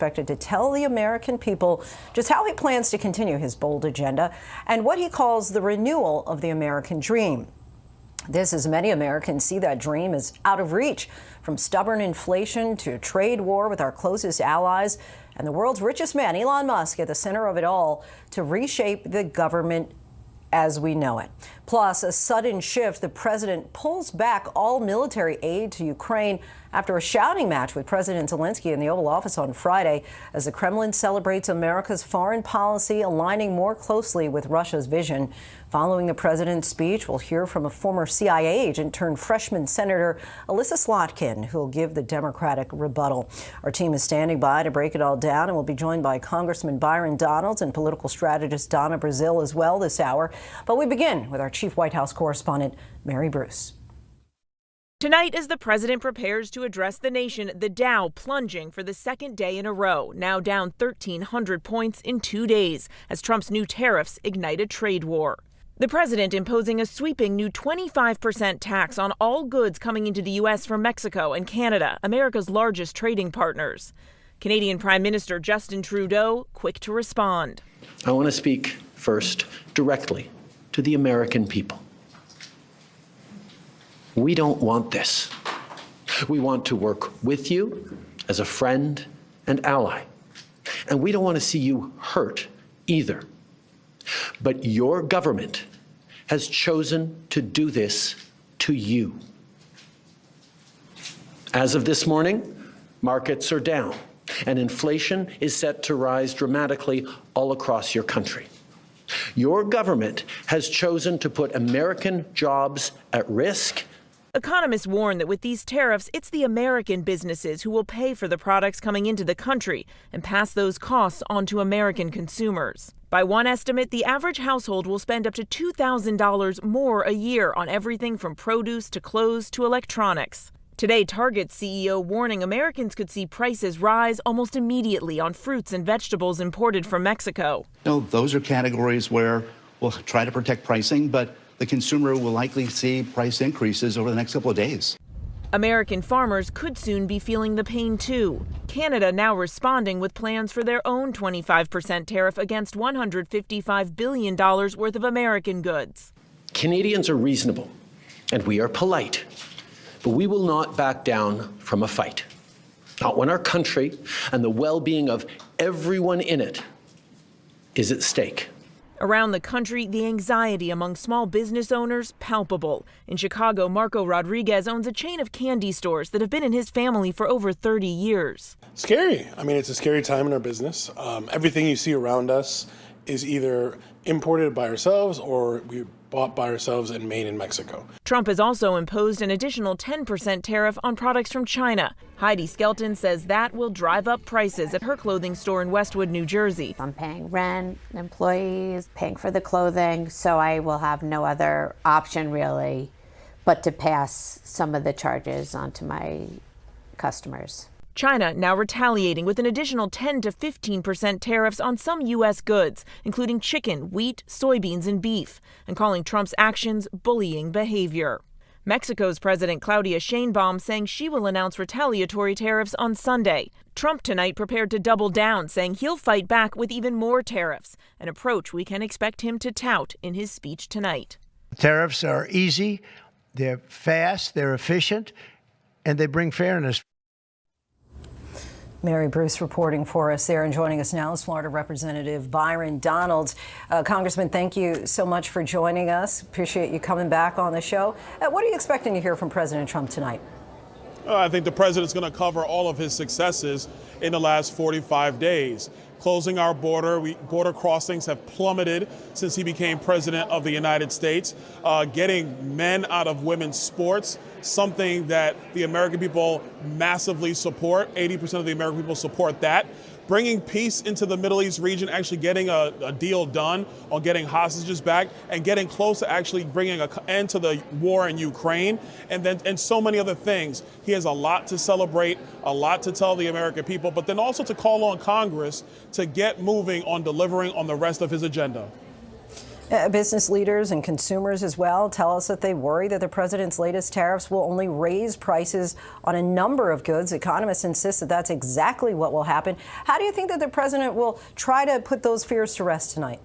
expected to tell the American people just how he plans to continue his bold agenda and what he calls the renewal of the American dream. This, as many Americans see that dream as out of reach, from stubborn inflation to a trade war with our closest allies and the world's richest man, Elon Musk, at the center of it all to reshape the government as we know it. Plus, a sudden shift. The president pulls back all military aid to Ukraine after a shouting match with President Zelensky in the Oval Office on Friday as the Kremlin celebrates America's foreign policy aligning more closely with Russia's vision. Following the president's speech, we'll hear from a former CIA agent turned freshman Senator Alyssa Slotkin, who will give the Democratic rebuttal. Our team is standing by to break it all down, and we'll be joined by Congressman Byron Donalds and political strategist Donna Brazile as well this hour. But we begin with our chief White House correspondent, Mary Bruce. Tonight, as the president prepares to address the nation, the Dow plunging for the second day in a row, now down 1,300 points in 2 days, as Trump's new tariffs ignite a trade war. The president imposing a sweeping new 25% tax on all goods coming into the U.S. from Mexico and Canada, America's largest trading partners. Canadian Prime Minister Justin Trudeau quick to respond. I want to speak first directly to the American people. We don't want this. We want to work with you as a friend and ally. And we don't want to see you hurt either. But your government has chosen to do this to you. As of this morning, markets are down, and inflation is set to rise dramatically all across your country. Your government has chosen to put American jobs at risk. Economists warn that with these tariffs, it's the American businesses who will pay for the products coming into the country and pass those costs on to American consumers. By one estimate, the average household will spend up to $2,000 more a year on everything from produce to clothes to electronics. Today, Target's CEO warning Americans could see prices rise almost immediately on fruits and vegetables imported from Mexico. No, those are categories where we'll try to protect pricing, but the consumer will likely see price increases over the next couple of days. American farmers could soon be feeling the pain, too. Canada now responding with plans for their own 25% tariff against $155 billion worth of American goods. Canadians are reasonable, and we are polite, but we will not back down from a fight. Not when our country and the well-being of everyone in it is at stake. Around the country, the anxiety among small business owners palpable. In Chicago, Marco Rodriguez owns a chain of candy stores that have been in his family for over 30 years. Scary. I mean, it's a scary time in our business. Everything you see around us is either imported by ourselves or we bought by ourselves and made in Mexico. Trump has also imposed an additional 10% tariff on products from China. Heidi Skelton says that will drive up prices at her clothing store in Westwood, New Jersey. I'm paying rent, employees, paying for the clothing, so I will have no other option really but to pass some of the charges onto my customers. China now retaliating with an additional 10 to 15% tariffs on some U.S. goods, including chicken, wheat, soybeans, and beef, and calling Trump's actions bullying behavior. Mexico's President Claudia Sheinbaum saying she will announce retaliatory tariffs on Sunday. Trump tonight prepared to double down, saying he'll fight back with even more tariffs, an approach we can expect him to tout in his speech tonight. Tariffs are easy, they're fast, they're efficient, and they bring fairness. Mary Bruce reporting for us there, and joining us now is Florida Representative Byron Donalds. Congressman, thank you so much for joining us. Appreciate you coming back on the show. What are you expecting to hear from President Trump tonight? I think the president's going to cover all of his successes in the last 45 days. Closing our border, border crossings have plummeted since he became president of the United States. Getting men out of women's sports, something that the American people massively support. 80% of the American people support that. Bringing peace into the Middle East region, actually getting a deal done on getting hostages back, and getting close to actually bringing an end to the war in Ukraine, and so many other things. He has a lot to celebrate, a lot to tell the American people, but then also to call on Congress to get moving on delivering on the rest of his agenda. Business leaders and consumers as well tell us that they worry that the president's latest tariffs will only raise prices on a number of goods. Economists insist that that's exactly what will happen. How do you think that the president will try to put those fears to rest tonight?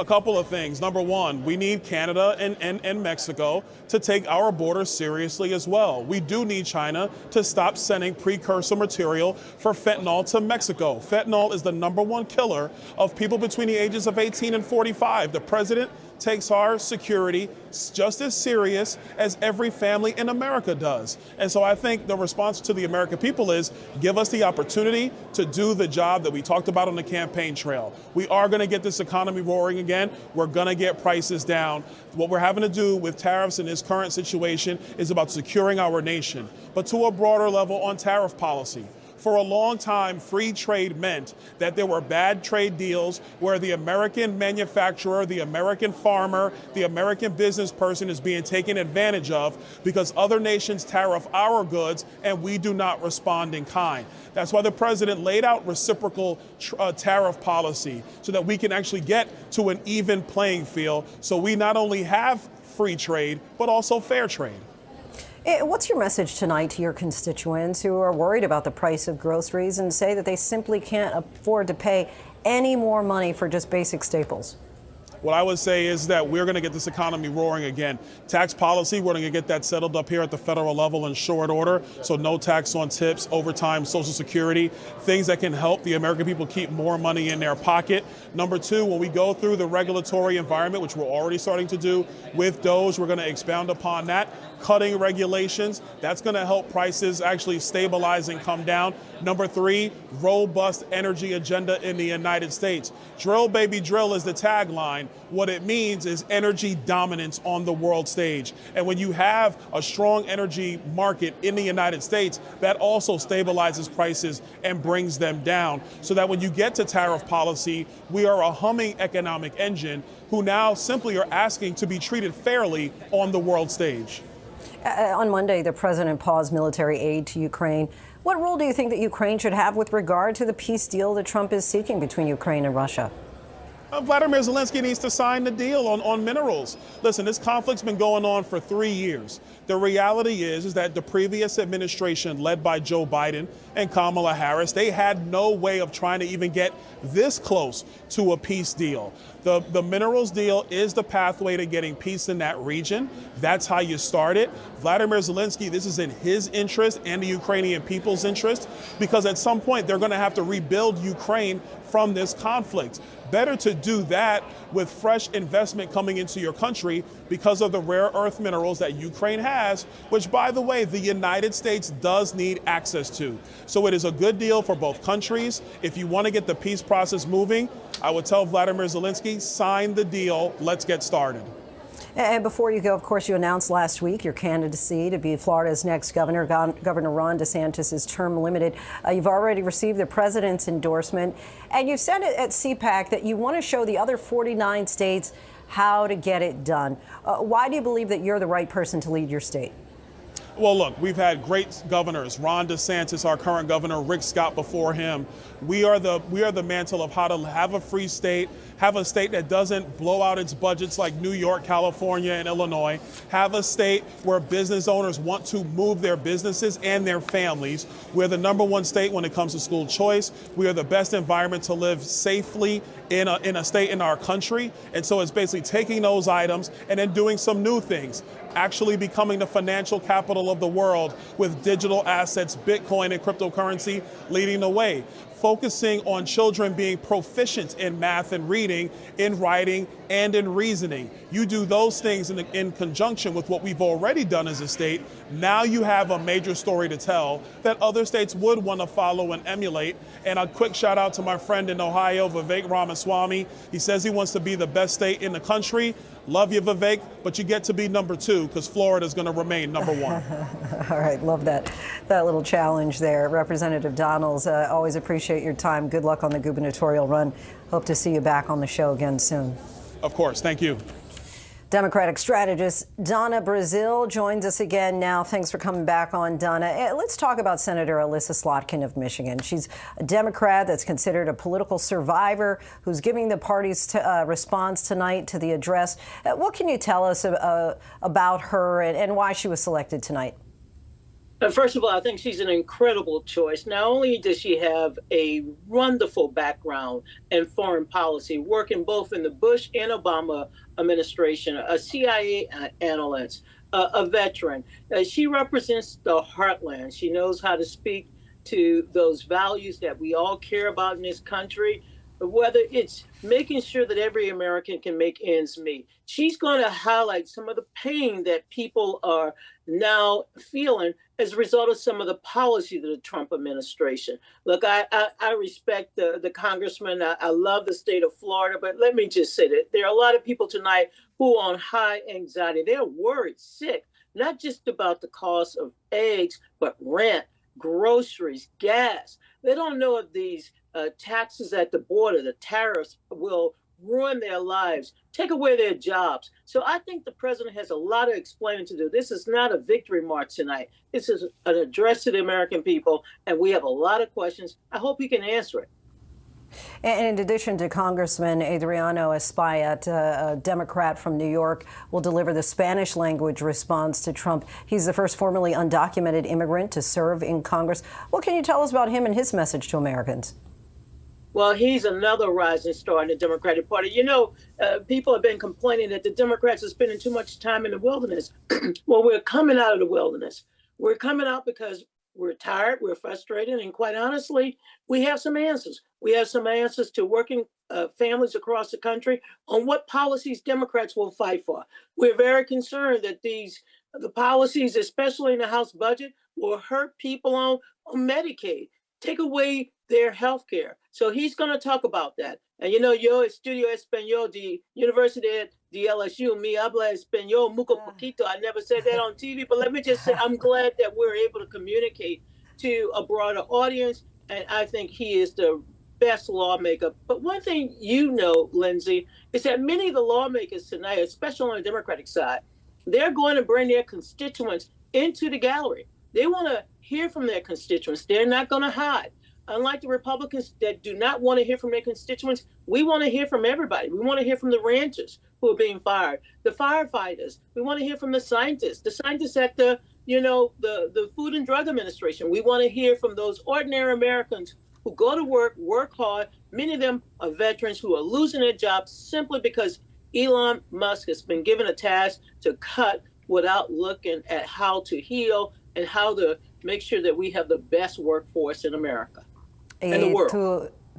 A couple of things. Number one, we need Canada and Mexico to take our border seriously as well. We do need China to stop sending precursor material for fentanyl to Mexico. Fentanyl is the #1 killer of people between the ages of 18 and 45. The president takes our security just as serious as every family in America does. And so I think the response to the American people is give us the opportunity to do the job that we talked about on the campaign trail. We are going to get this economy roaring again. We're going to get prices down. What we're having to do with tariffs in this current situation is about securing our nation, but to a broader level on tariff policy. For a long time, free trade meant that there were bad trade deals where the American manufacturer, the American farmer, the American business person is being taken advantage of because other nations tariff our goods and we do not respond in kind. That's why the president laid out reciprocal tariff policy so that we can actually get to an even playing field so we not only have free trade, but also fair trade. What's your message tonight to your constituents who are worried about the price of groceries and say that they simply can't afford to pay any more money for just basic staples? What I would say is that we're going to get this economy roaring again. Tax policy, we're going to get that settled up here at the federal level in short order. So no tax on tips, overtime, Social Security, things that can help the American people keep more money in their pocket. Number two, when we go through the regulatory environment, which we're already starting to do with DOGE, we're going to expound upon that. Cutting regulations, that's going to help prices actually stabilize and come down. Number three, robust energy agenda in the United States. Drill, baby, drill is the tagline. What it means is energy dominance on the world stage. And when you have a strong energy market in the United States, that also stabilizes prices and brings them down. So that when you get to tariff policy, we are a humming economic engine who now simply are asking to be treated fairly on the world stage. On Monday, the president paused military aid to Ukraine. What role do you think that Ukraine should have with regard to the peace deal that Trump is seeking between Ukraine and Russia? Vladimir Zelensky needs to sign the deal on minerals. Listen, this conflict's been going on for 3 years. The reality is that the previous administration, led by Joe Biden and Kamala Harris, they had no way of trying to even get this close to a peace deal. The minerals deal is the pathway to getting peace in that region. That's how you start it. Vladimir Zelensky, this is in his interest and the Ukrainian people's interest, because at some point they're going to have to rebuild Ukraine from this conflict. Better to do that with fresh investment coming into your country because of the rare earth minerals that Ukraine has, which, by the way, the United States does need access to. So it is a good deal for both countries. If you want to get the peace process moving, I would tell Vladimir Zelensky, sign the deal. Let's get started. And before you go, of course, you announced last week your candidacy to be Florida's next governor. Governor Ron DeSantis is term limited. You've already received the president's endorsement, and you said at CPAC that you want to show the other 49 states how to get it done. Why do you believe that you're the right person to lead your state? Well, look, we've had great governors. Ron DeSantis, our current governor, Rick Scott before him. We are the mantle of how to have a free state, have a state that doesn't blow out its budgets like New York, California, and Illinois, have a state where business owners want to move their businesses and their families. We're the #1 state when it comes to school choice. We are the best environment to live safely in a state in our country. And so it's basically taking those items and then doing some new things, actually becoming the financial capital of the world with digital assets, Bitcoin, and cryptocurrency leading the way. Focusing on children being proficient in math and reading, in writing, and in reasoning. You do those things in conjunction with what we've already done as a state. Now you have a major story to tell that other states would want to follow and emulate. And a quick shout out to my friend in Ohio, Vivek Ramaswamy. He says he wants to be the best state in the country. Love you, Vivek, but you get to be #2 because Florida is going to remain #1. All right, love that little challenge there. Representative Donalds, always appreciate your time. Good luck on the gubernatorial run. Hope to see you back on the show again soon. Of course, thank you. Democratic strategist Donna Brazile joins us again now. Thanks for coming back on, Donna. Let's talk about Senator Alyssa Slotkin of Michigan. She's a Democrat that's considered a political survivor who's giving the party's response tonight to the address. What can you tell us about her and why she was selected tonight? First of all, I think she's an incredible choice. Not only does she have a wonderful background in foreign policy, working both in the Bush and Obama administration, a CIA analyst, a veteran. She represents the heartland. She knows how to speak to those values that we all care about in this country, whether it's making sure that every American can make ends meet. She's going to highlight some of the pain that people are now feeling as a result of some of the policies of the Trump administration. Look, I respect the congressman. I love the state of Florida, but let me just say that there are a lot of people tonight who are on high anxiety. They're worried, sick, not just about the cost of eggs, but rent, groceries, gas. They don't know if these taxes at the border, the tariffs, will ruin their lives, take away their jobs. So I think the president has a lot of explaining to do. This is not a victory march tonight. This is an address to the American people, and we have a lot of questions. I hope he can answer it. And in addition to Congressman Adriano Espaillat, a Democrat from New York, will deliver the Spanish language response to Trump. He's the first formerly undocumented immigrant to serve in Congress. What can you tell us about him and his message to Americans? Well, he's another rising star in the Democratic Party. You know, people have been complaining that the Democrats are spending too much time in the wilderness. Well, we're coming out of the wilderness. We're coming out because we're tired, we're frustrated, and quite honestly, we have some answers. We have some answers to working families across the country on what policies Democrats will fight for. We're very concerned that the policies, especially in the House budget, will hurt people on Medicaid, take away their health care. So he's going to talk about that. And you know, yo estudio español de Universidad de LSU. Mi habla español mucho poquito. I never said that on TV, but let me just say I'm glad that we're able to communicate to a broader audience. And I think he is the best lawmaker. But one thing you know, Lindsay, is that many of the lawmakers tonight, especially on the Democratic side, they're going to bring their constituents into the gallery. They want to hear from their constituents. They're not going to hide. Unlike the Republicans that do not want to hear from their constituents, we want to hear from everybody. We want to hear from the ranchers who are being fired, the firefighters. We want to hear from the scientists at the Food and Drug Administration. We want to hear from those ordinary Americans who go to work hard. Many of them are veterans who are losing their jobs simply because Elon Musk has been given a task to cut without looking at how to heal and how to make sure that we have the best workforce in America.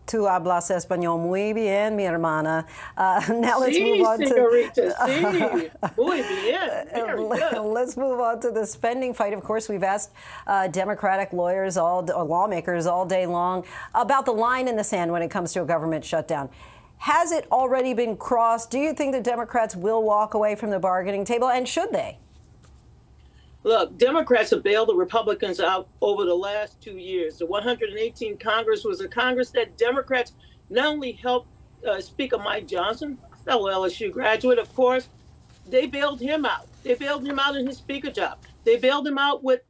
Tú hablas español muy bien, mi hermana. Now let's move on señorita, sí. Muy bien. Very good. Let's move on to the spending fight. Of course, we've asked Democratic lawyers, lawmakers all day long about the line in the sand when it comes to a government shutdown. Has it already been crossed? Do you think the Democrats will walk away from the bargaining table, and should they? Look, Democrats have bailed the Republicans out over the last 2 years. The 118 Congress was a Congress that Democrats not only helped Speaker Mike Johnson, fellow LSU graduate, of course, they bailed him out. They bailed him out in his speaker job. They bailed him out with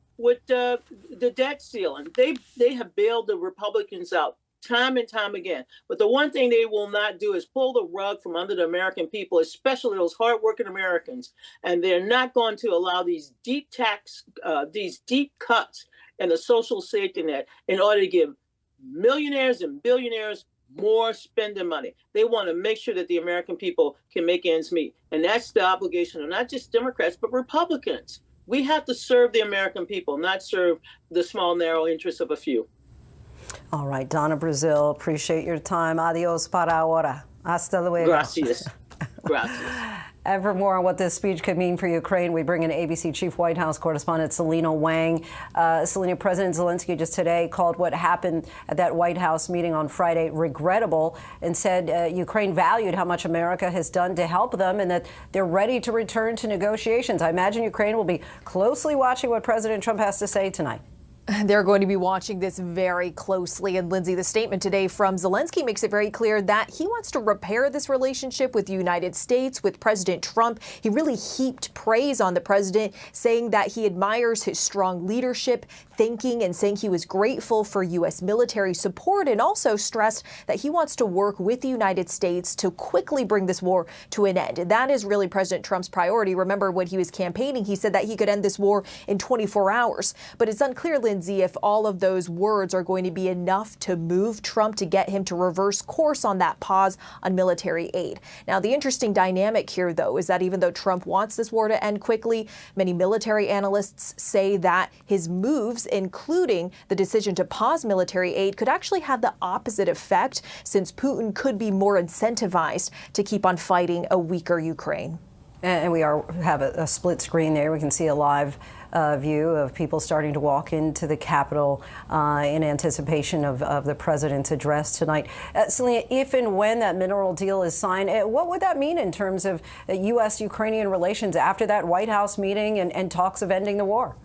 the debt ceiling. They have bailed the Republicans out time and time again. But the one thing they will not do is pull the rug from under the American people, especially those hardworking Americans. And they're not going to allow these deep cuts in the social safety net in order to give millionaires and billionaires more spending money. They want to make sure that the American people can make ends meet. And that's the obligation of not just Democrats, but Republicans. We have to serve the American people, not serve the small, narrow interests of a few. All right, Donna Brazile, appreciate your time. Adios para ahora. Hasta luego. Gracias. Gracias. And for more on what this speech could mean for Ukraine, we bring in ABC Chief White House correspondent Selena Wang. Selena, President Zelensky just today called what happened at that White House meeting on Friday regrettable and said Ukraine valued how much America has done to help them and that they're ready to return to negotiations. I imagine Ukraine will be closely watching what President Trump has to say tonight. They're going to be watching this very closely. And Lindsay, the statement today from Zelensky makes it very clear that he wants to repair this relationship with the United States, with President Trump. He really heaped praise on the president, saying that he admires his strong leadership, thanking and saying he was grateful for U.S. military support, and also stressed that he wants to work with the United States to quickly bring this war to an end. That is really President Trump's priority. Remember, when he was campaigning, he said that he could end this war in 24 hours. But it's unclear, Lindsay, if all of those words are going to be enough to move Trump to get him to reverse course on that pause on military aid. Now, the interesting dynamic here, though, is that even though Trump wants this war to end quickly, many military analysts say that his moves, including the decision to pause military aid, could actually have the opposite effect, since Putin could be more incentivized to keep on fighting a weaker Ukraine. And we have a split screen there. We can see a live view of people starting to walk into the Capitol in anticipation of the president's address tonight. Selena, if and when that mineral deal is signed, what would that mean in terms of U.S.-Ukrainian relations after that White House meeting and talks of ending the war?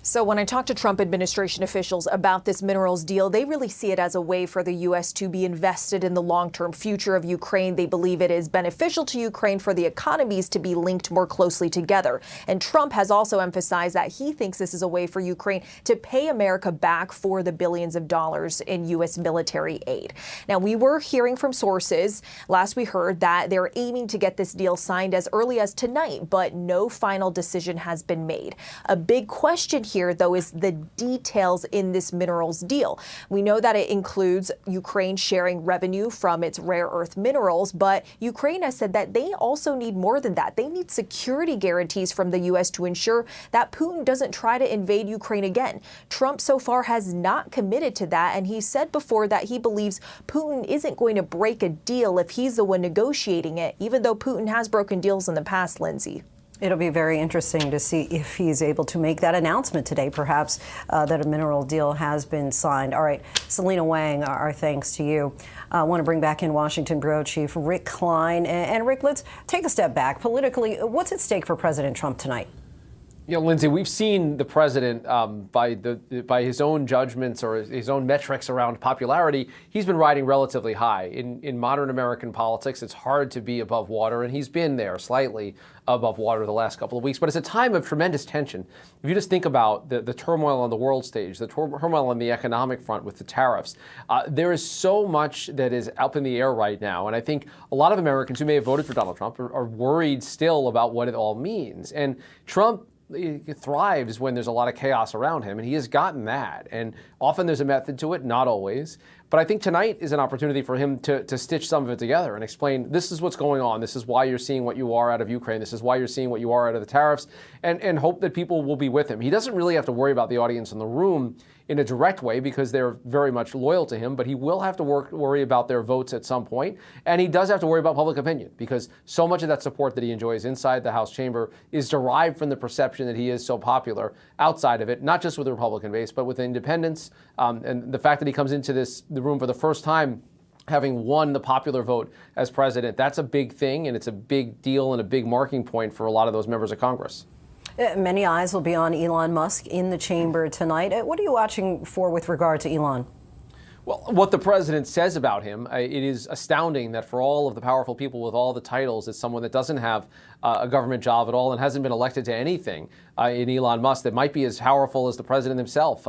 So when I talk to Trump administration officials about this minerals deal, they really see it as a way for the U.S. to be invested in the long-term future of Ukraine. They believe it is beneficial to Ukraine for the economies to be linked more closely together. And Trump has also emphasized that he thinks this is a way for Ukraine to pay America back for the billions of dollars in U.S. military aid. Now, we were hearing from sources, last we heard, that they're aiming to get this deal signed as early as tonight, but no final decision has been made. A big question here, though, is the details in this minerals deal. We know that it includes Ukraine sharing revenue from its rare earth minerals, but Ukraine has said that they also need more than that. They need security guarantees from the U.S. to ensure that Putin doesn't try to invade Ukraine again. Trump so far has not committed to that, and he said before that he believes Putin isn't going to break a deal if he's the one negotiating it, even though Putin has broken deals in the past, Lindsay. It'll be very interesting to see if he's able to make that announcement today, perhaps, that a mineral deal has been signed. All right, Selena Wang, our thanks to you. I want to bring back in Washington Bureau Chief Rick Klein. And Rick, let's take a step back. Politically, what's at stake for President Trump tonight? You know, Lindsay, we've seen the president, by his own judgments or his own metrics around popularity, he's been riding relatively high. In modern American politics, it's hard to be above water, and he's been there slightly above water the last couple of weeks. But it's a time of tremendous tension. If you just think about the turmoil on the world stage, the turmoil on the economic front with the tariffs, there is so much that is up in the air right now. And I think a lot of Americans who may have voted for Donald Trump are worried still about what it all means. And Trump thrives when there's a lot of chaos around him, and he has gotten that. And often there's a method to it, not always. But I think tonight is an opportunity for him to stitch some of it together and explain, this is what's going on. This is why you're seeing what you are out of Ukraine. This is why you're seeing what you are out of the tariffs, and hope that people will be with him. He doesn't really have to worry about the audience in the room in a direct way because they're very much loyal to him, but he will have to worry about their votes at some point. And he does have to worry about public opinion because so much of that support that he enjoys inside the House chamber is derived from the perception that he is so popular outside of it, not just with the Republican base, but with independents. And the fact that he comes into the room for the first time having won the popular vote as president, that's a big thing, and it's a big deal and a big marking point for a lot of those members of Congress. Many eyes will be on Elon Musk in the chamber tonight. What are you watching for with regard to Elon? Well, what the president says about him, it is astounding that for all of the powerful people with all the titles, it's someone that doesn't have a government job at all and hasn't been elected to anything in Elon Musk that might be as powerful as the president himself.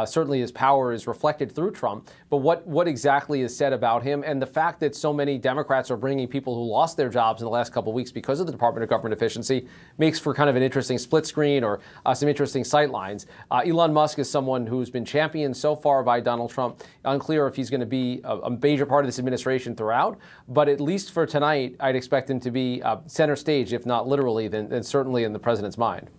Certainly his power is reflected through Trump. But what exactly is said about him, and the fact that so many Democrats are bringing people who lost their jobs in the last couple of weeks because of the Department of Government Efficiency, makes for kind of an interesting split screen or some interesting sightlines. Elon Musk is someone who's been championed so far by Donald Trump. Unclear if he's going to be a major part of this administration throughout, but at least for tonight, I'd expect him to be center stage, if not literally, then certainly in the president's mind.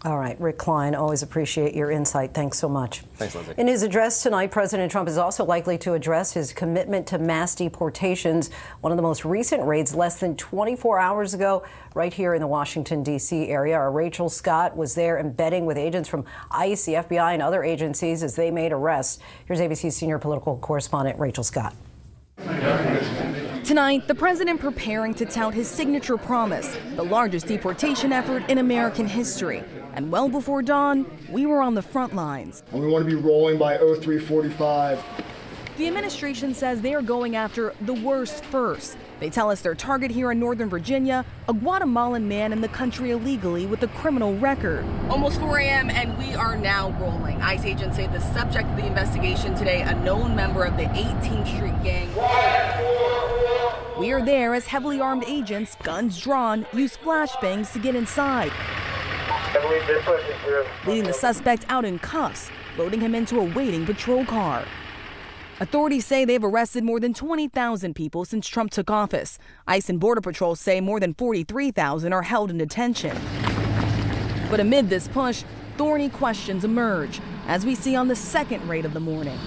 All right, Rick Klein, always appreciate your insight. Thanks so much. Thanks, Lindsay. In his address tonight, President Trump is also likely to address his commitment to mass deportations. One of the most recent raids less than 24 hours ago, right here in the Washington, D.C. area. Our Rachel Scott was there embedding with agents from ICE, the FBI, and other agencies as they made arrests. Here's ABC's senior political correspondent, Rachel Scott. Tonight, the president preparing to tout his signature promise, the largest deportation effort in American history. And well before dawn, we were on the front lines. And we want to be rolling by 0345. The administration says they are going after the worst first. They tell us their target here in Northern Virginia, a Guatemalan man in the country illegally with a criminal record. Almost 4 a.m. and we are now rolling. ICE agents say the subject of the investigation today, a known member of the 18th Street gang. We are there as heavily armed agents, guns drawn, use flashbangs to get inside, leading the suspect out in cuffs, loading him into a waiting patrol car. Authorities say they've arrested more than 20,000 people since Trump took office. ICE and Border Patrol say more than 43,000 are held in detention. But amid this push, thorny questions emerge, as we see on the second raid of the morning.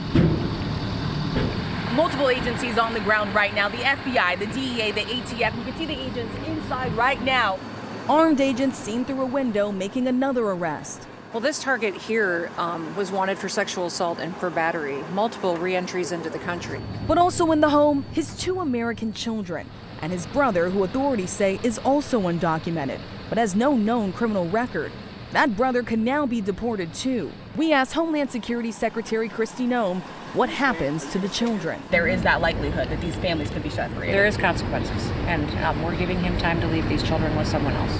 Multiple agencies on the ground right now, the FBI, the DEA, the ATF. You can see the agents inside right now. Armed agents seen through a window making another arrest. Well, this target here was wanted for sexual assault and for battery, multiple re-entries into the country. But also in the home, his 2 American children and his brother, who authorities say is also undocumented, but has no known criminal record. That brother could now be deported too. We asked Homeland Security Secretary Kristi Noem what happens to the children. There is that likelihood that these families could be separated. There is consequences, and we're giving him time to leave these children with someone else.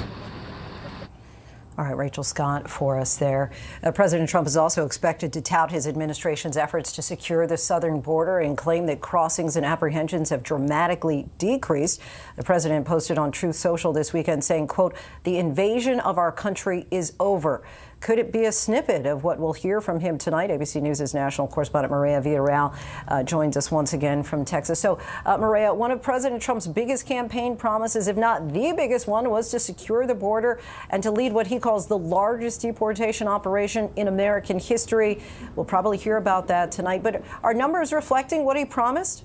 All right, Rachel Scott for us there. President Trump is also expected to tout his administration's efforts to secure the southern border and claim that crossings and apprehensions have dramatically decreased. The president posted on Truth Social this weekend saying, quote, "The invasion of our country is over." Could it be a snippet of what we'll hear from him tonight? ABC News' national correspondent Maria Villarreal joins us once again from Texas. So, Maria, one of President Trump's biggest campaign promises, if not the biggest one, was to secure the border and to lead what he calls the largest deportation operation in American history. We'll probably hear about that tonight. But are numbers reflecting what he promised?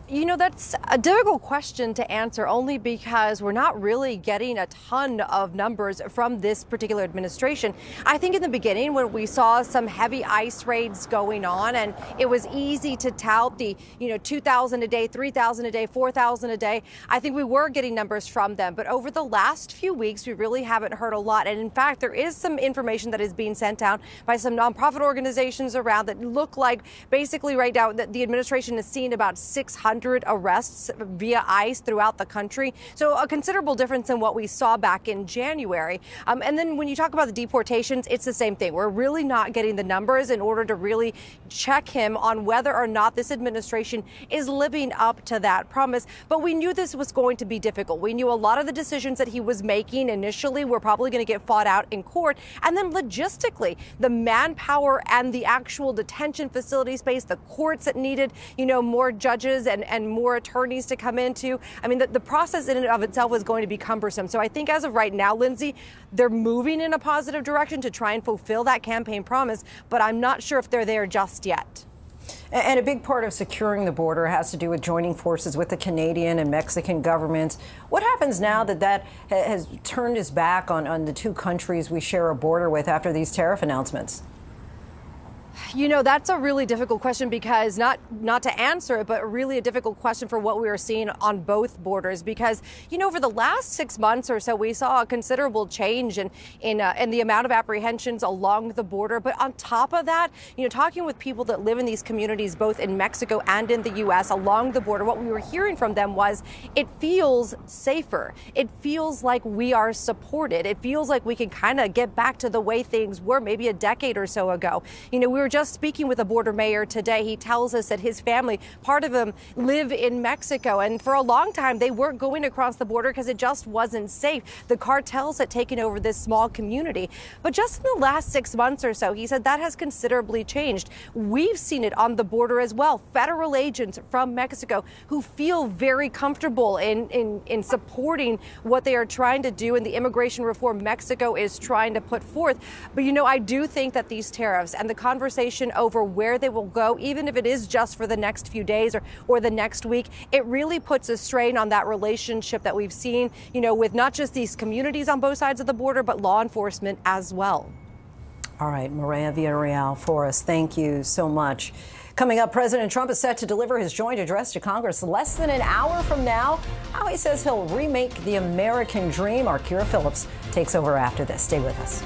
You know, that's a difficult question to answer only because we're not really getting a ton of numbers from this particular administration. I think in the beginning when we saw some heavy ICE raids going on and it was easy to tout the, 2,000 a day, 3,000 a day, 4,000 a day, I think we were getting numbers from them. But over the last few weeks, we really haven't heard a lot. And in fact, there is some information that is being sent out by some nonprofit organizations around that look like basically right now that the administration is seeing about 600 arrests via ICE throughout the country. So a considerable difference in what we saw back in January. And then when you talk about the deportations, it's the same thing. We're really not getting the numbers in order to really check him on whether or not this administration is living up to that promise. But we knew this was going to be difficult. We knew a lot of the decisions that he was making initially were probably going to get fought out in court. And then logistically, the manpower and the actual detention facility space, the courts that needed, more judges and more attorneys to come into. I mean, the process in and of itself was going to be cumbersome. So I think as of right now, Lindsay, they're moving in a positive direction to try and fulfill that campaign promise, but I'm not sure if they're there just yet. And a big part of securing the border has to do with joining forces with the Canadian and Mexican governments. What happens now that has turned his back on the two countries we share a border with after these tariff announcements? That's a really difficult question because not to answer it, but really a difficult question for what we are seeing on both borders. Because, over the last 6 months or so, we saw a considerable change in the amount of apprehensions along the border. But on top of that, talking with people that live in these communities, both in Mexico and in the U.S. along the border, what we were hearing from them was it feels safer. It feels like we are supported. It feels like we can kind of get back to the way things were maybe a decade or so ago. We were just speaking with a border mayor today. He tells us that his family, part of them, live in Mexico. And for a long time, they weren't going across the border because it just wasn't safe. The cartels had taken over this small community. But just in the last 6 months or so, he said that has considerably changed. We've seen it on the border as well. Federal agents from Mexico who feel very comfortable in supporting what they are trying to do and the immigration reform Mexico is trying to put forth. But, I do think that these tariffs and the conversation over where they will go, even if it is just for the next few days or the next week, it really puts a strain on that relationship that we've seen, with not just these communities on both sides of the border, but law enforcement as well. All right, Maria Villarreal for us. Thank you so much. Coming up, President Trump is set to deliver his joint address to Congress less than an hour from now. How he says he'll remake the American dream. Our Kira Phillips takes over after this. Stay with us.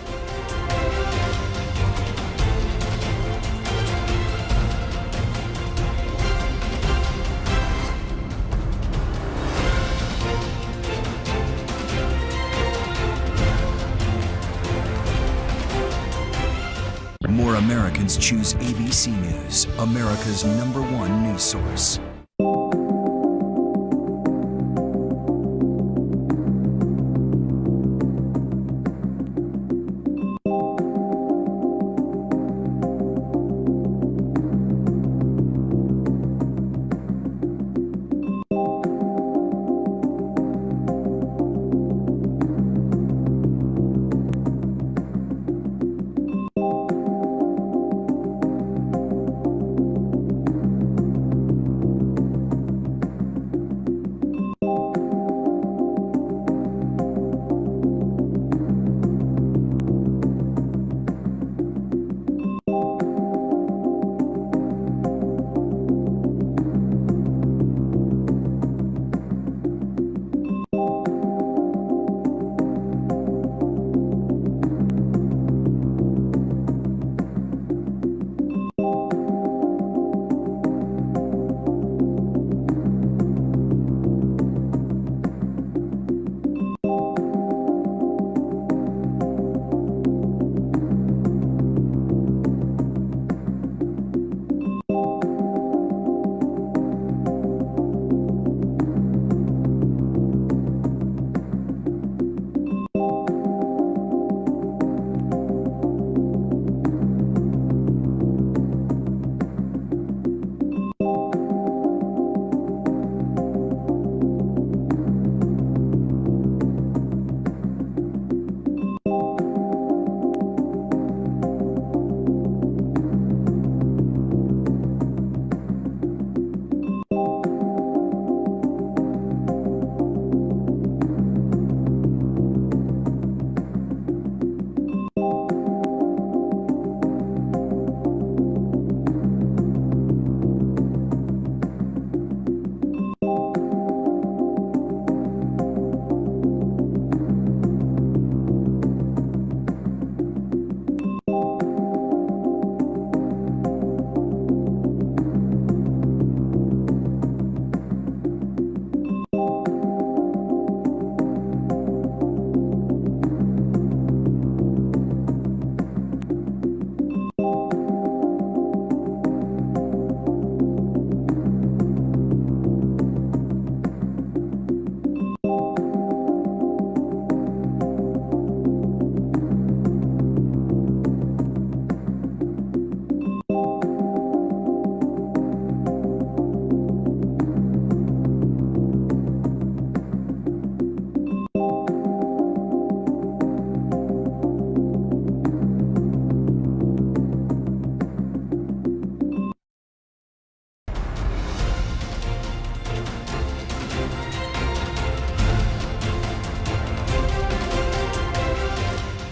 More Americans choose ABC News, America's #1 news source.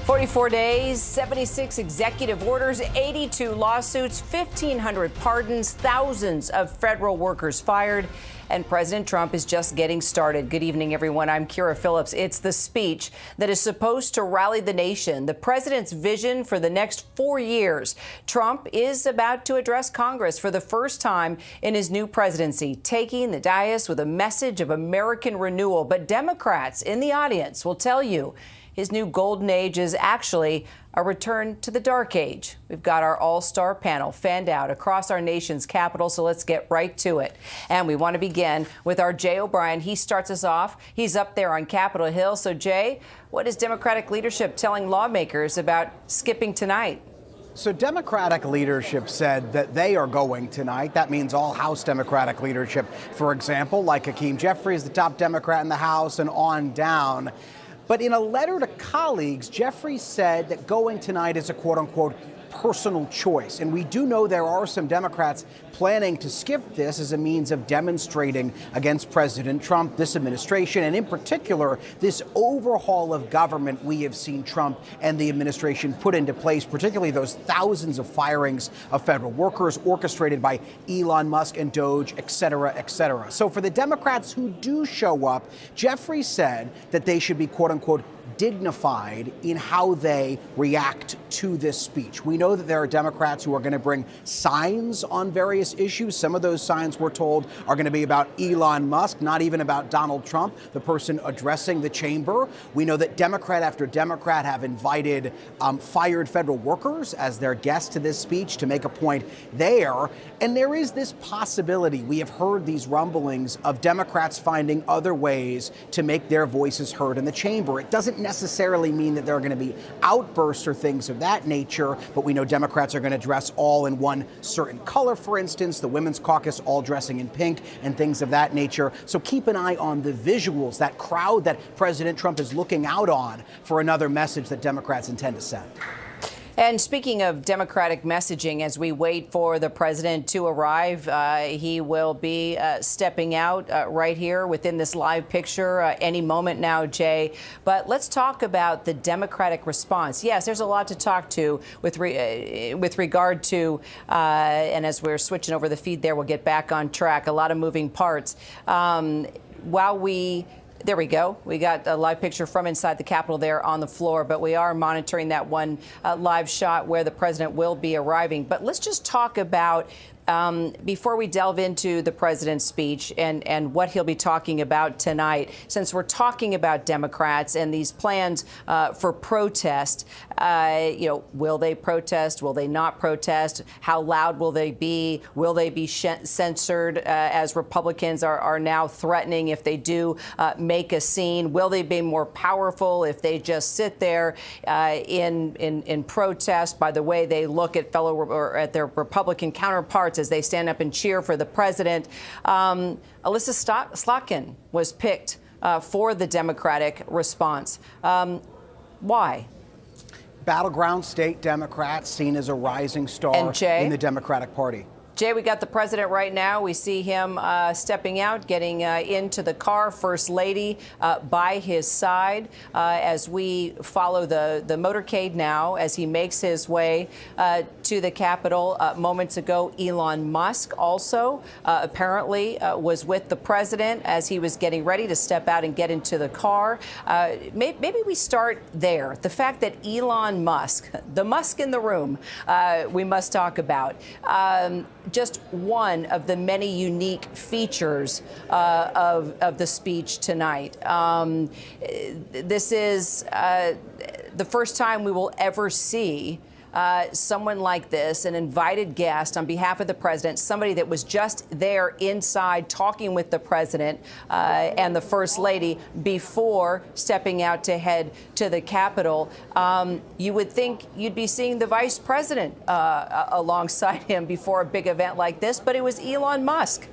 "44 days, 76 executive orders, 82 lawsuits, 1,500 pardons, thousands of federal workers fired, and President Trump is just getting started." Good evening, everyone. I'm Kira Phillips. It's the speech that is supposed to rally the nation, the president's vision for the next 4 years. Trump is about to address Congress for the first time in his new presidency, taking the dais with a message of American renewal. But Democrats in the audience will tell you his new golden age is actually a return to the dark age. We've got our all-star panel fanned out across our nation's capital, so let's get right to it. And we want to begin with our Jay O'Brien. He starts us off. He's up there on Capitol Hill. So, Jay, what is Democratic leadership telling lawmakers about skipping tonight? So Democratic leadership said that they are going tonight. That means all House Democratic leadership, for example, like Hakeem Jeffries, the top Democrat in the House, and on down. But in a letter to colleagues, Jeffries said that going tonight is a quote-unquote personal choice. And we do know there are some Democrats planning to skip this as a means of demonstrating against President Trump, this administration, and in particular, this overhaul of government we have seen Trump and the administration put into place, particularly those thousands of firings of federal workers orchestrated by Elon Musk and Doge, et cetera, et cetera. So for the Democrats who do show up, Jeffrey said that they should be, quote unquote, dignified in how they react to this speech. We know that there are Democrats who are going to bring signs on various issues. Some of those signs, we're told, are going to be about Elon Musk, not even about Donald Trump, the person addressing the chamber. We know that Democrat after Democrat have invited fired federal workers as their guests to this speech to make a point there. And there is this possibility, we have heard these rumblings of Democrats finding other ways to make their voices heard in the chamber. It doesn't necessarily mean that there are going to be outbursts or things of that nature, but we know Democrats are going to dress all in one certain color, for instance, the Women's Caucus all dressing in pink and things of that nature. So keep an eye on the visuals, that crowd that President Trump is looking out on for another message that Democrats intend to send. And speaking of Democratic messaging, as we wait for the president to arrive, he will be stepping out right here within this live picture any moment now, Jay. But let's talk about the Democratic response. Yes, there's a lot to talk to with regard to, and as we're switching over the feed there, we'll get back on track. A lot of moving parts. There we go. We got a live picture from inside the Capitol there on the floor, but we are monitoring that one live shot where the president will be arriving. But let's just talk about, before we delve into the president's speech and what he'll be talking about tonight, since we're talking about Democrats and these plans for protest, will they protest? Will they not protest? How loud will they be? Will they be censored as Republicans are now threatening if they do make a scene? Will they be more powerful if they just sit there in protest by the way they look at at their Republican counterparts as they stand up and cheer for the president? Alyssa Slotkin was picked for the Democratic response. Why? Battleground state Democrats seen as a rising star in the Democratic Party. Jay, we got the president right now. We see him stepping out, getting into the car, First Lady by his side as we follow the motorcade now as he makes his way to the Capitol. Moments ago, Elon Musk also apparently was with the president as he was getting ready to step out and get into the car. Maybe we start there. The fact that Elon Musk, the Musk in the room, we must talk about. Just one of the many unique features of the speech tonight. This is the first time we will ever see someone like this, an invited guest on behalf of the president, somebody that was just there inside talking with the president and the First Lady before stepping out to head to the Capitol. You would think you'd be seeing the vice president alongside him before a big event like this, but it was Elon Musk.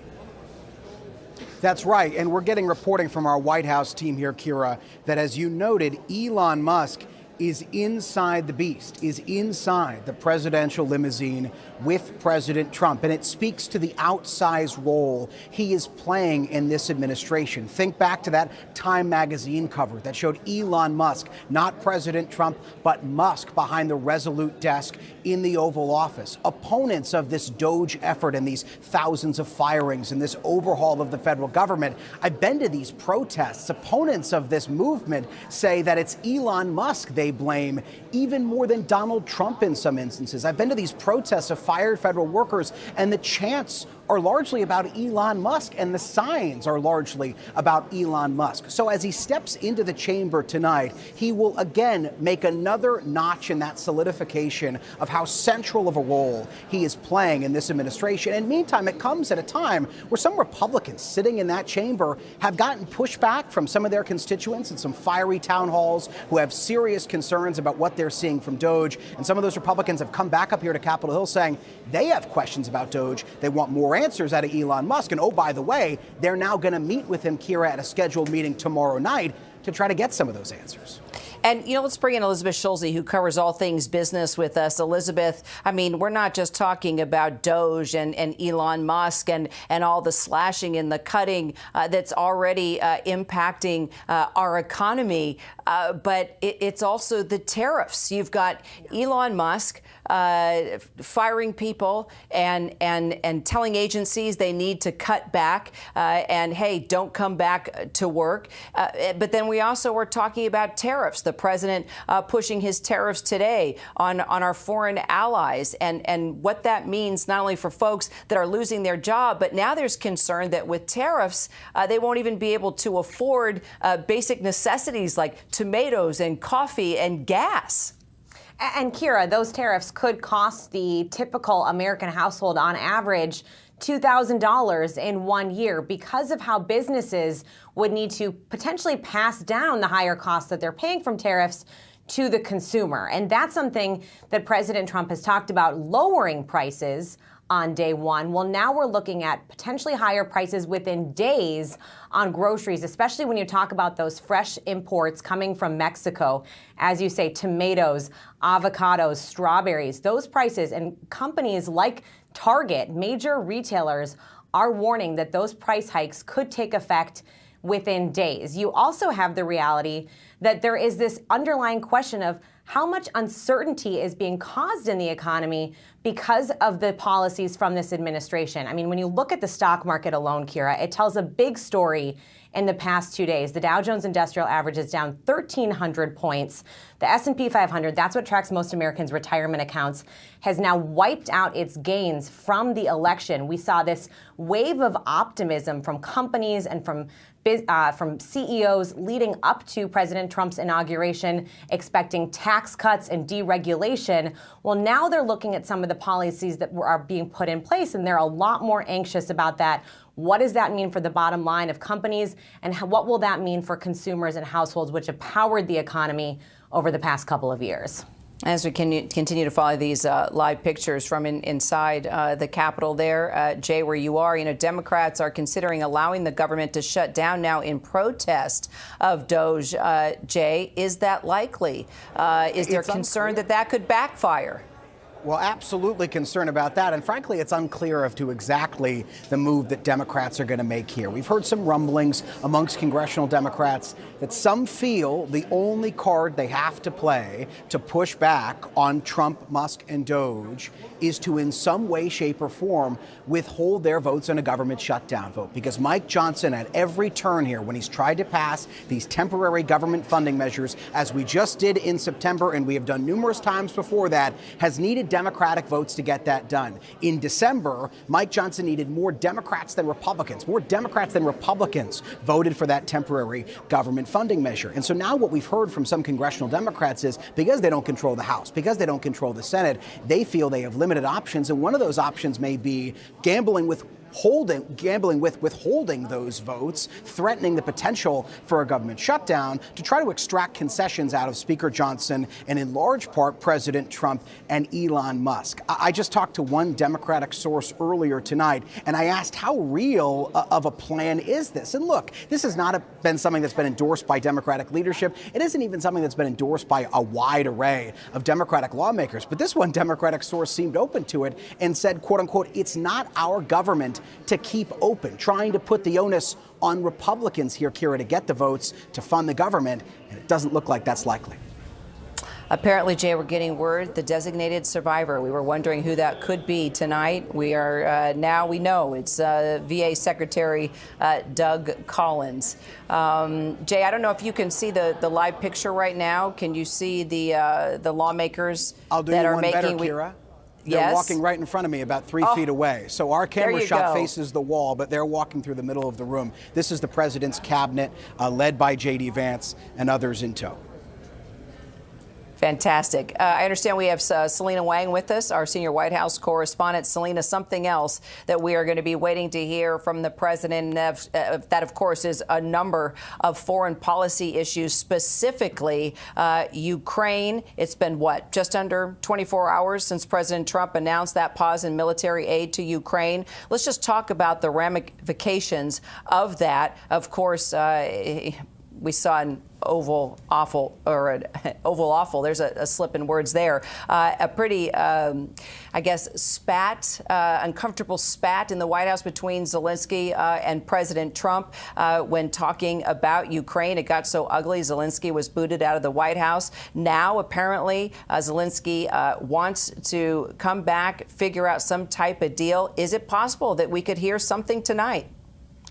That's right. And we're getting reporting from our White House team here, Kira, that as you noted, Elon Musk is inside the beast, is inside the presidential limousine with President Trump. And it speaks to the outsized role he is playing in this administration. Think back to that Time magazine cover that showed Elon Musk, not President Trump, but Musk behind the resolute desk in the Oval Office. Opponents of this Doge effort and these thousands of firings and this overhaul of the federal government, I've been to these protests. Opponents of this movement say that it's Elon Musk they blame, even more than Donald Trump in some instances. I've been to these protests of fired federal workers, and the chants are largely about Elon Musk, and the signs are largely about Elon Musk. So as he steps into the chamber tonight, he will again make another notch in that solidification of how central of a role he is playing in this administration. And meantime, it comes at a time where some Republicans sitting in that chamber have gotten pushback from some of their constituents in some fiery town halls who have serious concerns about what they're seeing from Doge. And some of those Republicans have come back up here to Capitol Hill saying they have questions about Doge. They want more answers out of Elon Musk. And oh, by the way, they're now going to meet with him, Kira, at a scheduled meeting tomorrow night. to try to get some of those answers. And, let's bring in Elizabeth Schulze, who covers all things business with us. Elizabeth, I mean, we're not just talking about Doge and Elon Musk and all the slashing and the cutting that's already impacting our economy, but it's also the tariffs. You've got Elon Musk firing people and telling agencies they need to cut back and, hey, don't come back to work. But then we also were talking about tariffs. The president pushing his tariffs today on our foreign allies and what that means not only for folks that are losing their job, but now there's concern that with tariffs, they won't even be able to afford basic necessities like tomatoes and coffee and gas. And Kira, those tariffs could cost the typical American household on average $2,000 in 1 year because of how businesses would need to potentially pass down the higher costs that they're paying from tariffs to the consumer. And that's something that President Trump has talked about, lowering prices on day one. Well, now we're looking at potentially higher prices within days on groceries, especially when you talk about those fresh imports coming from Mexico. As you say, tomatoes, avocados, strawberries, those prices, and companies like Target, major retailers, are warning that those price hikes could take effect within days. You also have the reality that there is this underlying question of how much uncertainty is being caused in the economy because of the policies from this administration. I mean, when you look at the stock market alone, Kira, it tells a big story in the past 2 days. The Dow Jones Industrial Average is down 1,300 points. The S&P 500, that's what tracks most Americans' retirement accounts, has now wiped out its gains from the election. We saw this wave of optimism from companies and from CEOs leading up to President Trump's inauguration, expecting tax cuts and deregulation. Well, now they're looking at some of the policies that are being put in place, and they're a lot more anxious about that. What does that mean for the bottom line of companies, and what will that mean for consumers and households, which have powered the economy over the past couple of years? As we continue to follow these live pictures from inside the Capitol there, Jay, where you are, Democrats are considering allowing the government to shut down now in protest of Doge. Jay, is that likely? Is there concern that that could backfire? Well, absolutely concerned about that. And frankly, it's unclear as to exactly the move that Democrats are going to make here. We've heard some rumblings amongst congressional Democrats that some feel the only card they have to play to push back on Trump, Musk, and Doge is to in some way, shape, or form withhold their votes on a government shutdown vote. Because Mike Johnson, at every turn here, when he's tried to pass these temporary government funding measures, as we just did in September, and we have done numerous times before that, has needed Democratic votes to get that done. In December, Mike Johnson needed more Democrats than Republicans. More Democrats than Republicans voted for that temporary government funding measure. And so now what we've heard from some congressional Democrats is because they don't control the House, because they don't control the Senate, they feel they have limited options. And one of those options may be gambling with withholding those votes, threatening the potential for a government shutdown to try to extract concessions out of Speaker Johnson and in large part President Trump and Elon Musk. I just talked to one Democratic source earlier tonight, and I asked how real of a plan is this? And look, this has not been something that's been endorsed by Democratic leadership. It isn't even something that's been endorsed by a wide array of Democratic lawmakers. But this one Democratic source seemed open to it and said, quote unquote, it's not our government to keep open, trying to put the onus on Republicans here, Kira, to get the votes to fund the government. And it doesn't look like that's likely. Apparently, Jay, we're getting word the designated survivor. We were wondering who that could be tonight. We are now we know it's VA Secretary Doug Collins. Jay, I don't know if you can see the live picture right now. Can you see the lawmakers that are making? I'll do you one better, Kira. They're walking right in front of me about 3 feet away. So our camera shot faces the wall, but they're walking through the middle of the room. This is the president's cabinet, led by J.D. Vance and others in tow. Fantastic. I understand we have Selena Wang with us, our senior White House correspondent. Selena, something else that we are going to be waiting to hear from the president, that, of course, is a number of foreign policy issues, specifically Ukraine. It's been, just under 24 hours since President Trump announced that pause in military aid to Ukraine. Let's just talk about the ramifications of that. Of course, we saw an oval awful, or an oval awful. There's a slip in words there. A pretty, I guess, uncomfortable spat in the White House between Zelensky and President Trump when talking about Ukraine. It got so ugly, Zelensky was booted out of the White House. Now, apparently, Zelensky wants to come back, figure out some type of deal. Is it possible that we could hear something tonight?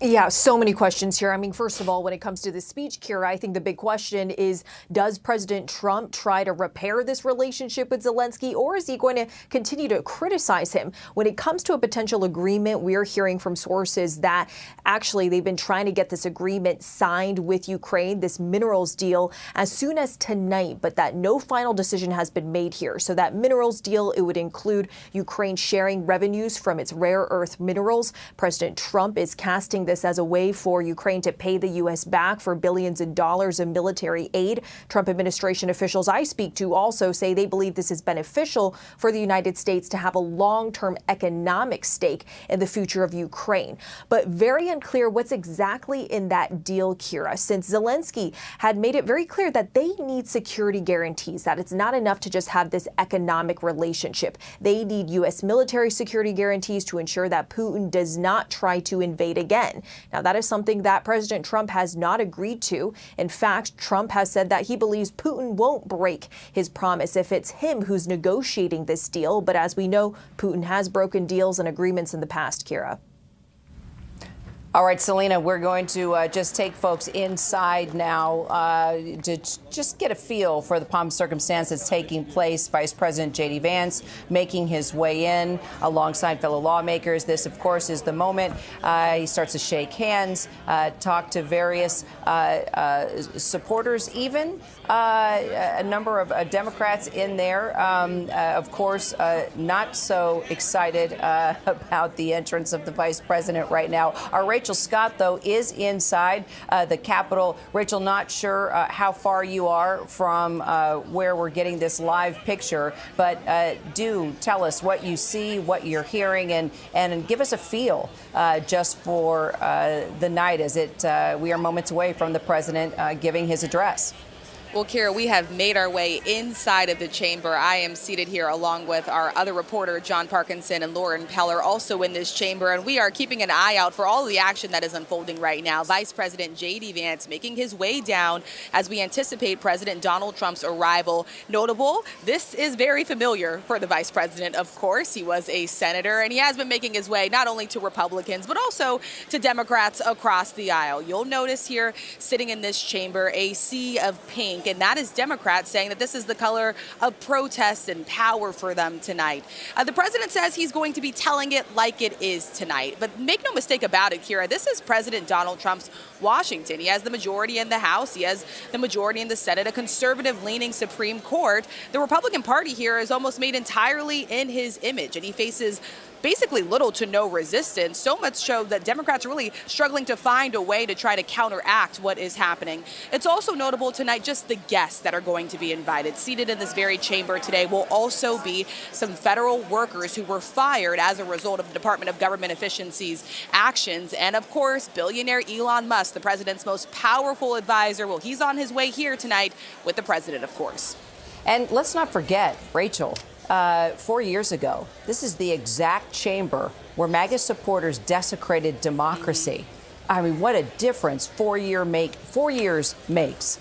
Yeah, so many questions here. I mean, first of all, when it comes to the speech, Kira, I think the big question is, does President Trump try to repair this relationship with Zelensky, or is he going to continue to criticize him? When it comes to a potential agreement, we're hearing from sources that actually they've been trying to get this agreement signed with Ukraine, this minerals deal, as soon as tonight, but that no final decision has been made here. So that minerals deal, it would include Ukraine sharing revenues from its rare earth minerals. President Trump is casting this as a way for Ukraine to pay the U.S. back for billions of dollars in military aid. Trump administration officials I speak to also say they believe this is beneficial for the United States to have a long-term economic stake in the future of Ukraine. But very unclear what's exactly in that deal, Kira, since Zelensky had made it very clear that they need security guarantees, that it's not enough to just have this economic relationship. They need U.S. military security guarantees to ensure that Putin does not try to invade again. Now, that is something that President Trump has not agreed to. In fact, Trump has said that he believes Putin won't break his promise if it's him who's negotiating this deal. But as we know, Putin has broken deals and agreements in the past, Kira. All right, Selena, we're going to just take folks inside now to just get a feel for the pomp and circumstance that's taking place. Vice President J.D. Vance making his way in alongside fellow lawmakers. This, of course, is the moment he starts to shake hands, talk to various supporters, even a number of Democrats in there. Of course, not so excited about the entrance of the vice president right now. Our Rachel Scott, though, is inside the Capitol. Rachel, not sure how far you are from where we're getting this live picture, but do tell us what you see, what you're hearing, and give us a feel just for the night as we are moments away from the president giving his address. Well, Kira, we have made our way inside of the chamber. I am seated here along with our other reporter, John Parkinson, and Lauren Peller, also in this chamber. And we are keeping an eye out for all of the action that is unfolding right now. Vice President J.D. Vance making his way down as we anticipate President Donald Trump's arrival. Notable, this is very familiar for the vice president, of course. He was a senator, and he has been making his way not only to Republicans, but also to Democrats across the aisle. You'll notice here, sitting in this chamber, a sea of pink. And that is Democrats saying that this is the color of protest and power for them tonight. The president says he's going to be telling it like it is tonight. But make no mistake about it, Kira, this is President Donald Trump's Washington. He has the majority in the House. He has the majority in the Senate, a conservative-leaning Supreme Court. The Republican Party here is almost made entirely in his image, and he faces basically little to no resistance, so much so that Democrats are really struggling to find a way to try to counteract what is happening. It's also notable tonight just the guests that are going to be invited. Seated in this very chamber today will also be some federal workers who were fired as a result of the Department of Government Efficiency's actions. And of course, billionaire Elon Musk, the president's most powerful advisor. Well, he's on his way here tonight with the president, of course. And let's not forget, Rachel, 4 years ago, this is the exact chamber where MAGA supporters desecrated democracy. I mean, what a difference 4 years makes.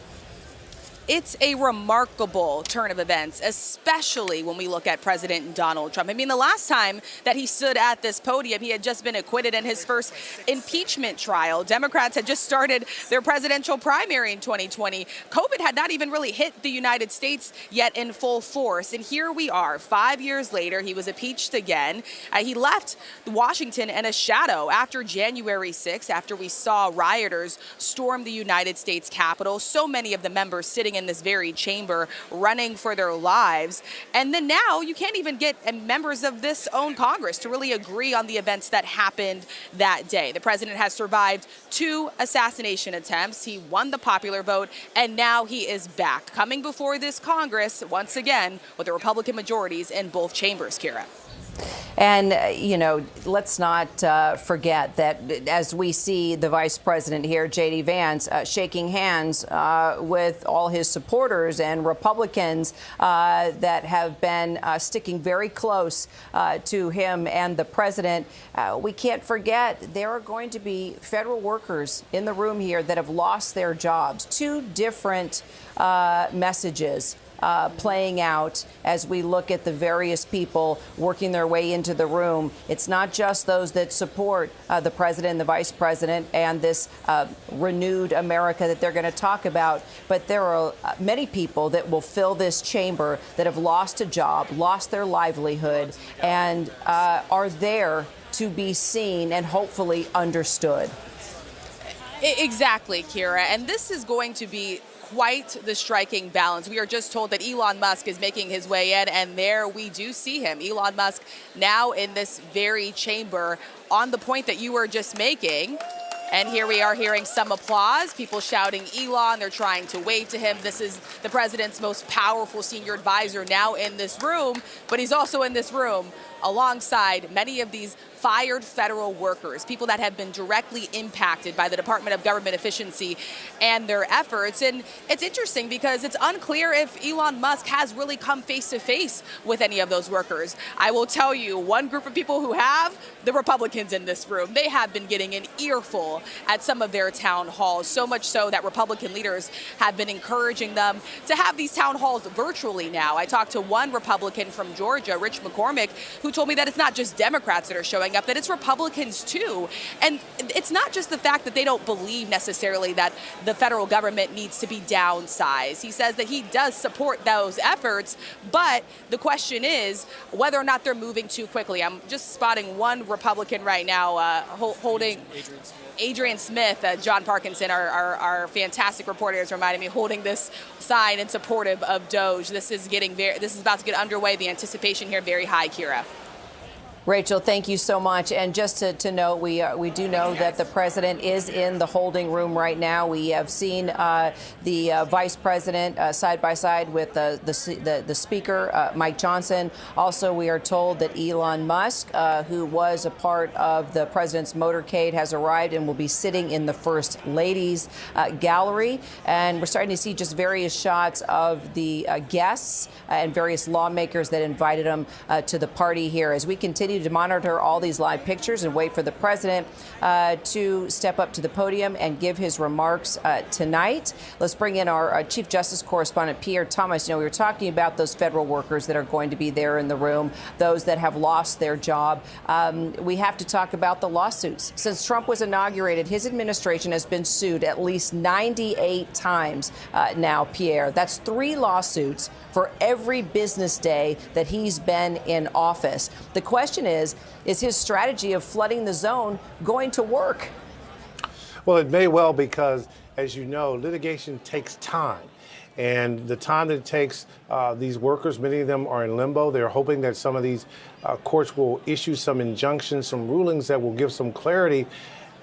It's a remarkable turn of events, especially when we look at President Donald Trump. I mean, the last time that he stood at this podium, he had just been acquitted in his first impeachment trial. Democrats had just started their presidential primary in 2020. COVID had not even really hit the United States yet in full force. And here we are, 5 years later, he was impeached again. He left Washington in a shadow after January 6th, after we saw rioters storm the United States Capitol. So many of the members sitting in this very chamber running for their lives. And then now you can't even get members of this own Congress to really agree on the events that happened that day. The president has survived 2 assassination attempts. He won the popular vote, and now he is back, coming before this Congress once again with the Republican majorities in both chambers, Kira. And, let's not forget that as we see the vice president here, J.D. Vance, shaking hands with all his supporters and Republicans that have been sticking very close to him and the president, we can't forget there are going to be federal workers in the room here that have lost their jobs. Two different messages playing out as we look at the various people working their way into the room. It's not just those that support the president and the vice president and this renewed America that they're going to talk about, but there are many people that will fill this chamber that have lost a job, lost their livelihood, and are there to be seen and hopefully understood. Exactly, Kira. And this is going to be quite the striking balance. We are just told that Elon Musk is making his way in, and there we do see him. Elon Musk now in this very chamber on the point that you were just making. And here we are hearing some applause, people shouting Elon, they're trying to wave to him. This is the president's most powerful senior advisor now in this room, but he's also in this room alongside many of these fired federal workers, people that have been directly impacted by the Department of Government Efficiency and their efforts. And it's interesting because it's unclear if Elon Musk has really come face to face with any of those workers. I will tell you, one group of people who have, the Republicans in this room, they have been getting an earful at some of their town halls, so much so that Republican leaders have been encouraging them to have these town halls virtually now. I talked to one Republican from Georgia, Rich McCormick, who told me that it's not just Democrats that are showing up, that it's Republicans too. And it's not just the fact that they don't believe necessarily that the federal government needs to be downsized. He says that he does support those efforts, but the question is whether or not they're moving too quickly. I'm just spotting one Republican right now holding Adrian Smith, John Parkinson, our fantastic reporter, is reminding me, holding this sign in supportive of Doge. This is about to get underway. The anticipation here very high, Kira. Rachel, thank you so much. And just to note, we do know that the president is in the holding room right now. We have seen the vice president side by side with the speaker, Mike Johnson. Also, we are told that Elon Musk, who was a part of the president's motorcade, has arrived and will be sitting in the First Lady's gallery. And we're starting to see just various shots of the guests and various lawmakers that invited them to the party here. As we continue to monitor all these live pictures and wait for the president to step up to the podium and give his remarks tonight. Let's bring in our Chief Justice correspondent, Pierre Thomas. We were talking about those federal workers that are going to be there in the room, those that have lost their job. We have to talk about the lawsuits. Since Trump was inaugurated, his administration has been sued at least 98 times now, Pierre. That's 3 lawsuits for every business day that he's been in office. The question is his strategy of flooding the zone going to work? Well, it may well, because, as you know, litigation takes time. And the time that it takes, these workers, many of them are in limbo. They're hoping that some of these courts will issue some injunctions, some rulings that will give some clarity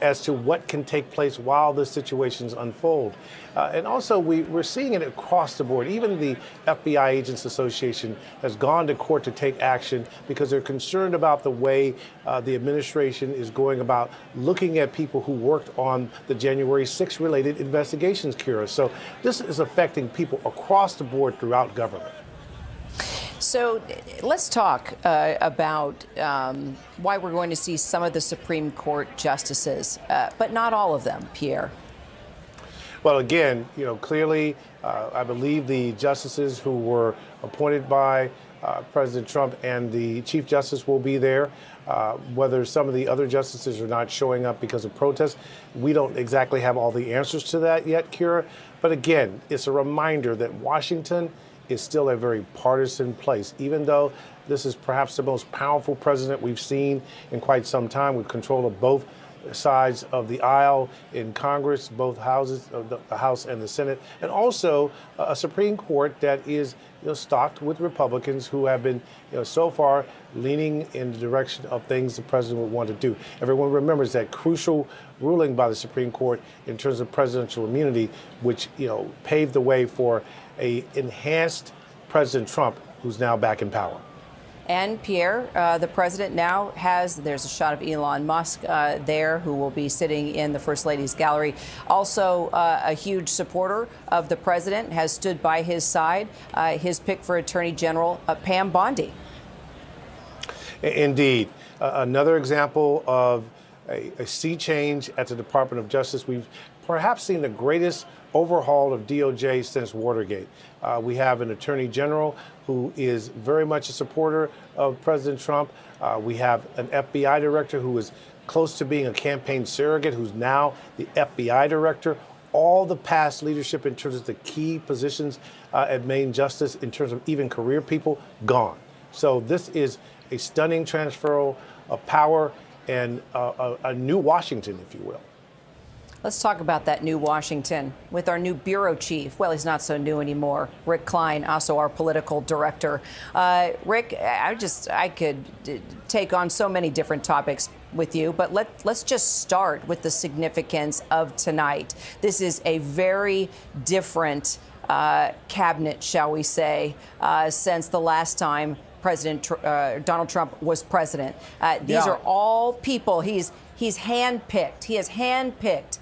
as to what can take place while the situations unfold. And also, we're seeing it across the board. Even the FBI Agents Association has gone to court to take action because they're concerned about the way the administration is going about looking at people who worked on the January 6th related investigations, Kira. So this is affecting people across the board throughout government. So let's talk about why we're going to see some of the Supreme Court justices, but not all of them, Pierre. Well, again, clearly, I believe the justices who were appointed by President Trump and the Chief Justice will be there. Whether some of the other justices are not showing up because of protests, we don't exactly have all the answers to that yet, Kira. But again, it's a reminder that Washington is still a very partisan place, even though this is perhaps the most powerful president we've seen in quite some time, with control of both sides of the aisle in Congress, both houses, the House and the Senate, and also a Supreme Court that is stocked with Republicans who have been so far leaning in the direction of things the president would want to do. Everyone remembers that crucial ruling by the Supreme Court in terms of presidential immunity, which paved the way for a enhanced President Trump, who's now back in power. And Pierre, the president now there's a shot of Elon Musk there, who will be sitting in the First Lady's gallery. Also, a huge supporter of the president, has stood by his side, his pick for Attorney General, Pam Bondi. Indeed. Another example of a sea change at the Department of Justice. We've perhaps seen the greatest overhaul of DOJ since Watergate. We have an Attorney General who is very much a supporter of President Trump. We have an FBI director who is close to being a campaign surrogate, who's now the FBI director. All the past leadership in terms of the key positions at Main Justice, in terms of even career people, gone. So this is a stunning transfer of power and a new Washington, if you will. Let's talk about that new Washington with our new bureau chief. Well, he's not so new anymore. Rick Klein, also our political director. Rick, I could take on so many different topics with you, but let's just start with the significance of tonight. This is a very different cabinet, shall we say, since the last time President Donald Trump was president. These are all people he's handpicked. He has handpicked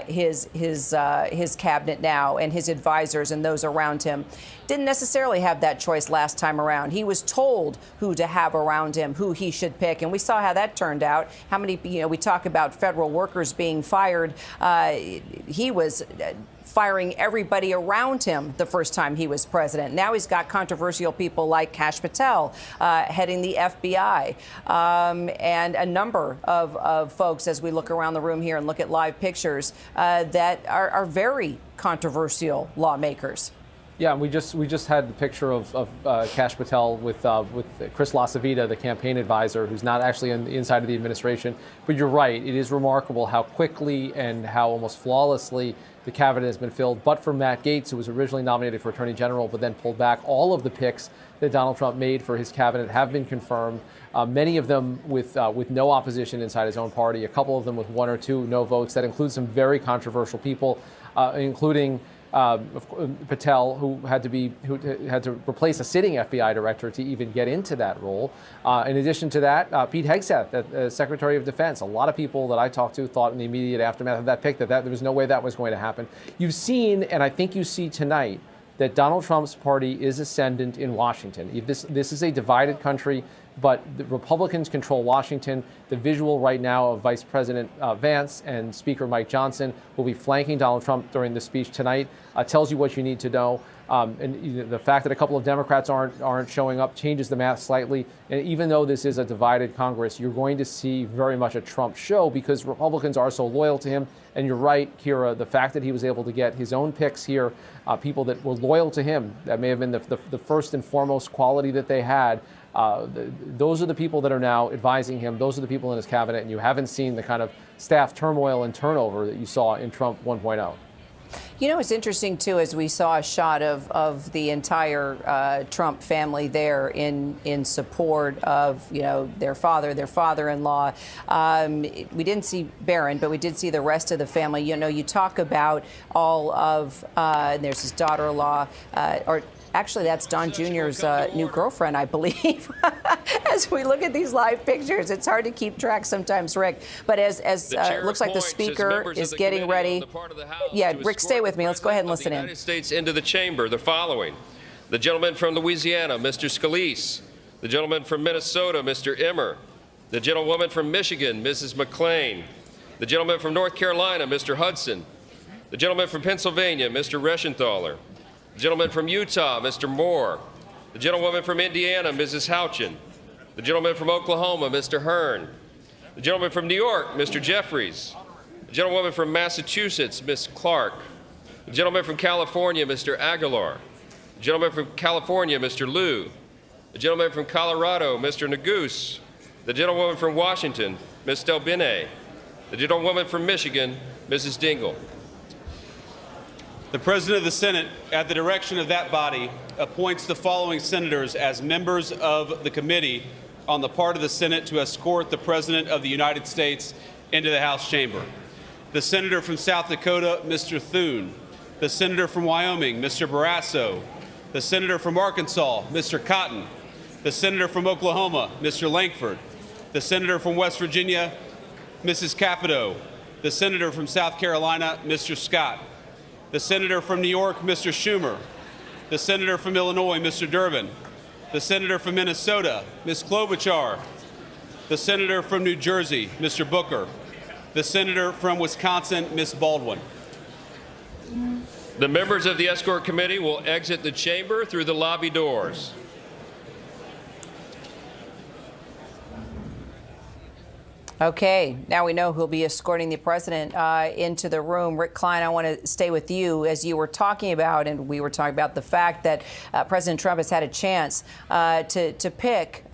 his cabinet now, and his advisors and those around him. Didn't necessarily have that choice last time around. He was told who to have around him, who he should pick, and we saw how that turned out. How many, we talk about federal workers being fired. He was firing everybody around him the first time he was president. Now he's got controversial people like Kash Patel heading the FBI, and a number of folks, as we look around the room here and look at live pictures, that are very controversial lawmakers. Yeah, we just had the picture of Kash Patel with Chris LaCivita, the campaign advisor, who's not actually on the inside of the administration. But you're right, it is remarkable how quickly and how almost flawlessly the cabinet has been filled. But for Matt Gaetz, who was originally nominated for Attorney General but then pulled back, all of the picks that Donald Trump made for his cabinet have been confirmed. Many of them with no opposition inside his own party. A couple of them with 1 or 2 no votes. That includes some very controversial people, including Patel, who had to replace a sitting FBI director to even get into that role. In addition to that, Pete Hegseth, Secretary of Defense. A lot of people that I talked to thought in the immediate aftermath of that pick that there was no way that was going to happen. You've seen, and I think you see tonight, that Donald Trump's party is ascendant in Washington. This is a divided country, but the Republicans control Washington. The visual right now of Vice President Vance and Speaker Mike Johnson will be flanking Donald Trump during the speech tonight tells you what you need to know. And the fact that a couple of Democrats aren't showing up changes the math slightly. And even though this is a divided Congress, you're going to see very much a Trump show because Republicans are so loyal to him. And you're right, Kira, the fact that he was able to get his own picks here, people that were loyal to him, that may have been the first and foremost quality that they had. Those are the people that are now advising him. Those are the people in his cabinet. And you haven't seen the kind of staff turmoil and turnover that you saw in Trump 1.0. It's interesting, too, as we saw a shot of the entire Trump family there in support of, their father-in-law. We didn't see Barron, but we did see the rest of the family. You talk about all of, there's his daughter-in-law, or actually, that's Don Jr.'s new girlfriend, I believe. As we look at these live pictures, it's hard to keep track sometimes, Rick. But as looks like the speaker is getting ready. Yeah, Rick, stay with me. Let's go ahead and listen in. United States into the chamber, the following. The gentleman from Louisiana, Mr. Scalise. The gentleman from Minnesota, Mr. Emmer. The gentlewoman from Michigan, Mrs. McClain. The gentleman from North Carolina, Mr. Hudson. The gentleman from Pennsylvania, Mr. Reschenthaler. The gentleman from Utah, Mr. Moore. The gentlewoman from Indiana, Mrs. Houchin. The gentleman from Oklahoma, Mr. Hearn. The gentleman from New York, Mr. Jeffries. The gentlewoman from Massachusetts, Ms. Clark. The gentleman from California, Mr. Aguilar. The gentleman from California, Mr. Liu. The gentleman from Colorado, Mr. Neguse. The gentlewoman from Washington, Ms. Delbene. The gentlewoman from Michigan, Mrs. Dingell. The President of the Senate, at the direction of that body, appoints the following senators as members of the committee on the part of the Senate to escort the President of the United States into the House chamber. The Senator from South Dakota, Mr. Thune. The Senator from Wyoming, Mr. Barrasso. The Senator from Arkansas, Mr. Cotton. The senator from Oklahoma, Mr. Lankford. The senator from West Virginia, Mrs. Capito. The senator from South Carolina, Mr. Scott. The senator from New York, Mr. Schumer. The senator from Illinois, Mr. Durbin. The senator from Minnesota, Ms. Klobuchar. The senator from New Jersey, Mr. Booker. The senator from Wisconsin, Ms. Baldwin. The members of the escort committee will exit the chamber through the lobby doors. Okay, now we know who'll be escorting the president into the room. Rick Klein, I want to stay with you as you were talking about, and we were talking about the fact that President Trump has had a chance to pick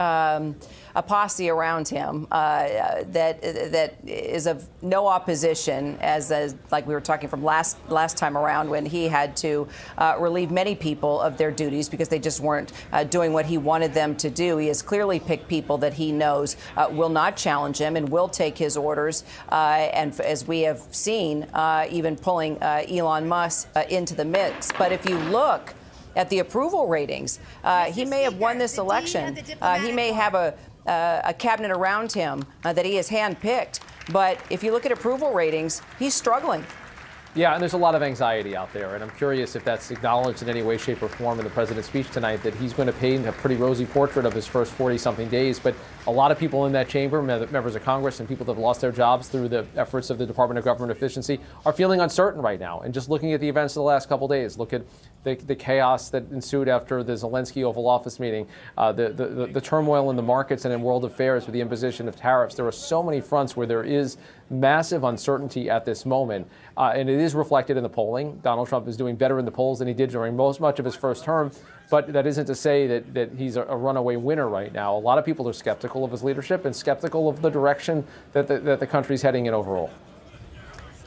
a posse around him that is of no opposition, as like we were talking from last time around when he had to relieve many people of their duties because they just weren't doing what he wanted them to do. He has clearly picked people that he knows will not challenge him and will take his orders. And as we have seen, even pulling Elon Musk into the mix. But if you look at the approval ratings, he may have won this election. He may have a cabinet around him that he has handpicked. But if you look at approval ratings, he's struggling. Yeah, and there's a lot of anxiety out there, and I'm curious if that's acknowledged in any way, shape, or form in the president's speech tonight, that he's going to paint a pretty rosy portrait of his first 40-something days. But a lot of people in that chamber, members of Congress and people that have lost their jobs through the efforts of the Department of Government Efficiency, are feeling uncertain right now. And just looking at the events of the last couple of days, look at the chaos that ensued after the Zelensky Oval Office meeting, the turmoil in the markets and in world affairs with the imposition of tariffs. There are so many fronts where there is massive uncertainty at this moment, and it is reflected in the polling. Donald Trump is doing better in the polls than he did during much of his first term, but that isn't to say that he's a runaway winner right now. A lot of people are skeptical of his leadership and skeptical of the direction that the country's heading in overall.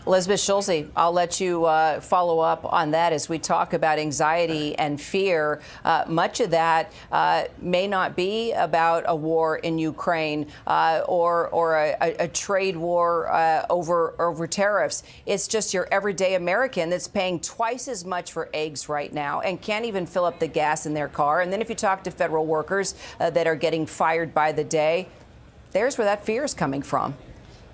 Elizabeth Schulze, I'll let you follow up on that as we talk about anxiety and fear. Much of that may not be about a war in Ukraine or a trade war over tariffs. It's just your everyday American that's paying twice as much for eggs right now and can't even fill up the gas in their car. And then if you talk to federal workers that are getting fired by the day, there's where that fear is coming from.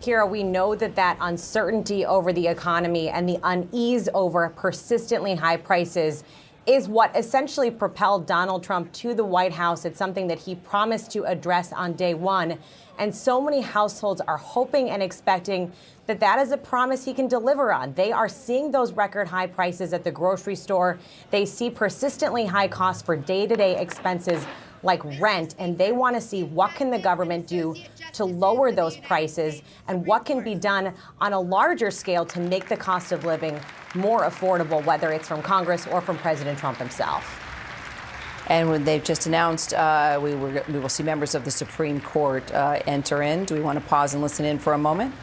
Kira, we know that uncertainty over the economy and the unease over persistently high prices is what essentially propelled Donald Trump to the White House. It's something that he promised to address on day one. And so many households are hoping and expecting that is a promise he can deliver on. They are seeing those record high prices at the grocery store. They see persistently high costs for day-to-day expenses like rent, and they want to see what can the government do to lower those prices and what can be done on a larger scale to make the cost of living more affordable, whether it's from Congress or from President Trump himself. And when they've just announced we will see members of the Supreme Court enter in. Do we want to pause and listen in for a moment?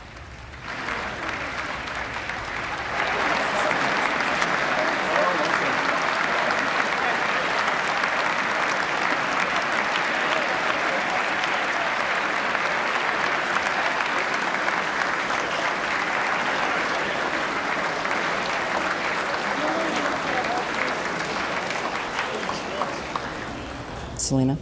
Selena.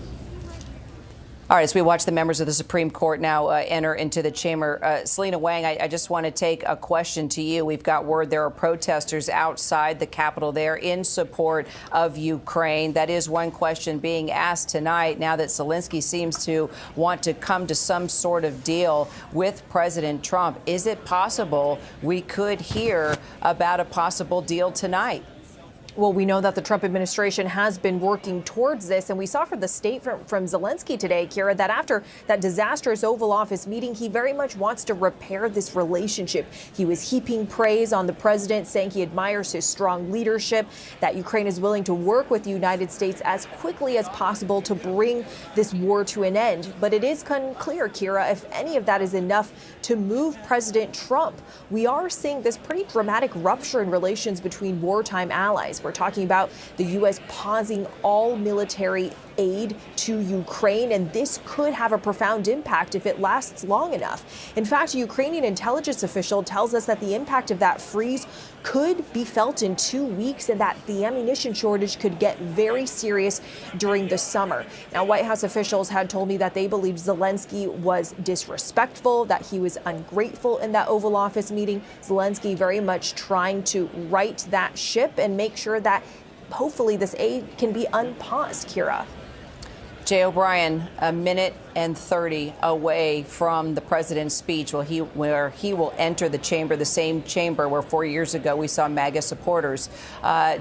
All right, as we watch the members of the Supreme Court now enter into the chamber, Selena Wang, I just want to take a question to you. We've got word there are protesters outside the Capitol there in support of Ukraine. That is one question being asked tonight now that Zelensky seems to want to come to some sort of deal with President Trump. Is it possible we could hear about a possible deal tonight? Well, we know that the Trump administration has been working towards this, and we saw from the statement from Zelensky today, Kira, that after that disastrous Oval Office meeting, he very much wants to repair this relationship. He was heaping praise on the president, saying he admires his strong leadership, that Ukraine is willing to work with the United States as quickly as possible to bring this war to an end. But it is unclear, Kira, if any of that is enough to move President Trump. We are seeing this pretty dramatic rupture in relations between wartime allies. We're talking about the U.S. pausing all military aid to Ukraine, and this could have a profound impact if it lasts long enough. In fact, a Ukrainian intelligence official tells us that the impact of that freeze could be felt in 2 weeks and that the ammunition shortage could get very serious during the summer. Now, White House officials had told me that they believe Zelensky was disrespectful, that he was ungrateful in that Oval Office meeting. Zelensky very much trying to right that ship and make sure that hopefully this aid can be unpaused, Kira. Jay O'Brien, a minute and 30 away from the president's speech, where he will enter the chamber, the same chamber where 4 years ago we saw MAGA supporters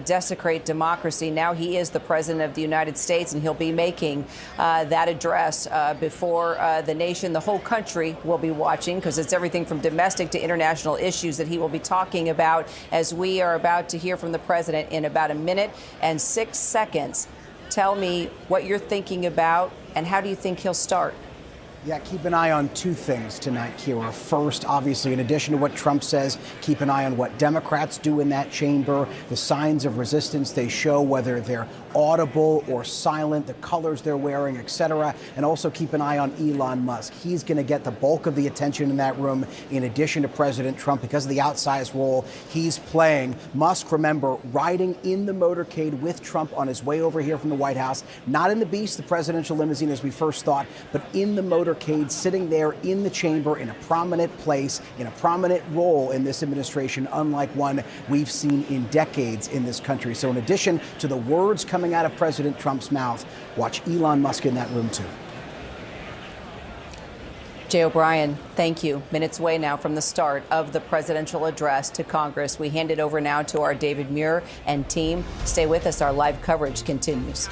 desecrate democracy. Now he is the president of the United States, and he'll be making that address before the nation. The whole country will be watching, because it's everything from domestic to international issues that he will be talking about, as we are about to hear from the president in about a minute and 6 seconds. Tell me what you're thinking about, and how do you think he'll start? Yeah, keep an eye on two things tonight, Kira. First, obviously, in addition to what Trump says, keep an eye on what Democrats do in that chamber, the signs of resistance they show, whether they're audible or silent, the colors they're wearing, etc. And also keep an eye on Elon Musk. He's going to get the bulk of the attention in that room, in addition to President Trump, because of the outsized role he's playing. Musk, remember, riding in the motorcade with Trump on his way over here from the White House, not in the Beast, the presidential limousine as we first thought, but in the motorcade, sitting there in the chamber in a prominent place, in a prominent role in this administration, unlike one we've seen in decades in this country. So in addition to the words coming out of President Trump's mouth, watch Elon Musk in that room too. Jay O'Brien, thank you. Minutes away now from the start of the presidential address to Congress. We hand it over now to our David Muir and team. Stay with us. Our live coverage continues.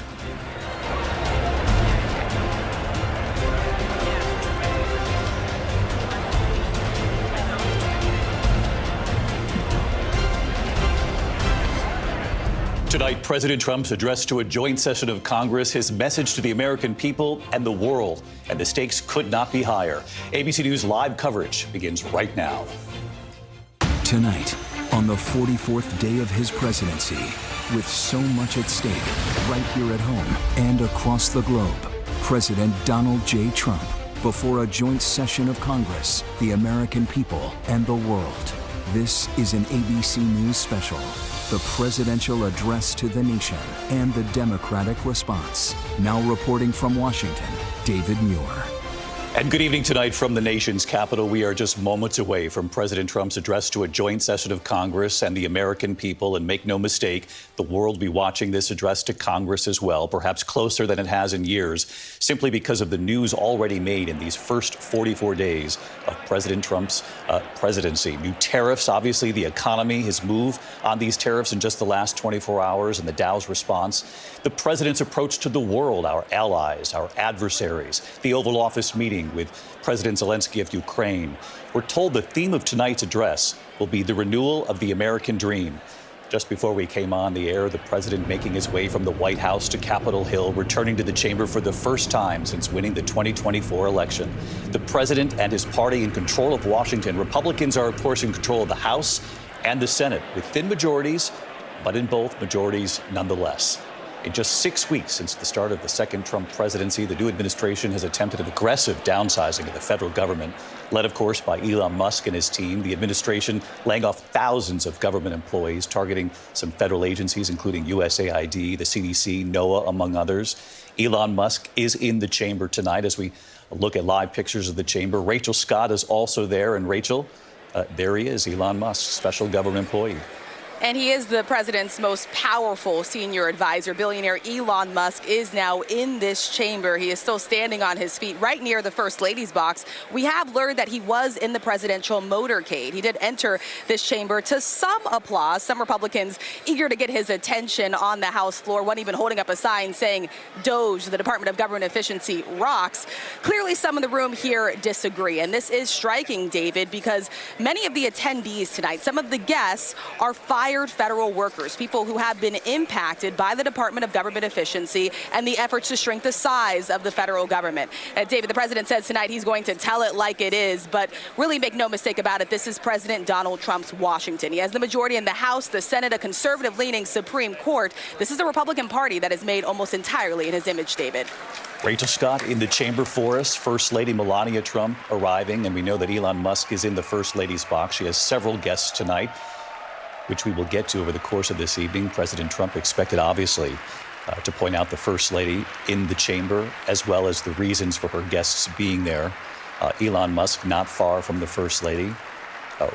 Tonight, President Trump's address to a joint session of Congress, his message to the American people and the world. And the stakes could not be higher. ABC News live coverage begins right now. Tonight, on the 44th day of his presidency, with so much at stake right here at home and across the globe, President Donald J. Trump before a joint session of Congress, the American people and the world. This is an ABC News special. The presidential address to the nation and the Democratic response. Now reporting from Washington, David Muir. And good evening tonight from the nation's capital. We are just moments away from President Trump's address to a joint session of Congress and the American people. And make no mistake, the world will be watching this address to Congress as well, perhaps closer than it has in years, simply because of the news already made in these first 44 days of President Trump's presidency. New tariffs, obviously, the economy, his move on these tariffs in just the last 24 hours, and the Dow's response. The president's approach to the world, our allies, our adversaries, the Oval Office meeting with President Zelensky of Ukraine. We're told the theme of tonight's address will be the renewal of the American dream. Just before we came on the air, the president making his way from the White House to Capitol Hill, returning to the chamber for the first time since winning the 2024 election. The president and his party in control of Washington. Republicans are, of course, in control of the House and the Senate with thin majorities, but in both majorities nonetheless. In just 6 weeks since the start of the second Trump presidency, the new administration has attempted an aggressive downsizing of the federal government, led, of course, by Elon Musk and his team. The administration laying off thousands of government employees, targeting some federal agencies, including USAID, the CDC, NOAA, among others. Elon Musk is in the chamber tonight as we look at live pictures of the chamber. Rachel Scott is also there. And Rachel, there he is, Elon Musk, special government employee. And he is the president's most powerful senior advisor. Billionaire Elon Musk is now in this chamber. He is still standing on his feet right near the First Lady's box. We have learned that he was in the presidential motorcade. He did enter this chamber to some applause. Some Republicans eager to get his attention on the House floor, one even holding up a sign saying DOGE, the Department of Government Efficiency, rocks. Clearly, some in the room here disagree. And this is striking, David, because many of the attendees tonight, some of the guests, are 5 retired federal workers, people who have been impacted by the Department of Government Efficiency and the efforts to shrink the size of the federal government. David, the president says tonight he's going to tell it like it is, but really make no mistake about it, this is President Donald Trump's Washington. He has the majority in the House, the Senate, a conservative-leaning Supreme Court. This is a Republican Party that is made almost entirely in his image, David. Rachel Scott in the chamber for us. First Lady Melania Trump arriving, and we know that Elon Musk is in the First Lady's box. She has several guests tonight, which we will get to over the course of this evening. President Trump expected, obviously, to point out the First Lady in the chamber, as well as the reasons for her guests being there. Elon Musk not far from the First Lady.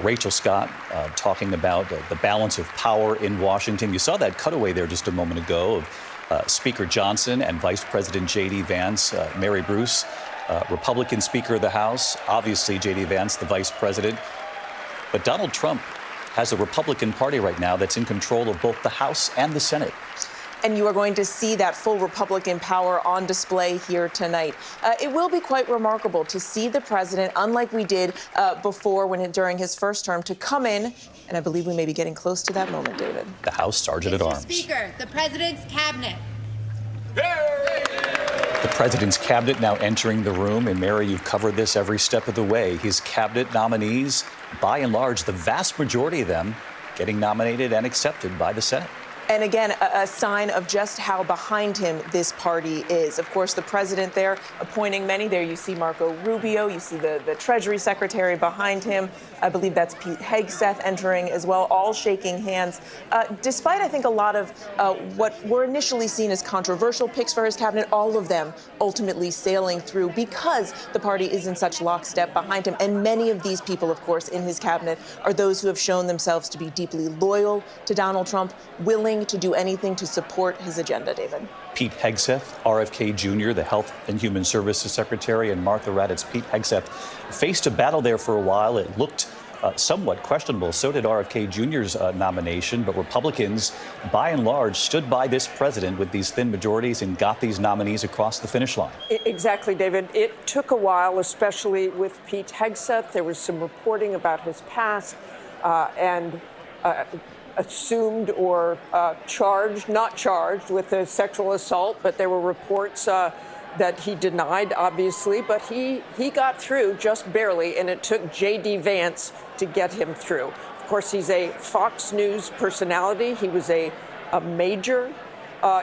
Rachel Scott talking about the balance of power in Washington. You saw that cutaway there just a moment ago of Speaker Johnson and Vice President J.D. Vance, Mary Bruce, Republican Speaker of the House, obviously J.D. Vance, the Vice President. But Donald Trump has a Republican Party right now that's in control of both the House and the Senate. And you are going to see that full Republican power on display here tonight. It will be quite remarkable to see the president, unlike we did before during his first term, to come in, and I believe we may be getting close to that moment, David. The House Sergeant at Arms. Speaker, the president's cabinet. The president's cabinet now entering the room, and Mary, you've covered this every step of the way. His cabinet nominees, by and large, the vast majority of them getting nominated and accepted by the Senate. And again, a sign of just how behind him this party is. Of course, the president there appointing many. There you see Marco Rubio. You see the Treasury Secretary behind him. I believe that's Pete Hegseth entering as well, all shaking hands. Despite, I think, a lot of what were initially seen as controversial picks for his cabinet, all of them ultimately sailing through because the party is in such lockstep behind him. And many of these people, of course, in his cabinet are those who have shown themselves to be deeply loyal to Donald Trump, willing to do anything to support his agenda, David. Pete Hegseth, RFK Jr., the Health and Human Services Secretary, and Martha Raddatz. Pete Hegseth faced a battle there for a while. It looked somewhat questionable. So did RFK Jr.'s nomination. But Republicans, by and large, stood by this president with these thin majorities and got these nominees across the finish line. Exactly, David. It took a while, especially with Pete Hegseth. There was some reporting about his past and assumed or not charged with a sexual assault, but there were reports that he denied, obviously, but he got through just barely, and it took J.D. Vance to get him through. Of course, he's a Fox News personality. He was a major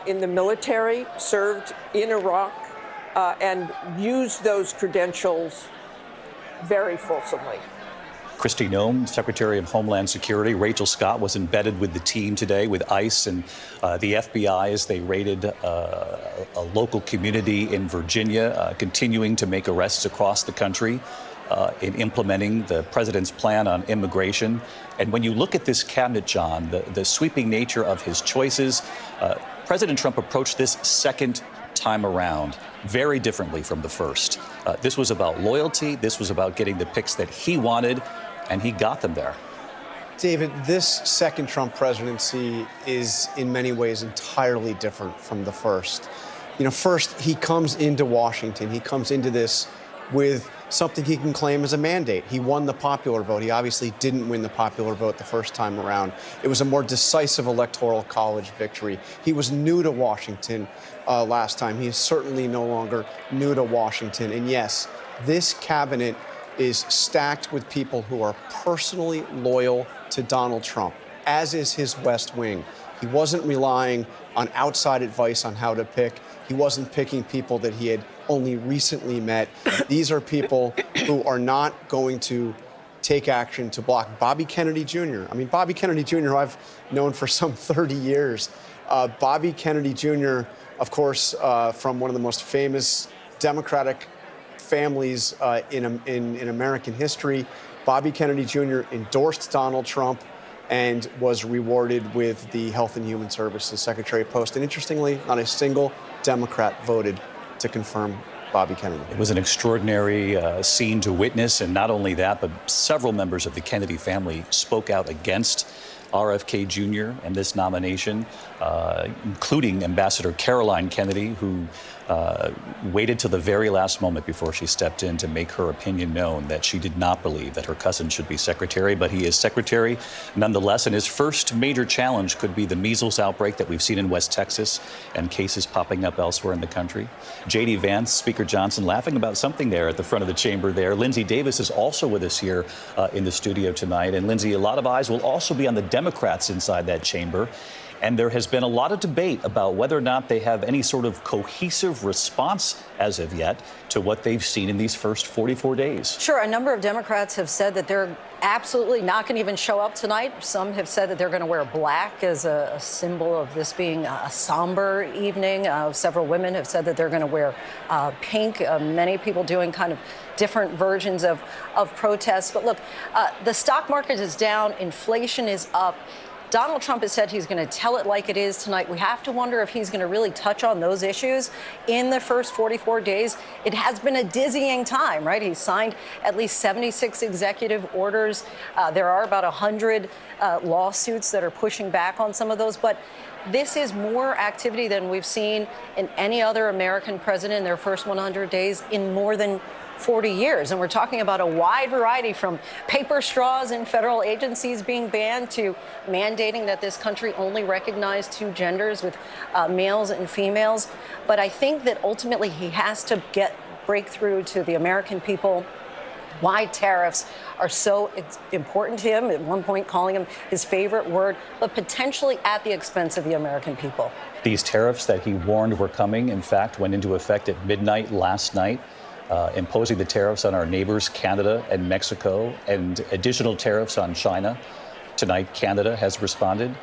in the military, served in Iraq, and used those credentials very fulsomely. Kristi Noem, Secretary of Homeland Security. Rachel Scott was embedded with the team today with ICE and the FBI as they raided a local community in Virginia, continuing to make arrests across the country in implementing the president's plan on immigration. And when you look at this cabinet, John, the sweeping nature of his choices, President Trump approached this second time around very differently from the first. This was about loyalty. This was about getting the picks that he wanted, and he got them there. David, this second Trump presidency is in many ways entirely different from the first. First, he comes into Washington. He comes into this with something he can claim as a mandate. He won the popular vote. He obviously didn't win the popular vote the first time around. It was a more decisive electoral college victory. He was new to Washington last time. He is certainly no longer new to Washington. And yes, this cabinet is stacked with people who are personally loyal to Donald Trump, as is his West Wing. He wasn't relying on outside advice on how to pick. He wasn't picking people that he had only recently met. These are people who are not going to take action to block Bobby Kennedy Jr. I mean, Bobby Kennedy Jr., who I've known for some 30 years. Bobby Kennedy Jr., of course, from one of the most famous Democratic families in American history. Bobby Kennedy Jr. endorsed Donald Trump and was rewarded with the Health and Human Services Secretary post. And interestingly, not a single Democrat voted to confirm Bobby Kennedy. It was an extraordinary scene to witness, and not only that, but several members of the Kennedy family spoke out against RFK Jr. and this nomination, including Ambassador Caroline Kennedy, who waited till the very last moment before she stepped in to make her opinion known that she did not believe that her cousin should be secretary, but he is secretary nonetheless. And his first major challenge could be the measles outbreak that we've seen in West Texas and cases popping up elsewhere in the country. J.D. Vance, Speaker Johnson laughing about something there at the front of the chamber there. Lindsey Davis is also with us here in the studio tonight. And Lindsey, a lot of eyes will also be on the Democrats inside that chamber. And there has been a lot of debate about whether or not they have any sort of cohesive response as of yet to what they've seen in these first 44 days. Sure. A number of Democrats have said that they're absolutely not going to even show up tonight. Some have said that they're going to wear black as a symbol of this being a somber evening. Several women have said that they're going to wear pink. Many people doing kind of different versions of protests. But look, the stock market is down. Inflation is up. Donald Trump has said he's going to tell it like it is tonight. We have to wonder if he's going to really touch on those issues in the first 44 days. It has been a dizzying time, right? He's signed at least 76 executive orders. There are about 100 lawsuits that are pushing back on some of those. But this is more activity than we've seen in any other American president in their first 100 days in more than 40 years. And we're talking about a wide variety, from paper straws in federal agencies being banned to mandating that this country only recognize two genders with males and females. But I think that ultimately he has to break through to the American people why tariffs are so important to him, at one point calling them his favorite word, but potentially at the expense of the American people. These tariffs that he warned were coming, in fact, went into effect at midnight last night. Imposing the tariffs on our neighbors, Canada and Mexico, and additional tariffs on China. Tonight, Canada has responded.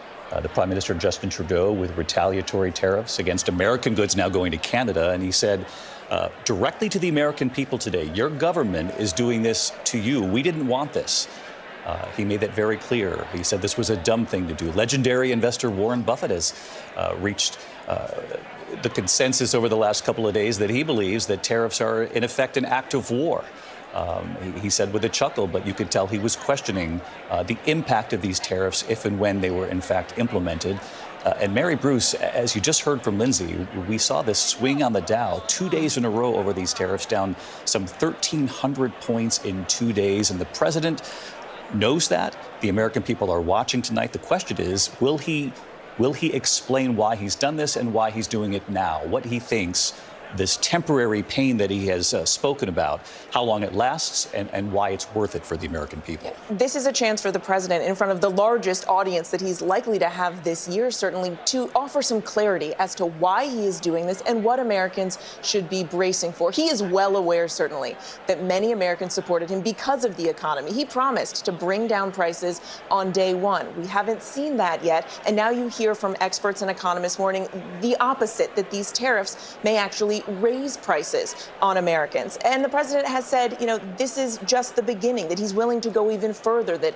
The Prime Minister, Justin Trudeau, with retaliatory tariffs against American goods now going to Canada. And he said directly to the American people today, your government is doing this to you. We didn't want this. He made that very clear. He said this was a dumb thing to do. Legendary investor Warren Buffett has reached the consensus over the last couple of days that he believes that tariffs are, in effect, an act of war. He said with a chuckle, but you could tell he was questioning the impact of these tariffs if and when they were, in fact, implemented. And Mary Bruce, as you just heard from Lindsey, we saw this swing on the Dow 2 days in a row over these tariffs, down some 1,300 points in 2 days. And the president knows that. The American people are watching tonight. The question is, will he explain why he's done this and why he's doing it now? What he thinks this temporary pain that he has spoken about, how long it lasts, and why it's worth it for the American people. This is a chance for the president, in front of the largest audience that he's likely to have this year, certainly, to offer some clarity as to why he is doing this and what Americans should be bracing for. He is well aware, certainly, that many Americans supported him because of the economy. He promised to bring down prices on day one. We haven't seen that yet. And now you hear from experts and economists warning the opposite, that these tariffs may actually raise prices on Americans. And the president has said, this is just the beginning, that he's willing to go even further, that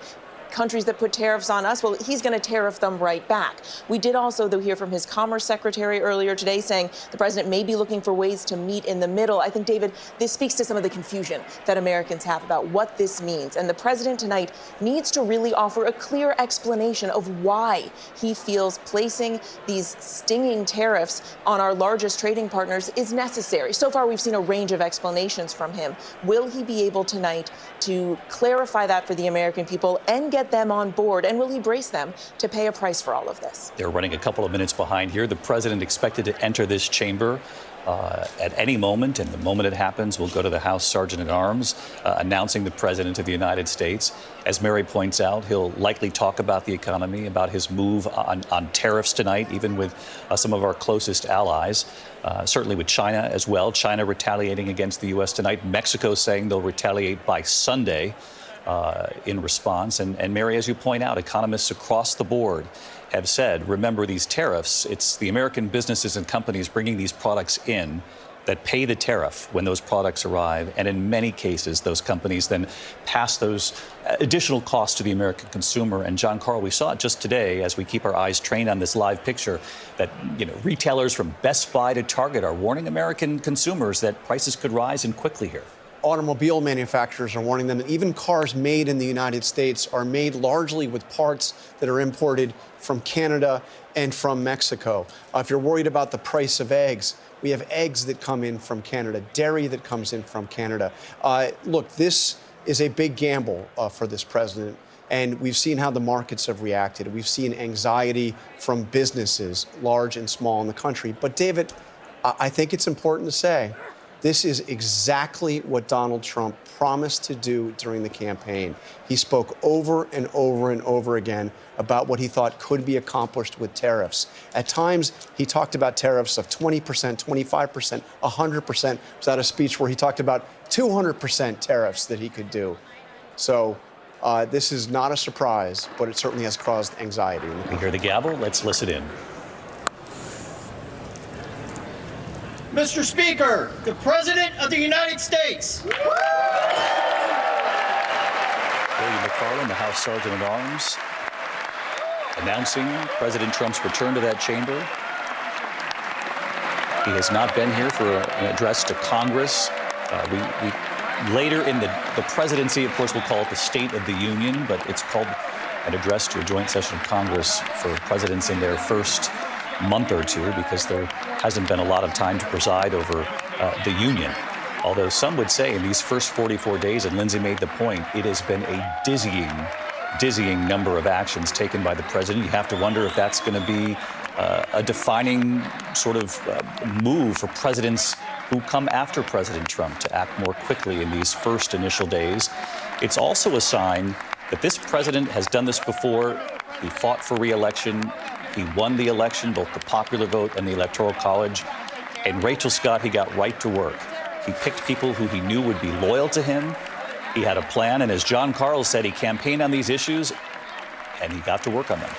countries that put tariffs on us, well, he's going to tariff them right back. We did also, though, hear from his Commerce Secretary earlier today saying the president may be looking for ways to meet in the middle. I think, David, this speaks to some of the confusion that Americans have about what this means. And the president tonight needs to really offer a clear explanation of why he feels placing these stinging tariffs on our largest trading partners is necessary. So far, we've seen a range of explanations from him. Will he be able tonight to clarify that for the American people and get them on board? And will he brace them to pay a price for all of this? They're running a couple of minutes behind here. The president expected to enter this chamber at any moment, and the moment it happens, we'll go to the House Sergeant at Arms announcing the President of the United States. As Mary points out, he'll likely talk about the economy, about his move on tariffs tonight, even with some of our closest allies, certainly with China as well. China retaliating against the U.S. tonight. Mexico saying they'll retaliate by Sunday in response. And Mary, as you point out, economists across the board have said, remember these tariffs, it's the American businesses and companies bringing these products in that pay the tariff when those products arrive. And in many cases, those companies then pass those additional costs to the American consumer. And John Carl, we saw it just today as we keep our eyes trained on this live picture that, retailers from Best Buy to Target are warning American consumers that prices could rise and quickly here. automobile manufacturers are warning them that even cars made in the United States are made largely with parts that are imported from Canada and from Mexico. If you're worried about the price of eggs, we have eggs that come in from Canada, dairy that comes in from Canada. Look, this is a big gamble for this president, and we've seen how the markets have reacted. We've seen anxiety from businesses, large and small, in the country. But, David, I think it's important to say this is exactly what Donald Trump promised to do during the campaign. He spoke over and over and over again about what he thought could be accomplished with tariffs. At times, he talked about tariffs of 20%, 25%, 100%. Was that a speech where he talked about 200% tariffs that he could do? So this is not a surprise, but it certainly has caused anxiety. We hear the gavel. Let's listen in. Mr. Speaker, the President of the United States. William McFarland, the House Sergeant at Arms, announcing President Trump's return to that chamber. He has not been here for an address to Congress. Later in the presidency, of course, we'll call it the State of the Union, but it's called an address to a joint session of Congress for presidents in their first month or two, because there hasn't been a lot of time to preside over the union. Although some would say in these first 44 days, and Lindsay made the point, it has been a dizzying number of actions taken by the president. You have to wonder if that's going to be a defining sort of move for presidents who come after President Trump to act more quickly in these first initial days. It's also a sign that this president has done this before. He fought for re-election. He won the election, both the popular vote and the Electoral College. And Rachel Scott, he got right to work. He picked people who he knew would be loyal to him. He had a plan, and as John Carl said, he campaigned on these issues, and he got to work on them.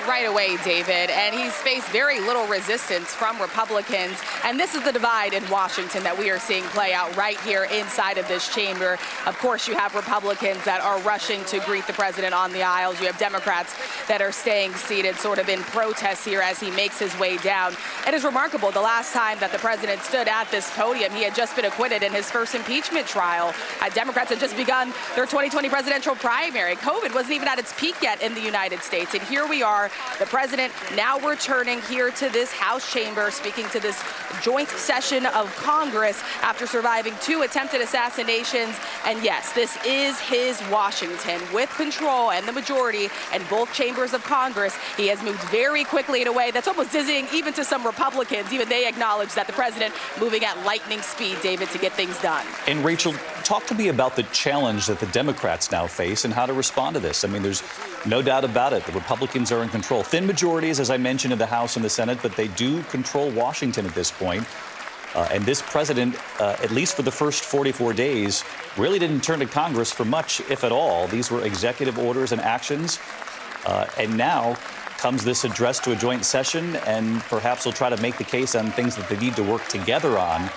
Right away, David, and he's faced very little resistance from Republicans, and this is the divide in Washington that we are seeing play out right here inside of this chamber. Of course, you have Republicans that are rushing to greet the president on the aisles. You have Democrats that are staying seated sort of in protest here as he makes his way down. It is remarkable, the last time that the president stood at this podium, he had just been acquitted in his first impeachment trial. Democrats had just begun their 2020 presidential primary. COVID wasn't even at its peak yet in the United States, and here we are. The president now returning here to this House chamber, speaking to this joint session of Congress after surviving 2 attempted assassinations. And yes, this is his Washington with control and the majority in both chambers of Congress. He has moved very quickly in a way that's almost dizzying even to some Republicans. Even they acknowledge that the president moving at lightning speed, David, to get things done. And Rachel, talk to me about the challenge that the Democrats now face and how to respond to this. I mean, there's no doubt about it. The Republicans are in control. Thin majorities, as I mentioned, in the House and the Senate, but they do control Washington at this point. And this president, at least for the first 44 days, really didn't turn to Congress for much, if at all. These were executive orders and actions. And now comes this address to a joint session, and perhaps he'll try to make the case on things that they need to work together on.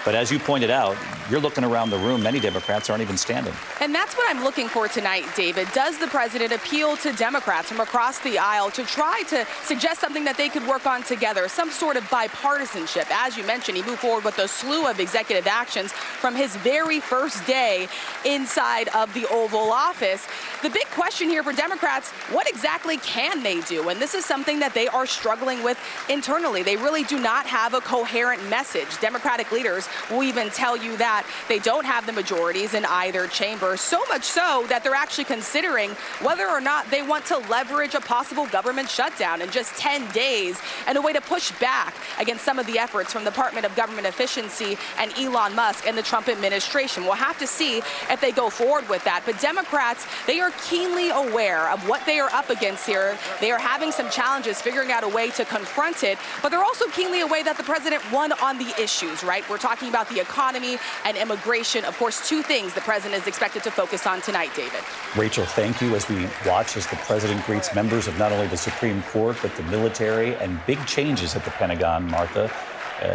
But as you pointed out, you're looking around the room, many Democrats aren't even standing. And that's what I'm looking for tonight, David. Does the president appeal to Democrats from across the aisle to try to suggest something that they could work on together, some sort of bipartisanship? As you mentioned, he moved forward with a slew of executive actions from his very first day inside of the Oval Office. The big question here for Democrats, what exactly can they do? And this is something that they are struggling with internally. They really do not have a coherent message. Democratic leaders will even tell you that they don't have the majorities in either chamber, so much so that they're actually considering whether or not they want to leverage a possible government shutdown in just 10 days and a way to push back against some of the efforts from the Department of Government Efficiency and Elon Musk and the Trump administration. We'll have to see if they go forward with that. But Democrats, they are keenly aware of what they are up against here. They are having some challenges figuring out a way to confront it, but they're also keenly aware that the president won on the issues, right? We're talking about the economy and immigration. Of course, 2 things the president is expected to focus on tonight, David. Rachel, thank you as we watch as the president greets members of not only the Supreme Court, but the military, and big changes at the Pentagon, Martha.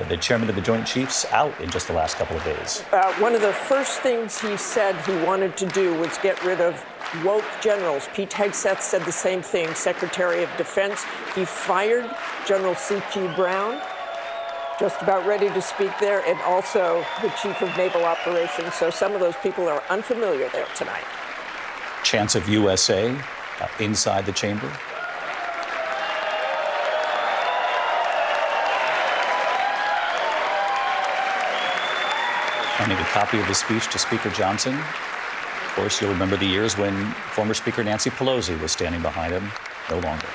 The chairman of the Joint Chiefs out in just the last couple of days. One of the first things he said he wanted to do was get rid of woke generals. Pete Hegseth said the same thing, Secretary of Defense. He fired General C.Q. Brown. just about ready to speak there, and also the chief of naval operations. So some of those people are unfamiliar there tonight. Chants of USA inside the chamber. Handing a copy of the speech to Speaker Johnson. Of course, you'll remember the years when former Speaker Nancy Pelosi was standing behind him. No longer.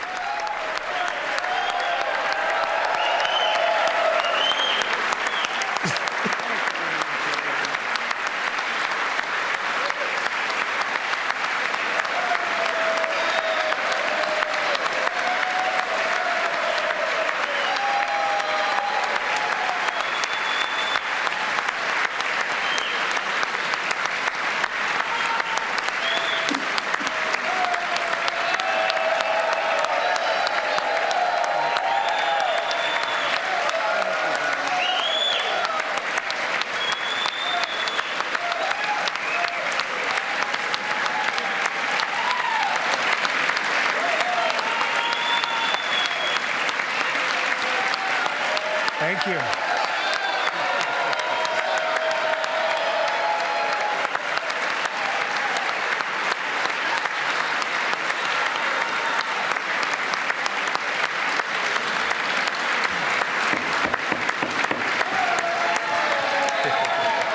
Thank you.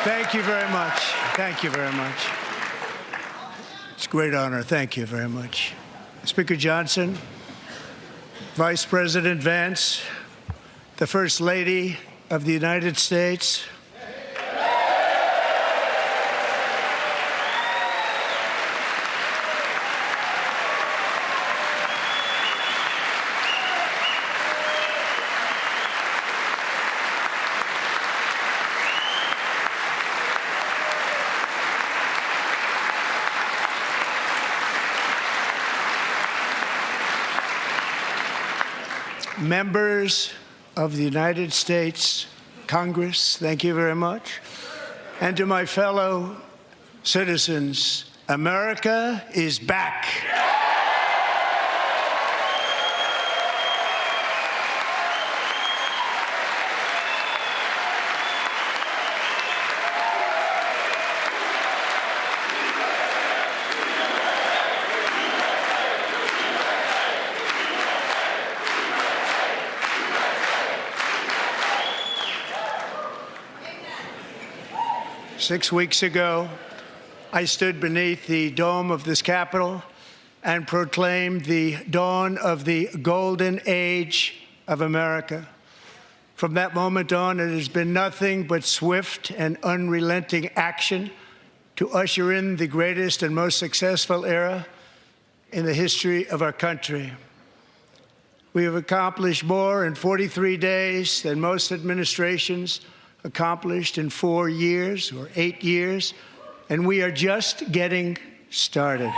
Thank you very much. Thank you very much. It's a great honor. Thank you very much. Speaker Johnson, Vice President Vance, the First Lady of the United States, members of the United States Congress, thank you very much. And to my fellow citizens, America is back. 6 weeks ago, I stood beneath the dome of this Capitol and proclaimed the dawn of the golden age of America. From that moment on, it has been nothing but swift and unrelenting action to usher in the greatest and most successful era in the history of our country. We have accomplished more in 43 days than most administrations accomplished in 4 years or 8 years, and we are just getting started.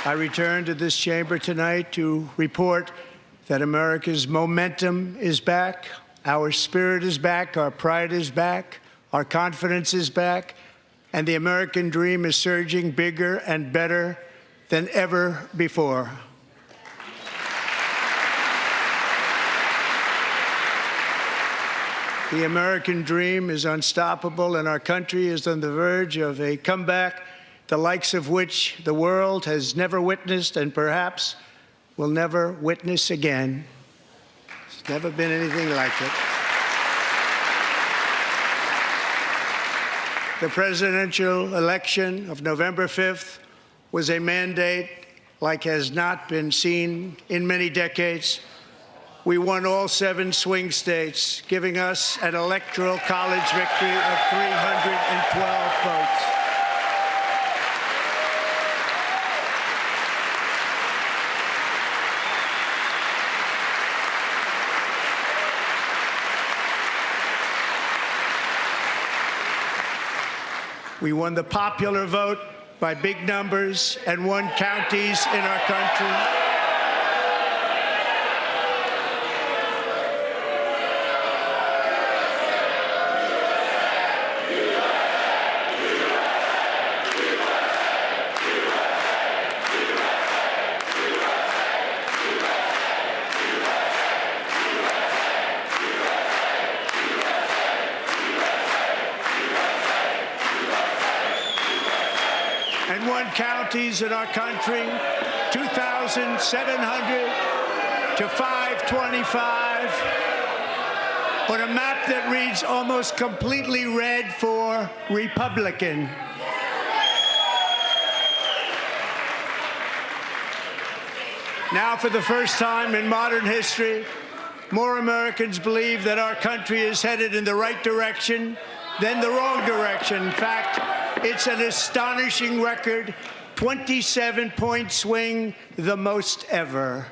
I return to this chamber tonight to report that America's momentum is back, our spirit is back, our pride is back, our confidence is back, and the American dream is surging bigger and better than ever before. The American dream is unstoppable, and our country is on the verge of a comeback, the likes of which the world has never witnessed and perhaps will never witness again. There's never been anything like it. The presidential election of November 5th was a mandate like has not been seen in many decades. We won all 7 swing states, giving us an electoral college victory of 312 votes. We won the popular vote by big numbers and won counties in our country. 51 counties in our country, 2,700 to 525, on a map that reads almost completely red for Republican. Now, for the first time in modern history, more Americans believe that our country is headed in the right direction than the wrong direction. In fact, it's an astonishing record, 27-point swing, the most ever.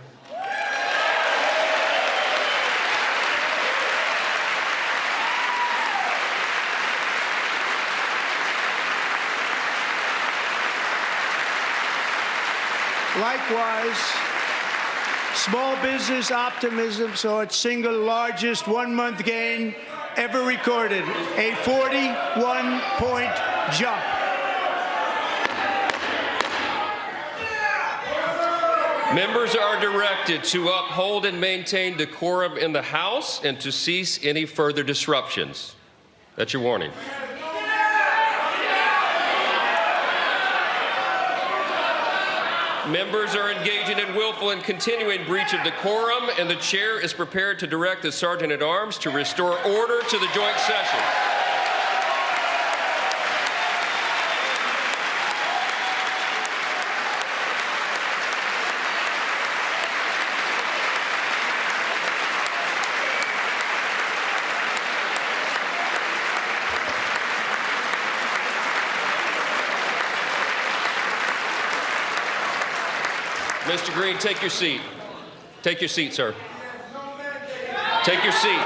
Likewise, small business optimism saw its single largest one-month gain ever recorded, a 41-point jump. Members are directed to uphold and maintain decorum in the House and to cease any further disruptions. That's your warning. Members are engaging in willful and continuing breach of decorum, and the chair is prepared to direct the Sergeant-at-Arms to restore order to the joint session. Mr. Green, take your seat. Take your seat, sir. Take your seat.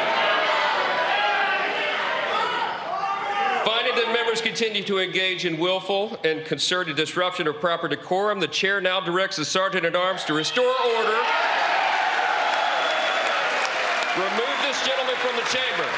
Finding that members continue to engage in willful and concerted disruption of proper decorum, the chair now directs the Sergeant-at-Arms to restore order. Remove this gentleman from the chamber.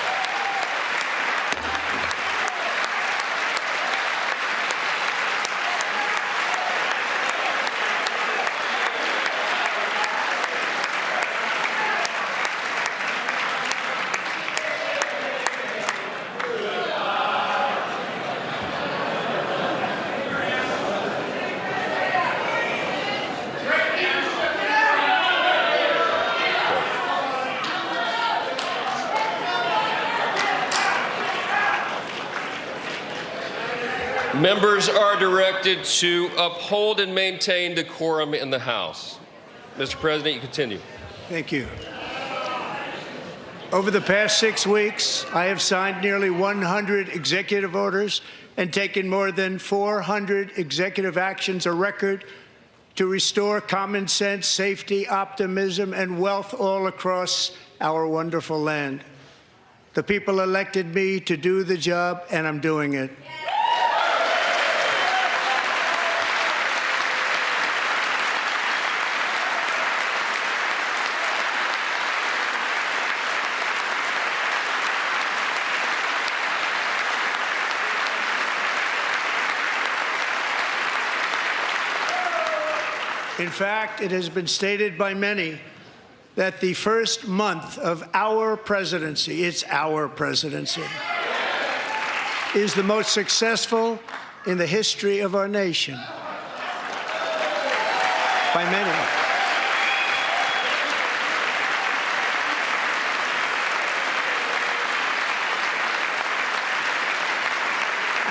Members are directed to uphold and maintain decorum in the House. Mr. President, you continue. Thank you. Over the past 6 weeks, I have signed nearly 100 executive orders and taken more than 400 executive actions, a record to restore common sense, safety, optimism, and wealth all across our wonderful land. The people elected me to do the job, and I'm doing it. In fact, it has been stated by many that the first month of our presidency, it's our presidency, is the most successful in the history of our nation. By many.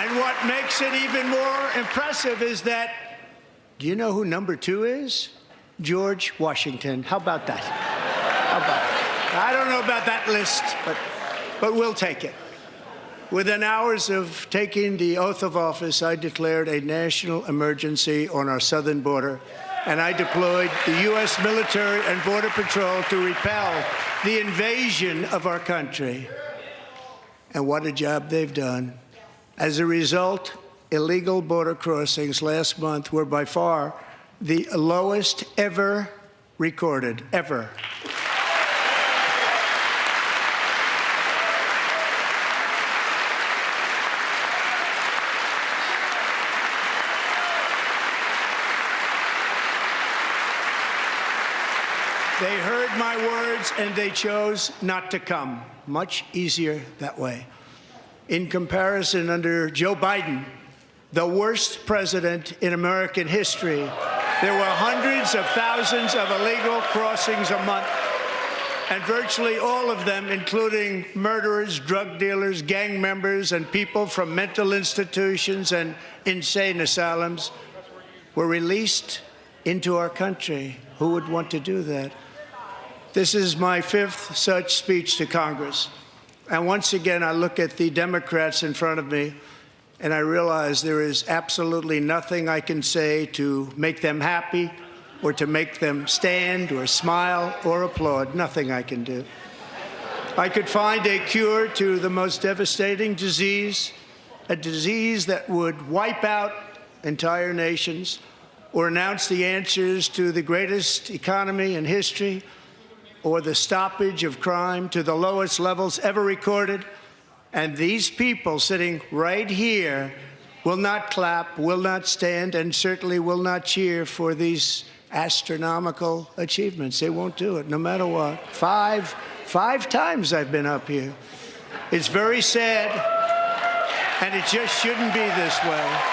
And what makes it even more impressive is that, do you know who number 2 is? George Washington. How about that? How about that? I don't know about that list, but we'll take it. Within hours of taking the oath of office, I declared a national emergency on our southern border, and I deployed the U.S. military and Border Patrol to repel the invasion of our country. And what a job they've done. As a result, illegal border crossings last month were by far the lowest ever recorded, ever. They heard my words and they chose not to come. Much easier that way. In comparison, under Joe Biden, the worst president in American history. There were hundreds of thousands of illegal crossings a month, and virtually all of them, including murderers, drug dealers, gang members, and people from mental institutions and insane asylums, were released into our country. Who would want to do that? This is my 5th such speech to Congress. And once again, I look at the Democrats in front of me, and I realize there is absolutely nothing I can say to make them happy or to make them stand or smile or applaud. Nothing I can do. I could find a cure to the most devastating disease, a disease that would wipe out entire nations, or announce the answers to the greatest economy in history, or the stoppage of crime to the lowest levels ever recorded. And these people sitting right here will not clap, will not stand, and certainly will not cheer for these astronomical achievements. They won't do it, no matter what. Five times I've been up here. It's very sad, and it just shouldn't be this way.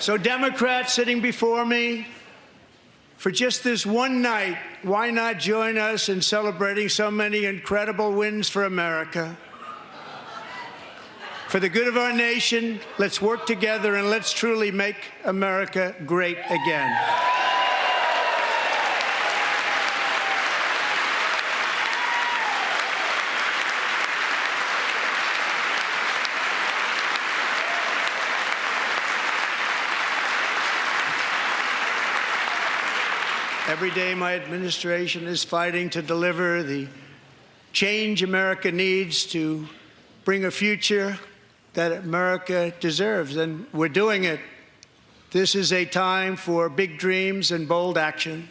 So Democrats sitting before me, for just this one night, why not join us in celebrating so many incredible wins for America? For the good of our nation, let's work together and let's truly make America great again. Every day, my administration is fighting to deliver the change America needs to bring a future that America deserves, and we're doing it. This is a time for big dreams and bold action.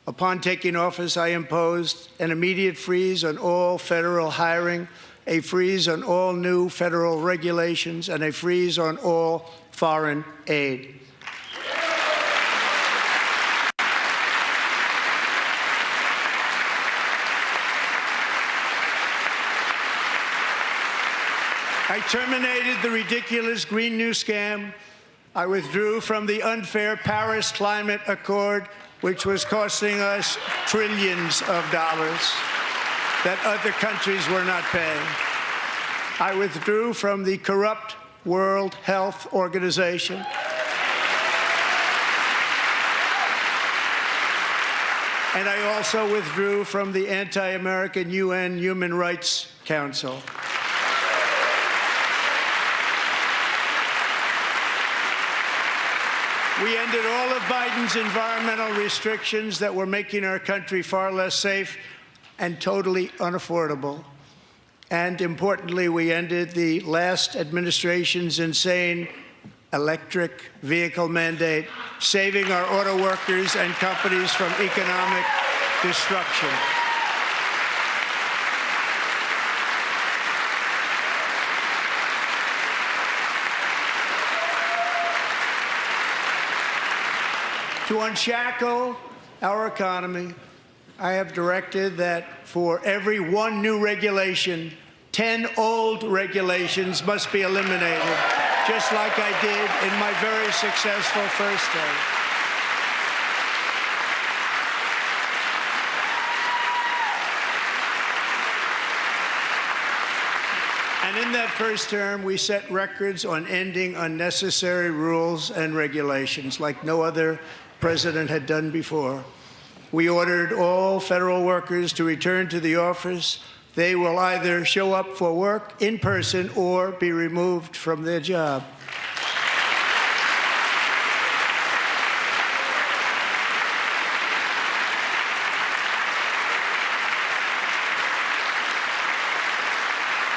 Upon taking office, I imposed an immediate freeze on all federal hiring, a freeze on all new federal regulations, and a freeze on all foreign aid. I terminated the ridiculous Green New Scam. I withdrew from the unfair Paris Climate Accord, which was costing us trillions of dollars that other countries were not paying. I withdrew from the corrupt World Health Organization. And I also withdrew from the anti-American UN Human Rights Council. We ended all of Biden's environmental restrictions that were making our country far less safe and totally unaffordable. And importantly, we ended the last administration's insane electric vehicle mandate, saving our auto workers and companies from economic destruction. To unshackle our economy, I have directed that for every one new regulation, 10 old regulations must be eliminated, just like I did in my very successful first term. And in that first term, we set records on ending unnecessary rules and regulations like no other president had done before. We ordered all federal workers to return to the office. They will either show up for work in person or be removed from their job.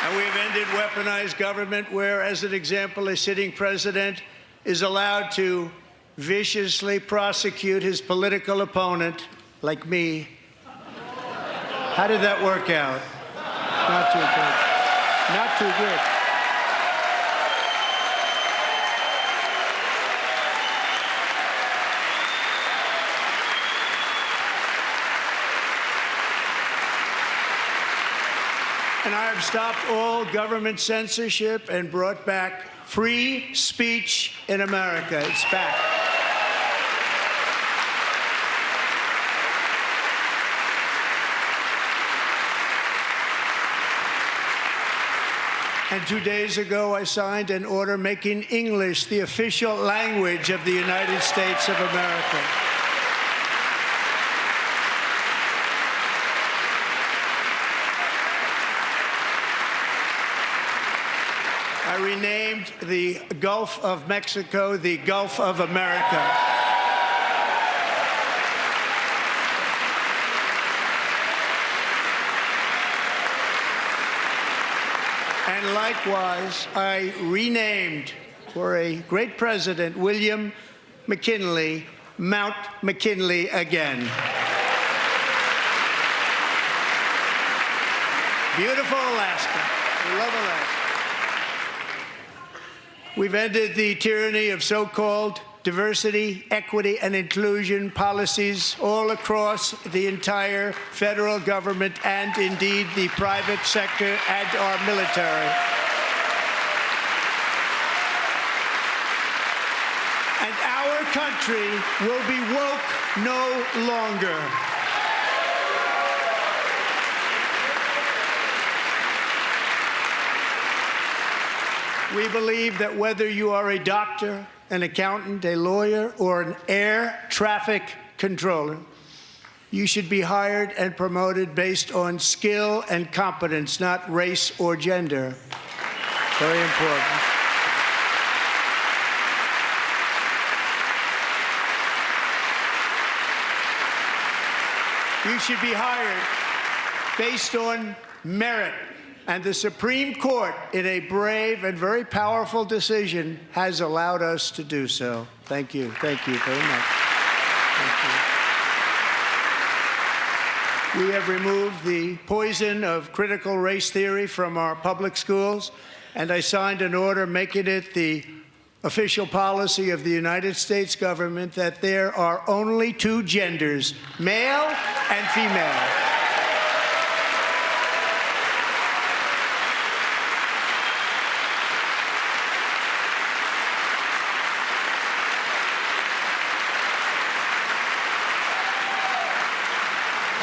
And we have ended weaponized government where, as an example, a sitting president is allowed to viciously prosecute his political opponent, like me. How did that work out? Not too good. Not too good. And I have stopped all government censorship and brought back free speech in America. It's back. And 2 days ago, I signed an order making English the official language of the United States of America. I renamed the Gulf of Mexico the Gulf of America. And likewise, I renamed, for a great president, William McKinley, Mount McKinley again. Beautiful Alaska. We love Alaska. We've ended the tyranny of so-called diversity, equity, and inclusion policies all across the entire federal government and indeed the private sector and our military. And our country will be woke no longer. We believe that whether you are a doctor, an accountant, a lawyer, or an air traffic controller, you should be hired and promoted based on skill and competence, not race or gender. Very important. You should be hired based on merit. And the Supreme Court, in a brave and very powerful decision, has allowed us to do so. Thank you. Thank you very much. Thank you. We have removed the poison of critical race theory from our public schools, and I signed an order making it the official policy of the United States government that there are only two genders, male and female.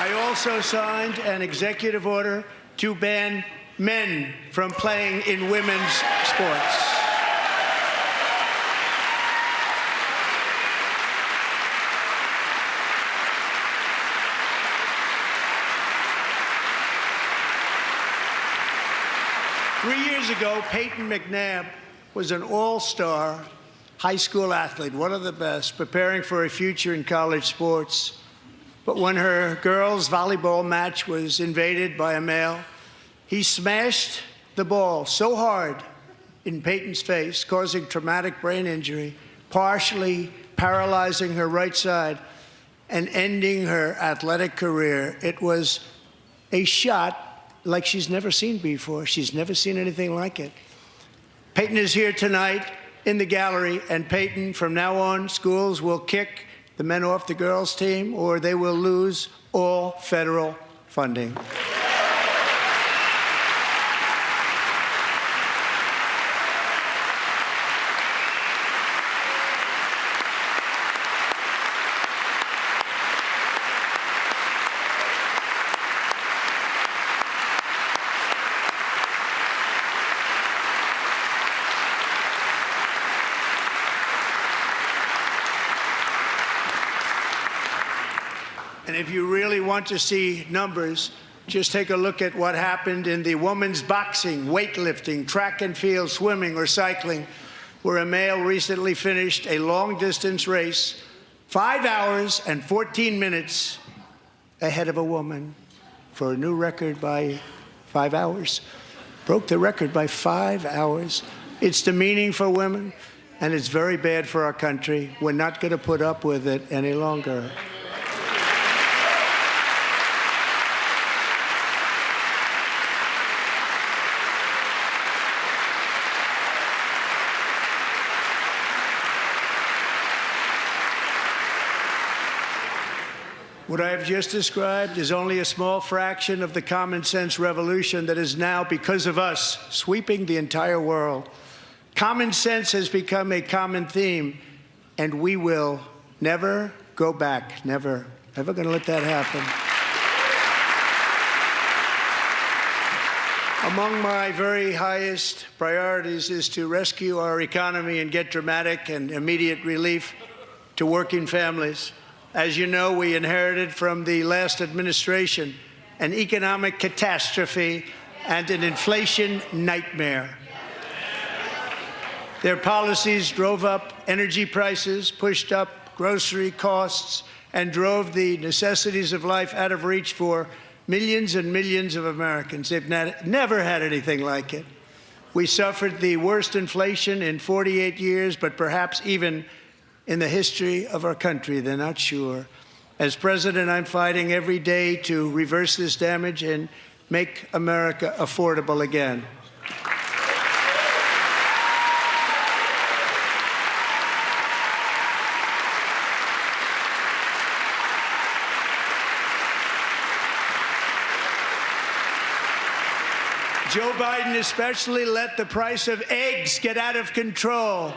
I also signed an executive order to ban men from playing in women's sports. Three years ago, Peyton McNabb was an all-star high school athlete, one of the best, preparing for a future in college sports. But when her girls' volleyball match was invaded by a male, he smashed the ball so hard in Peyton's face, causing traumatic brain injury, partially paralyzing her right side and ending her athletic career. It was a shot like she's never seen before. She's never seen anything like it. Peyton is here tonight in the gallery, and Peyton, from now on, schools will kick the men off the girls' team, or they will lose all federal funding. And if you really want to see numbers, just take a look at what happened in the women's boxing, weightlifting, track and field, swimming, or cycling, where a male recently finished a long-distance race 5 hours and 14 minutes ahead of a woman for a new record by 5 hours. Broke the record by 5 hours. It's demeaning for women, and it's very bad for our country. We're not going to put up with it any longer. What I have just described is only a small fraction of the common sense revolution that is now, because of us, sweeping the entire world. Common sense has become a common theme, and we will never go back. Never. Never going to let that happen. Among my very highest priorities is to rescue our economy and get dramatic and immediate relief to working families. As you know, we inherited from the last administration an economic catastrophe and an inflation nightmare. Their policies drove up energy prices, pushed up grocery costs, and drove the necessities of life out of reach for millions and millions of Americans. They've never had anything like it. We suffered the worst inflation in 48 years, but perhaps even in the history of our country. They're not sure. As president, I'm fighting every day to reverse this damage and make America affordable again. Joe Biden especially let the price of eggs get out of control.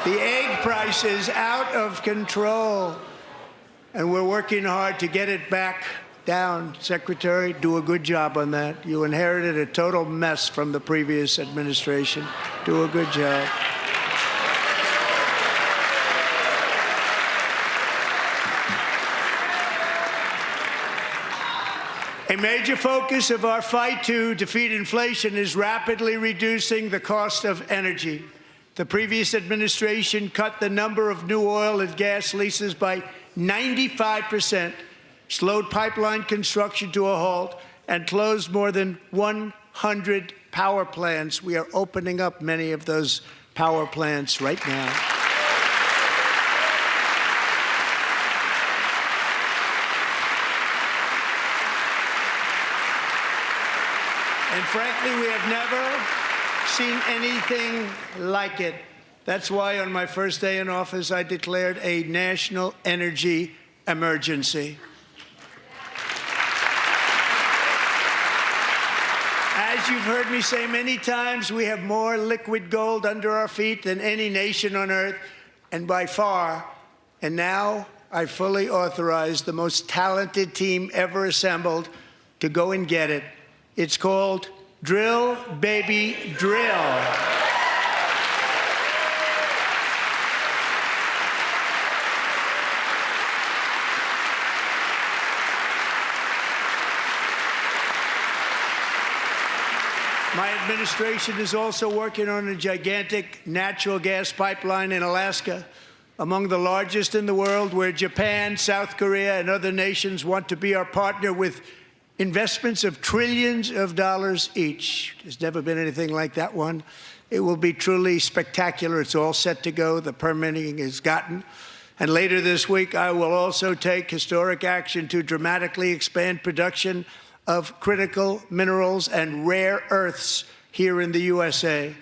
The egg price is out of control, and we're working hard to get it back down. Secretary, do a good job on that. You inherited a total mess from the previous administration. Do a good job. A major focus of our fight to defeat inflation is rapidly reducing the cost of energy. The previous administration cut the number of new oil and gas leases by 95%, slowed pipeline construction to a halt, and closed more than 100 power plants. We are opening up many of those power plants right now. And frankly, we have never seen anything like it. That's why on my first day in office, I declared a national energy emergency. As you've heard me say many times, we have more liquid gold under our feet than any nation on earth, and by far. And now I fully authorize the most talented team ever assembled to go and get it. It's called Drill, Baby, Drill. My administration is also working on a gigantic natural gas pipeline in Alaska, among the largest in the world, where Japan, South Korea, and other nations want to be our partner with investments of trillions of dollars each. There's never been anything like that one. It will be truly spectacular. It's all set to go. The permitting is gotten. And later this week, I will also take historic action to dramatically expand production of critical minerals and rare earths here in the USA.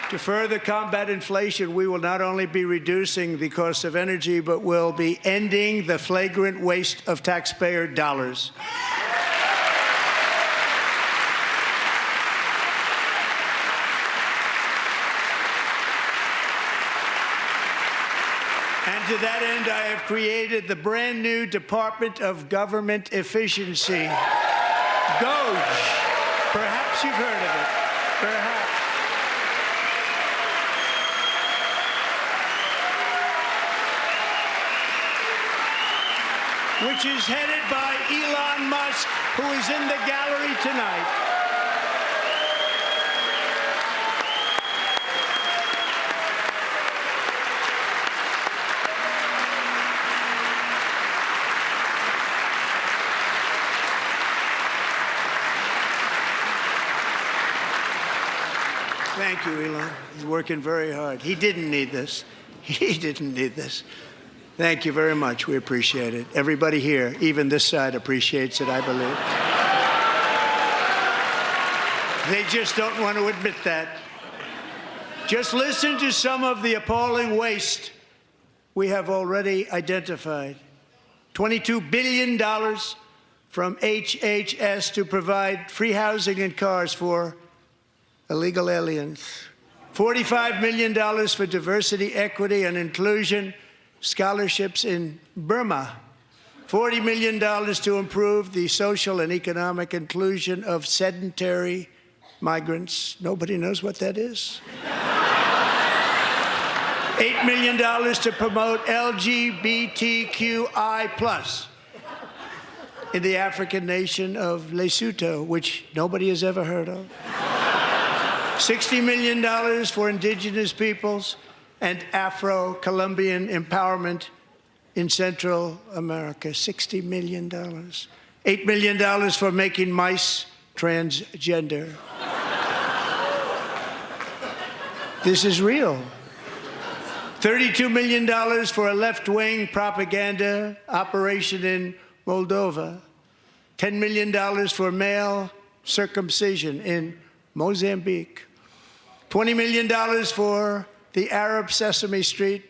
To further combat inflation, we will not only be reducing the cost of energy, but will be ending the flagrant waste of taxpayer dollars. And to that end, I have created the brand new Department of Government Efficiency, DOGE. Perhaps you've heard of it. Perhaps. Which is headed by Elon Musk, who is in the gallery tonight. Thank you, Elon. He's working very hard. He didn't need this. He didn't need this. Thank you very much. We appreciate it. Everybody here, even this side, appreciates it, I believe. They just don't want to admit that. Just listen to some of the appalling waste we have already identified. $22 billion from HHS to provide free housing and cars for illegal aliens. $45 million for diversity, equity, and inclusion scholarships in Burma. $40 million to improve the social and economic inclusion of sedentary migrants. Nobody knows what that is. $8 million to promote LGBTQI+ in the African nation of Lesotho, which nobody has ever heard of. $60 million for indigenous peoples and Afro-Colombian empowerment in Central America. $60 million. $8 million for making mice transgender. This is real. $32 million for a left-wing propaganda operation in Moldova. $10 million for male circumcision in Mozambique. $20 million for the Arab Sesame Street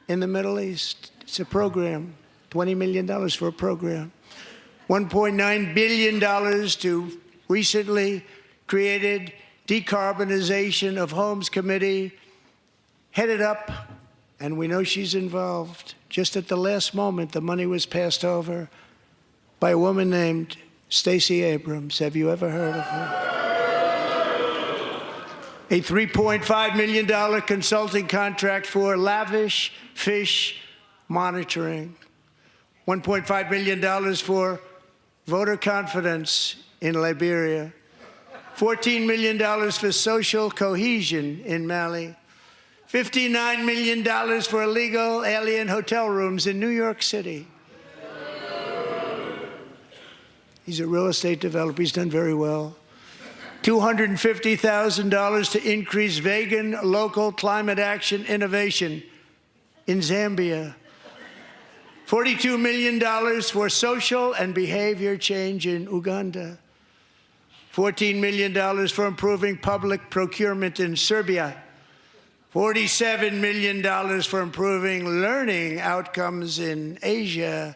in the Middle East. It's a program. $20 million for a program. $1.9 billion to recently created Decarbonization of Homes Committee, headed up, and we know she's involved. Just at the last moment, the money was passed over by a woman named Stacey Abrams. Have you ever heard of her? A $3.5 million consulting contract for lavish fish monitoring. $1.5 million for voter confidence in Liberia. $14 million for social cohesion in Mali. $59 million for illegal alien hotel rooms in New York City. He's a real estate developer. He's done very well. $250,000 to increase vegan local climate action innovation in Zambia. $42 million for social and behavior change in Uganda. $14 million for improving public procurement in Serbia. $47 million for improving learning outcomes in Asia.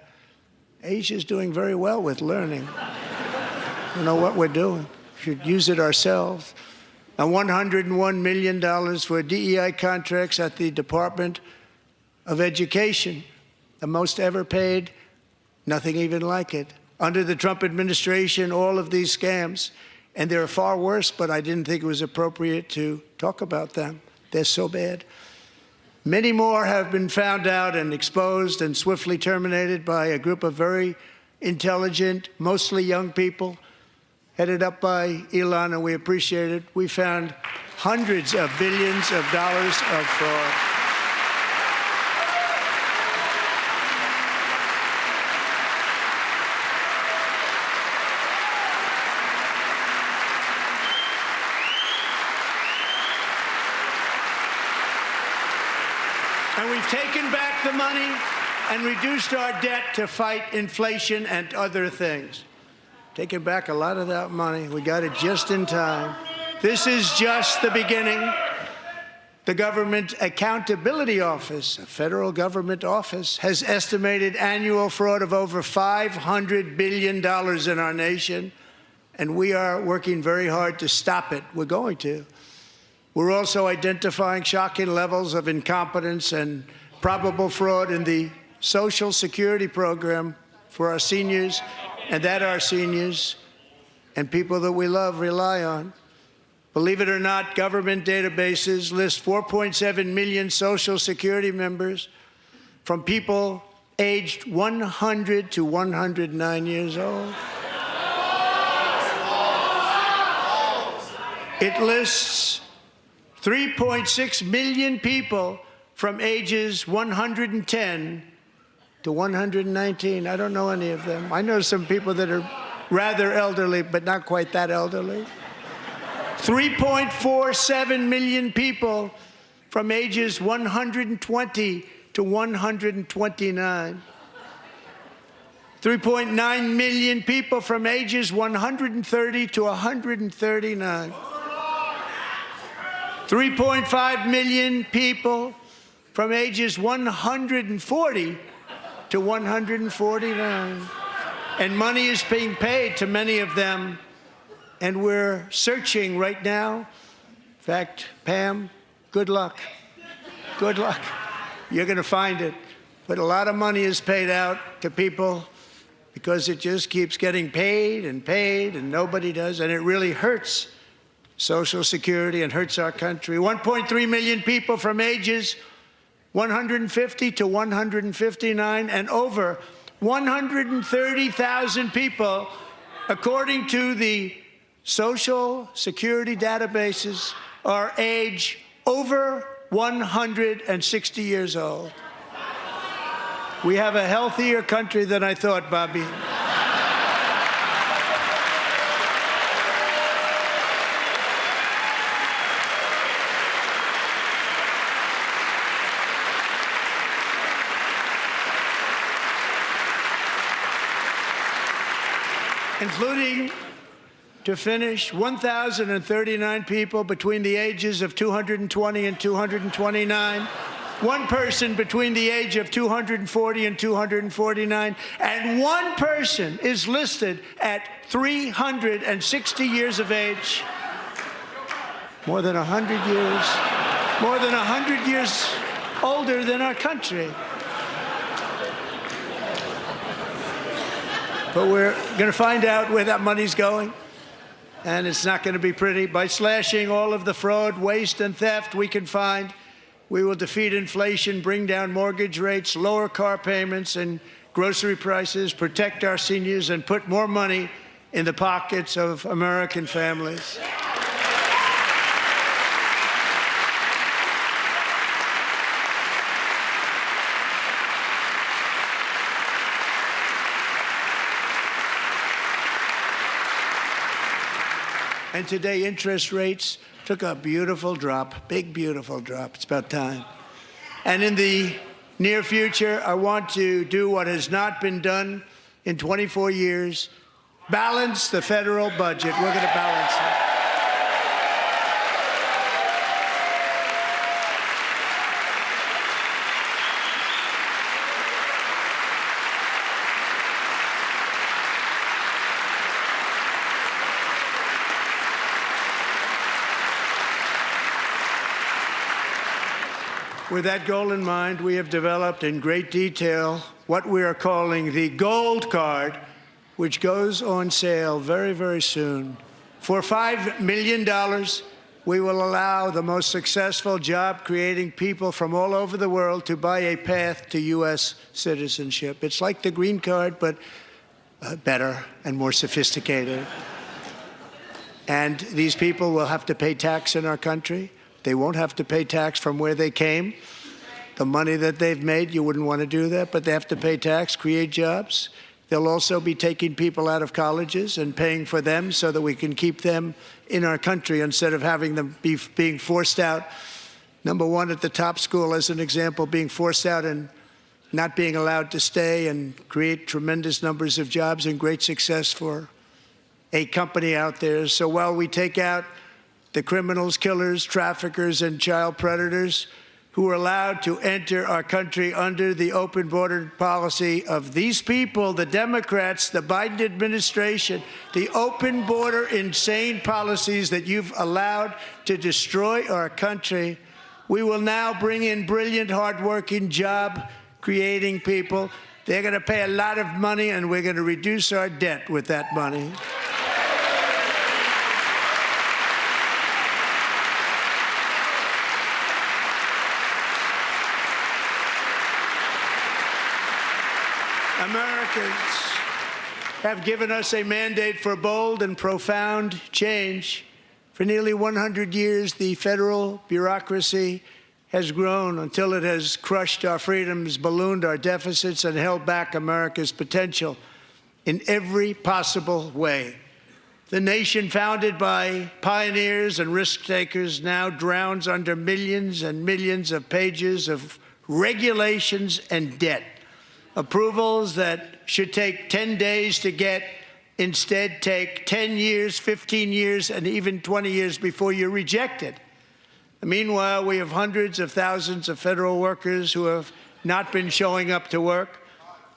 Asia's doing very well with learning. I don't know what we're doing. We should use it ourselves. And $101 million for DEI contracts at the Department of Education, the most ever paid, nothing even like it. Under the Trump administration, all of these scams, and they're far worse, but I didn't think it was appropriate to talk about them. They're so bad. Many more have been found out and exposed and swiftly terminated by a group of very intelligent, mostly young people, headed up by Elon, and we appreciate it. We found hundreds of billions of dollars of fraud. And we've taken back the money and reduced our debt to fight inflation and other things. Taking back a lot of that money. We got it just in time. This is just the beginning. The Government Accountability Office, a federal government office, has estimated annual fraud of over $500 billion in our nation, and we are working very hard to stop it. We're going to. We're also identifying shocking levels of incompetence and probable fraud in the Social Security program for our seniors, and that our seniors and people that we love rely on. Believe it or not, government databases list 4.7 million Social Security members from people aged 100 to 109 years old. It lists 3.6 million people from ages 110 to 119. I don't know any of them. I know some people that are rather elderly, but not quite that elderly. 3.47 million people from ages 120 to 129. 3.9 million people from ages 130 to 139. 3.5 million people from ages 140 to 149. And money is being paid to many of them. And we're searching right now. In fact, Pam, good luck. Good luck. You're going to find it. But a lot of money is paid out to people because it just keeps getting paid and nobody does. And it really hurts Social Security and hurts our country. 1.3 million people from ages 150 to 159 and over 130,000 people, according to the Social Security databases, are age over 160 years old. We have a healthier country than I thought, Bobby. Including, to finish, 1,039 people between the ages of 220 and 229, one person between the age of 240 and 249, and one person is listed at 360 years of age. More than 100 years older than our country. But we're going to find out where that money's going, and it's not going to be pretty. By slashing all of the fraud, waste, and theft we can find, we will defeat inflation, bring down mortgage rates, lower car payments and grocery prices, protect our seniors, and put more money in the pockets of American families. And today, interest rates took a beautiful drop, big, beautiful drop. It's about time. And in the near future, I want to do what has not been done in 24 years, balance the federal budget. We're going to balance it. With that goal in mind, we have developed in great detail what we are calling the Gold Card, which goes on sale very, very soon. For $5 million, we will allow the most successful job-creating people from all over the world to buy a path to U.S. citizenship. It's like the green card, but better and more sophisticated. And these people will have to pay tax in our country. They won't have to pay tax from where they came. The money that they've made, you wouldn't want to do that, but they have to pay tax, create jobs. They'll also be taking people out of colleges and paying for them so that we can keep them in our country instead of having them being forced out. Number one, at the top school, as an example, being forced out and not being allowed to stay and create tremendous numbers of jobs and great success for a company out there. So while we take out the criminals, killers, traffickers, and child predators who are allowed to enter our country under the open border policy of these people, the Democrats, the Biden administration, the open border insane policies that you've allowed to destroy our country. We will now bring in brilliant, hardworking, job-creating people. They're going to pay a lot of money, and we're going to reduce our debt with that money. Americans have given us a mandate for bold and profound change. For nearly 100 years, the federal bureaucracy has grown until it has crushed our freedoms, ballooned our deficits, and held back America's potential in every possible way. The nation founded by pioneers and risk takers now drowns under millions and millions of pages of regulations and debt. Approvals that should take 10 days to get instead take 10 years, 15 years, and even 20 years before you're rejected. Meanwhile, we have hundreds of thousands of federal workers who have not been showing up to work.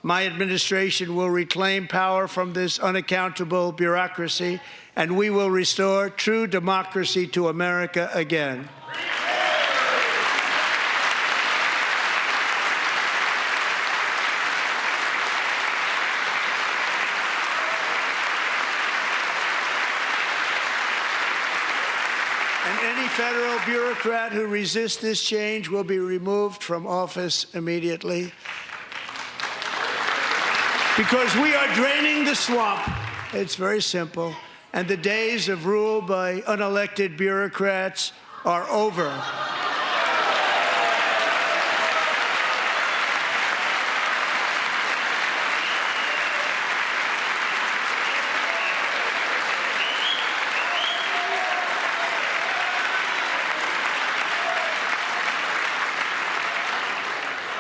My administration will reclaim power from this unaccountable bureaucracy, and we will restore true democracy to America again. And any federal bureaucrat who resists this change will be removed from office immediately. Because we are draining the swamp. It's very simple. And the days of rule by unelected bureaucrats are over.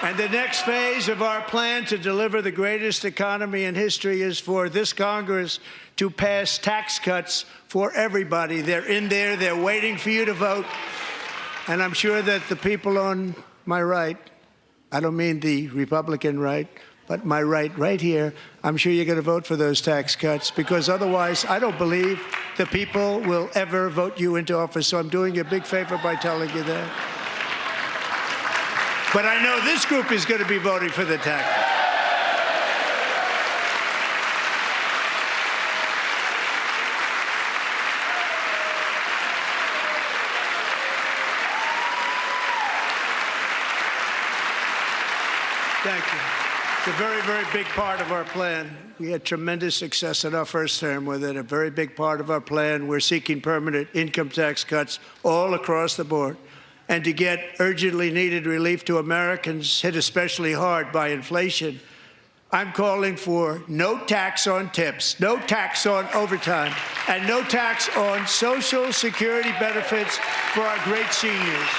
And the next phase of our plan to deliver the greatest economy in history is for this Congress to pass tax cuts for everybody. They're in there. They're waiting for you to vote. And I'm sure that the people on my right, I don't mean the Republican right, but my right here, I'm sure you're going to vote for those tax cuts, because otherwise I don't believe the people will ever vote you into office. So I'm doing you a big favor by telling you that. But I know this group is going to be voting for the tax. Thank you. It's a very, very big part of our plan. We had tremendous success in our first term with it. A very big part of our plan. We're seeking permanent income tax cuts all across the board. And to get urgently needed relief to Americans hit especially hard by inflation, I'm calling for no tax on tips, no tax on overtime, and no tax on Social Security benefits for our great seniors.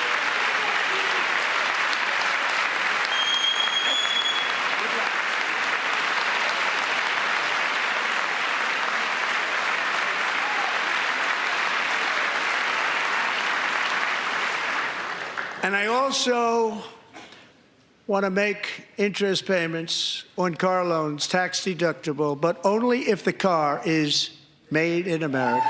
And I also want to make interest payments on car loans tax deductible, but only if the car is made in America.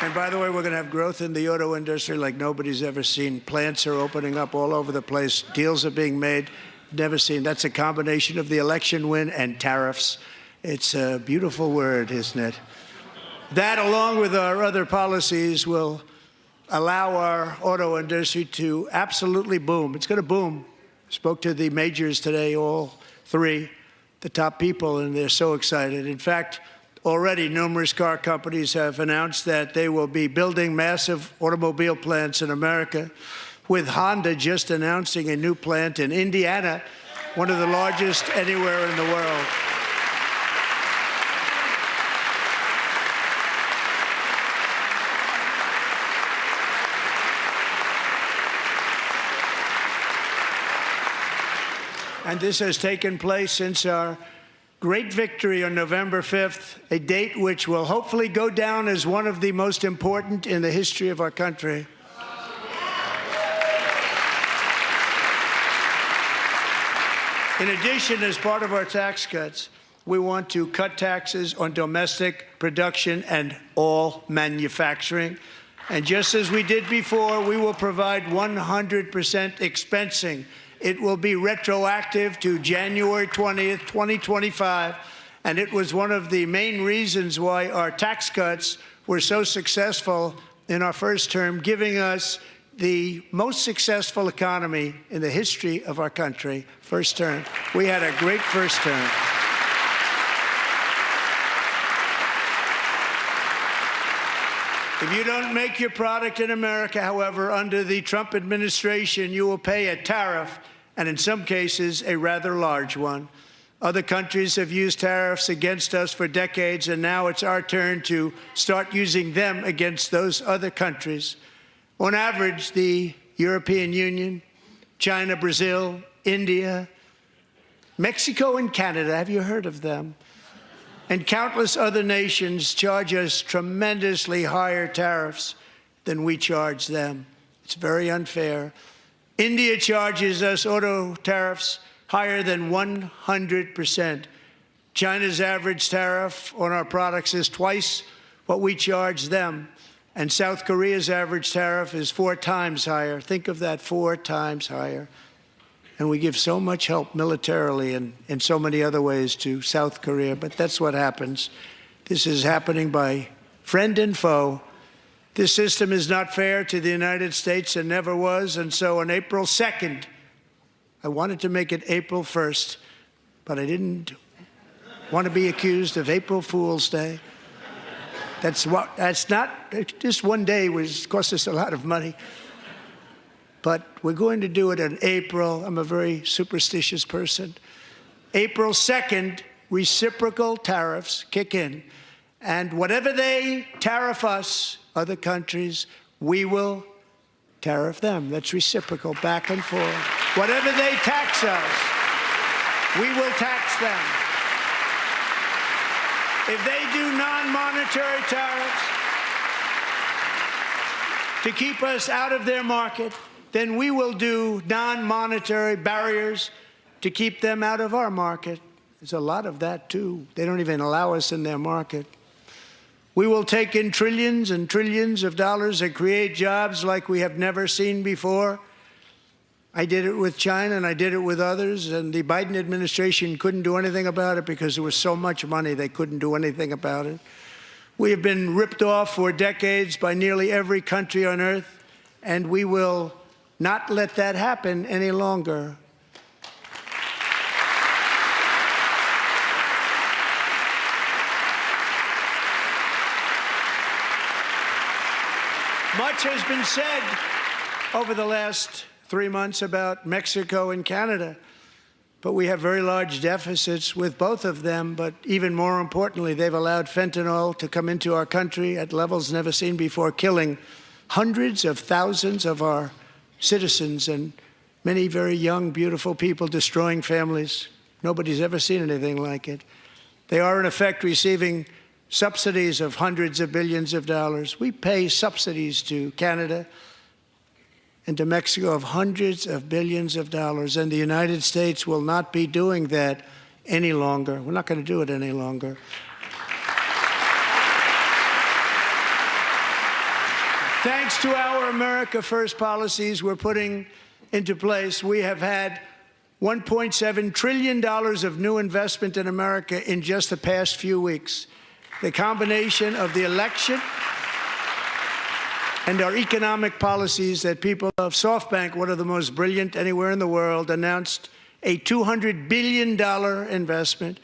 And by the way, we're going to have growth in the auto industry like nobody's ever seen. Plants are opening up all over the place. Deals are being made. Never seen. That's a combination of the election win and tariffs. It's a beautiful word, isn't it? That, along with our other policies, will allow our auto industry to absolutely boom. It's going to boom. Spoke to the majors today, all three, the top people, and they're so excited. In fact, already numerous car companies have announced that they will be building massive automobile plants in America, with Honda just announcing a new plant in Indiana, one of the largest anywhere in the world. And this has taken place since our great victory on November 5th, a date which will hopefully go down as one of the most important in the history of our country. In addition, as part of our tax cuts, we want to cut taxes on domestic production and all manufacturing. And just as we did before, we will provide 100% expensing. It will be retroactive to January 20th, 2025. And it was one of the main reasons why our tax cuts were so successful in our first term, giving us the most successful economy in the history of our country, first term. We had a great first term. If you don't make your product in America, however, under the Trump administration, you will pay a tariff, and in some cases, a rather large one. Other countries have used tariffs against us for decades, and now it's our turn to start using them against those other countries. On average, the European Union, China, Brazil, India, Mexico, and Canada, have you heard of them? And countless other nations charge us tremendously higher tariffs than we charge them. It's very unfair. India charges us auto tariffs higher than 100%. China's average tariff on our products is twice what we charge them. And South Korea's average tariff is 4 times higher. Think of that, 4 times higher. And we give so much help militarily and in so many other ways to South Korea. But that's what happens. This is happening by friend and foe. This system is not fair to the United States and never was. And so on April 2nd, I wanted to make it April 1st, but I didn't want to be accused of April Fool's Day. That's not, just one day cost us a lot of money. But we're going to do it in April. I'm a very superstitious person. April 2nd, reciprocal tariffs kick in. And whatever they tariff us, other countries, we will tariff them. That's reciprocal, back and forth. Whatever they tax us, we will tax them. If they do non-monetary tariffs to keep us out of their market, then we will do non-monetary barriers to keep them out of our market. There's a lot of that, too. They don't even allow us in their market. We will take in trillions and trillions of dollars and create jobs like we have never seen before. I did it with China, and I did it with others, and the Biden administration couldn't do anything about it because there was so much money they couldn't do anything about it. We have been ripped off for decades by nearly every country on earth, and we will not let that happen any longer. Much has been said over the last 3 months about Mexico and Canada, but we have very large deficits with both of them. But even more importantly, they've allowed fentanyl to come into our country at levels never seen before, killing hundreds of thousands of our citizens and many very young, beautiful people, destroying families. Nobody's ever seen anything like it. They are, in effect, receiving subsidies of hundreds of billions of dollars. We pay subsidies to Canada and to Mexico of hundreds of billions of dollars, and the United States will not be doing that any longer. We're not going to do it any longer. Thanks to our America First policies we're putting into place, we have had $1.7 trillion of new investment in America in just the past few weeks. The combination of the election and our economic policies that people of SoftBank, one of the most brilliant anywhere in the world, announced a $200 billion investment.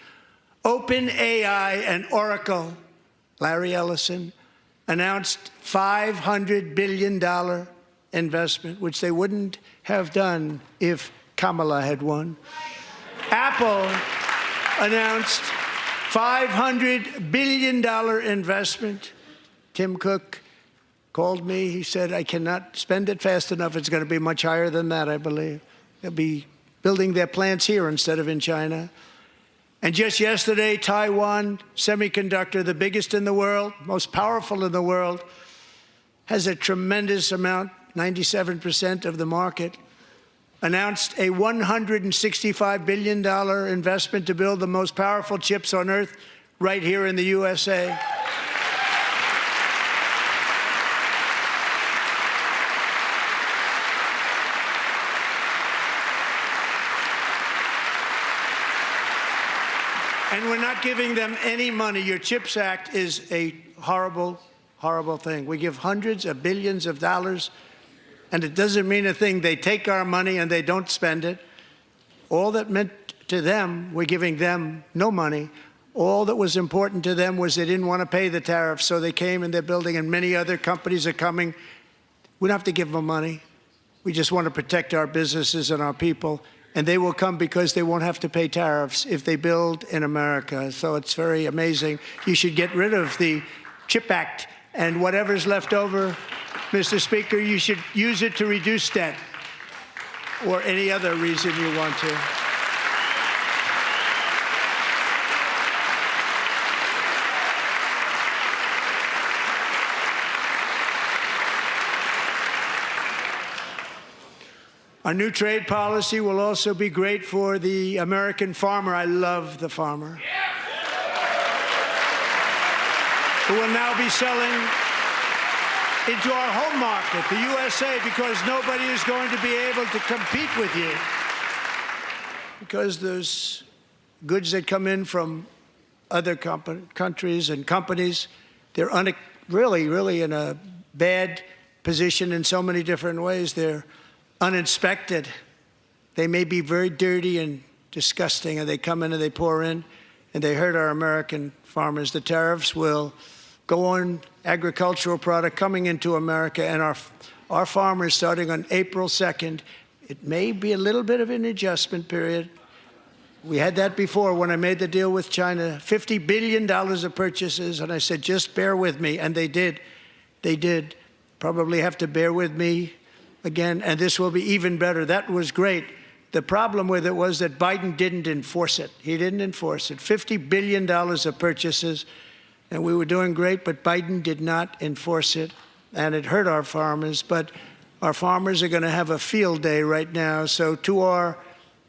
OpenAI and Oracle, Larry Ellison, announced $500 billion investment, which they wouldn't have done if Kamala had won. Apple announced $500 billion investment. Tim Cook called me. He said, I cannot spend it fast enough. It's going to be much higher than that, I believe. They'll be building their plants here instead of in China. And just yesterday, Taiwan Semiconductor, the biggest in the world, most powerful in the world, has a tremendous amount, 97% of the market, announced a $165 billion investment to build the most powerful chips on earth right here in the USA. And we're not giving them any money. Your CHIPS Act is a horrible, horrible thing. We give hundreds of billions of dollars, and it doesn't mean a thing. They take our money and they don't spend it. All that meant to them, we're giving them no money. All that was important to them was they didn't want to pay the tariffs, so they came and they're building, and many other companies are coming. We don't have to give them money. We just want to protect our businesses and our people. And they will come because they won't have to pay tariffs if they build in America. So it's very amazing. You should get rid of the CHIP Act, and whatever's left over, Mr. Speaker, you should use it to reduce debt or any other reason you want to. Our new trade policy will also be great for the American farmer. I love the farmer. Who will now be selling into our home market, the USA, because nobody is going to be able to compete with you. Because there's goods that come in from other countries and companies. They're really in a bad position in so many different ways. They're uninspected. They may be very dirty and disgusting, and they come in and they pour in, and they hurt our American farmers. The tariffs will go on agricultural product coming into America, and our farmers, starting on April 2nd, it may be a little bit of an adjustment period. We had that before when I made the deal with China, $50 billion of purchases, and I said, just bear with me, and they did. They did. Probably have to bear with me again, and this will be even better. That was great. The problem with it was that Biden didn't enforce it. He didn't enforce it. $50 billion of purchases, and we were doing great, but Biden did not enforce it, and it hurt our farmers. But our farmers are going to have a field day right now. So to our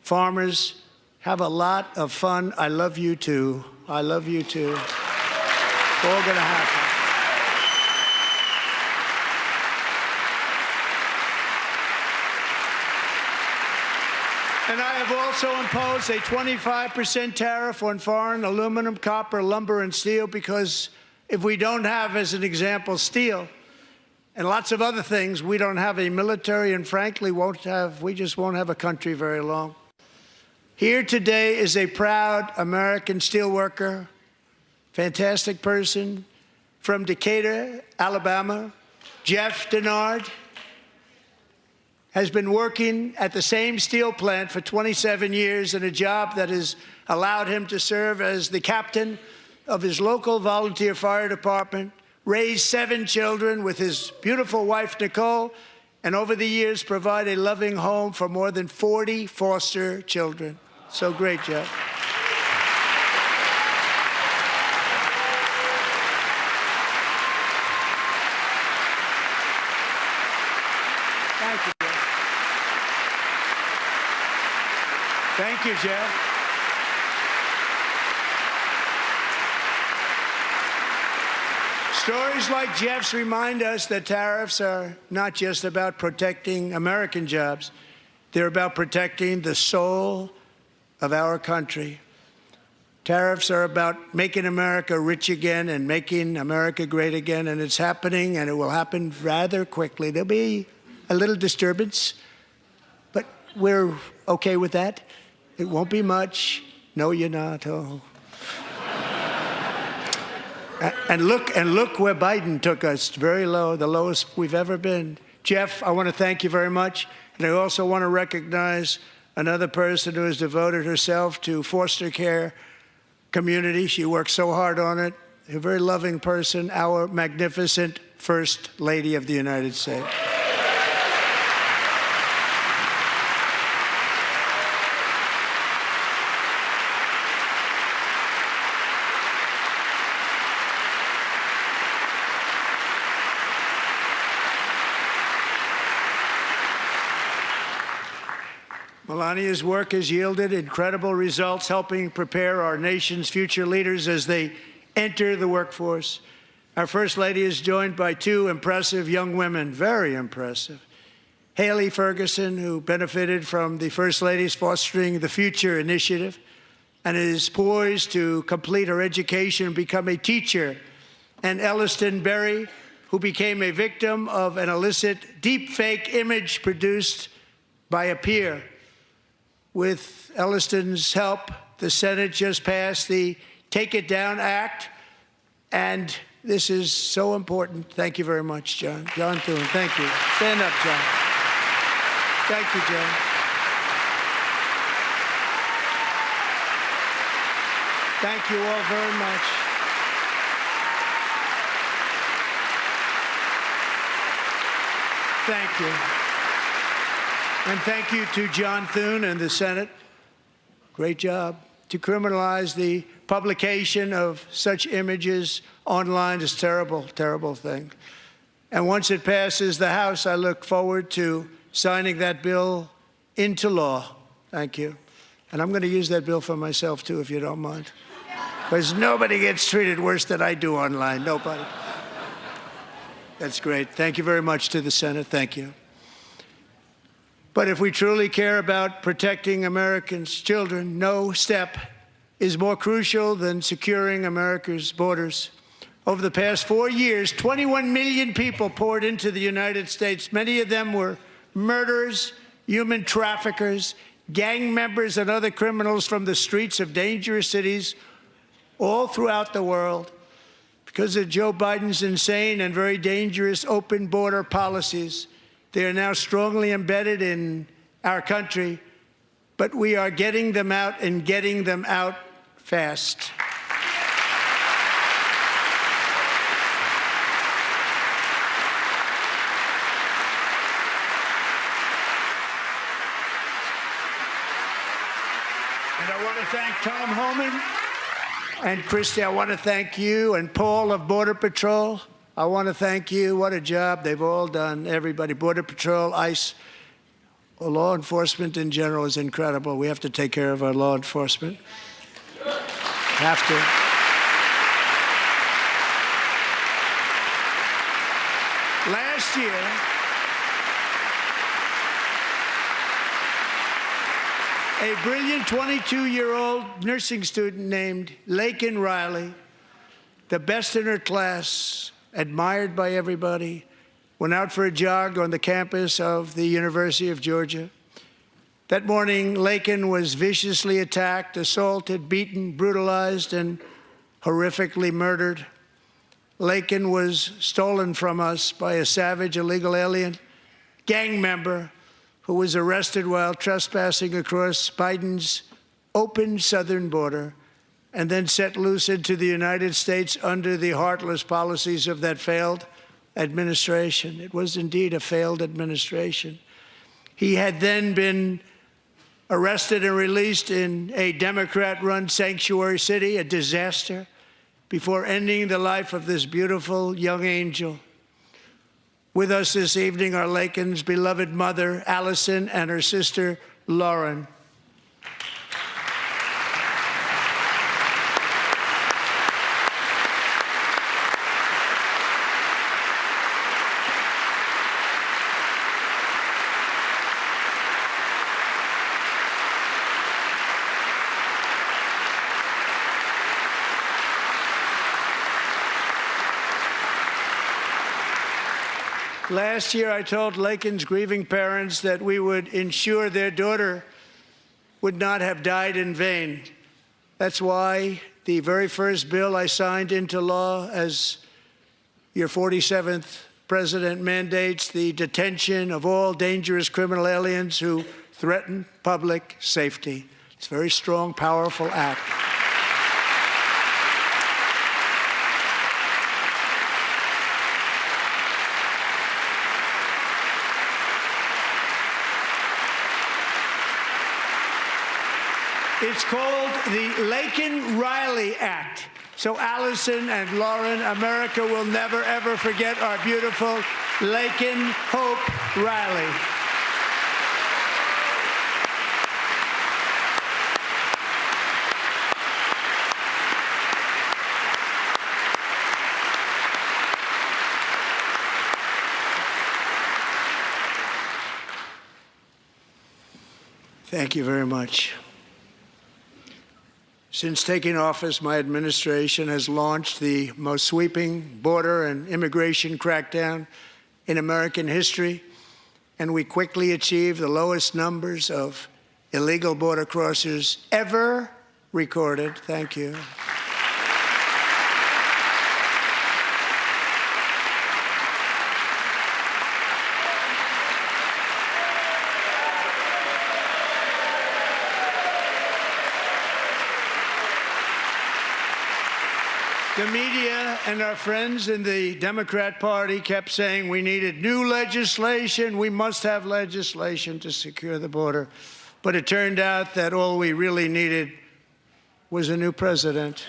farmers, have a lot of fun. I love you too. I love you too. It's all going to happen. And I have also imposed a 25% tariff on foreign aluminum, copper, lumber, and steel, because if we don't have, as an example, steel and lots of other things, we don't have a military, and frankly, we just won't have a country very long. Here today is a proud American steelworker, fantastic person from Decatur, Alabama, Jeff Denard. Has been working at the same steel plant for 27 years in a job that has allowed him to serve as the captain of his local volunteer fire department, raise 7 children with his beautiful wife, Nicole, and over the years provide a loving home for more than 40 foster children. So great, Jeff. Thank you. Thank you, Jeff. Stories like Jeff's remind us that tariffs are not just about protecting American jobs. They're about protecting the soul of our country. Tariffs are about making America rich again and making America great again, and it's happening, and it will happen rather quickly. There'll be a little disturbance, but we're okay with that. It won't be much. No, you're not. Oh. And look where Biden took us, very low, the lowest we've ever been. Jeff, I want to thank you very much. And I also want to recognize another person who has devoted herself to foster care community. She works so hard on it. A very loving person, our magnificent First Lady of the United States. Melania's work has yielded incredible results, helping prepare our nation's future leaders as they enter the workforce. Our First Lady is joined by 2 impressive young women, very impressive. Haley Ferguson, who benefited from the First Lady's Fostering the Future initiative and is poised to complete her education and become a teacher. And Elliston Berry, who became a victim of an illicit deepfake image produced by a peer. With Elliston's help, the Senate just passed the Take It Down Act, and this is so important. Thank you very much, John. John Thune, thank you. Stand up, John. Thank you, John. Thank you all very much. Thank you. And thank you to John Thune and the Senate. Great job. To criminalize the publication of such images online is a terrible, terrible thing. And once it passes the House, I look forward to signing that bill into law. Thank you. And I'm going to use that bill for myself, too, if you don't mind. Because nobody gets treated worse than I do online. Nobody. That's great. Thank you very much to the Senate. Thank you. But if we truly care about protecting Americans' children, no step is more crucial than securing America's borders. Over the past 4 years, 21 million people poured into the United States. Many of them were murderers, human traffickers, gang members, and other criminals from the streets of dangerous cities all throughout the world. Because of Joe Biden's insane and very dangerous open border policies, they are now strongly embedded in our country, but we are getting them out and getting them out fast. And I want to thank Tom Homan and Christy. I want to thank you and Paul of Border Patrol. I want to thank you. What a job they've all done. Everybody, Border Patrol, ICE, law enforcement in general is incredible. We have to take care of our law enforcement. Have to. Last year, a brilliant 22-year-old nursing student named Laken Riley, the best in her class, admired by everybody, went out for a jog on the campus of the University of Georgia. That morning, Laken was viciously attacked, assaulted, beaten, brutalized, and horrifically murdered. Laken was stolen from us by a savage illegal alien gang member who was arrested while trespassing across Biden's open southern border and then set loose into the United States under the heartless policies of that failed administration. It was indeed a failed administration. He had then been arrested and released in a Democrat-run sanctuary city, a disaster, before ending the life of this beautiful young angel. With us this evening are Laken's beloved mother, Allison, and her sister, Lauren. Last year, I told Laken's grieving parents that we would ensure their daughter would not have died in vain. That's why the very first bill I signed into law as your 47th president mandates the detention of all dangerous criminal aliens who threaten public safety. It's a very strong, powerful act. It's called the Laken-Riley Act. So Allison and Lauren, America will never, ever forget our beautiful Laken Hope Riley. Thank you very much. Since taking office, my administration has launched the most sweeping border and immigration crackdown in American history, and we quickly achieved the lowest numbers of illegal border crossers ever recorded. Thank you. The media and our friends in the Democrat Party kept saying we needed new legislation. We must have legislation to secure the border. But it turned out that all we really needed was a new president.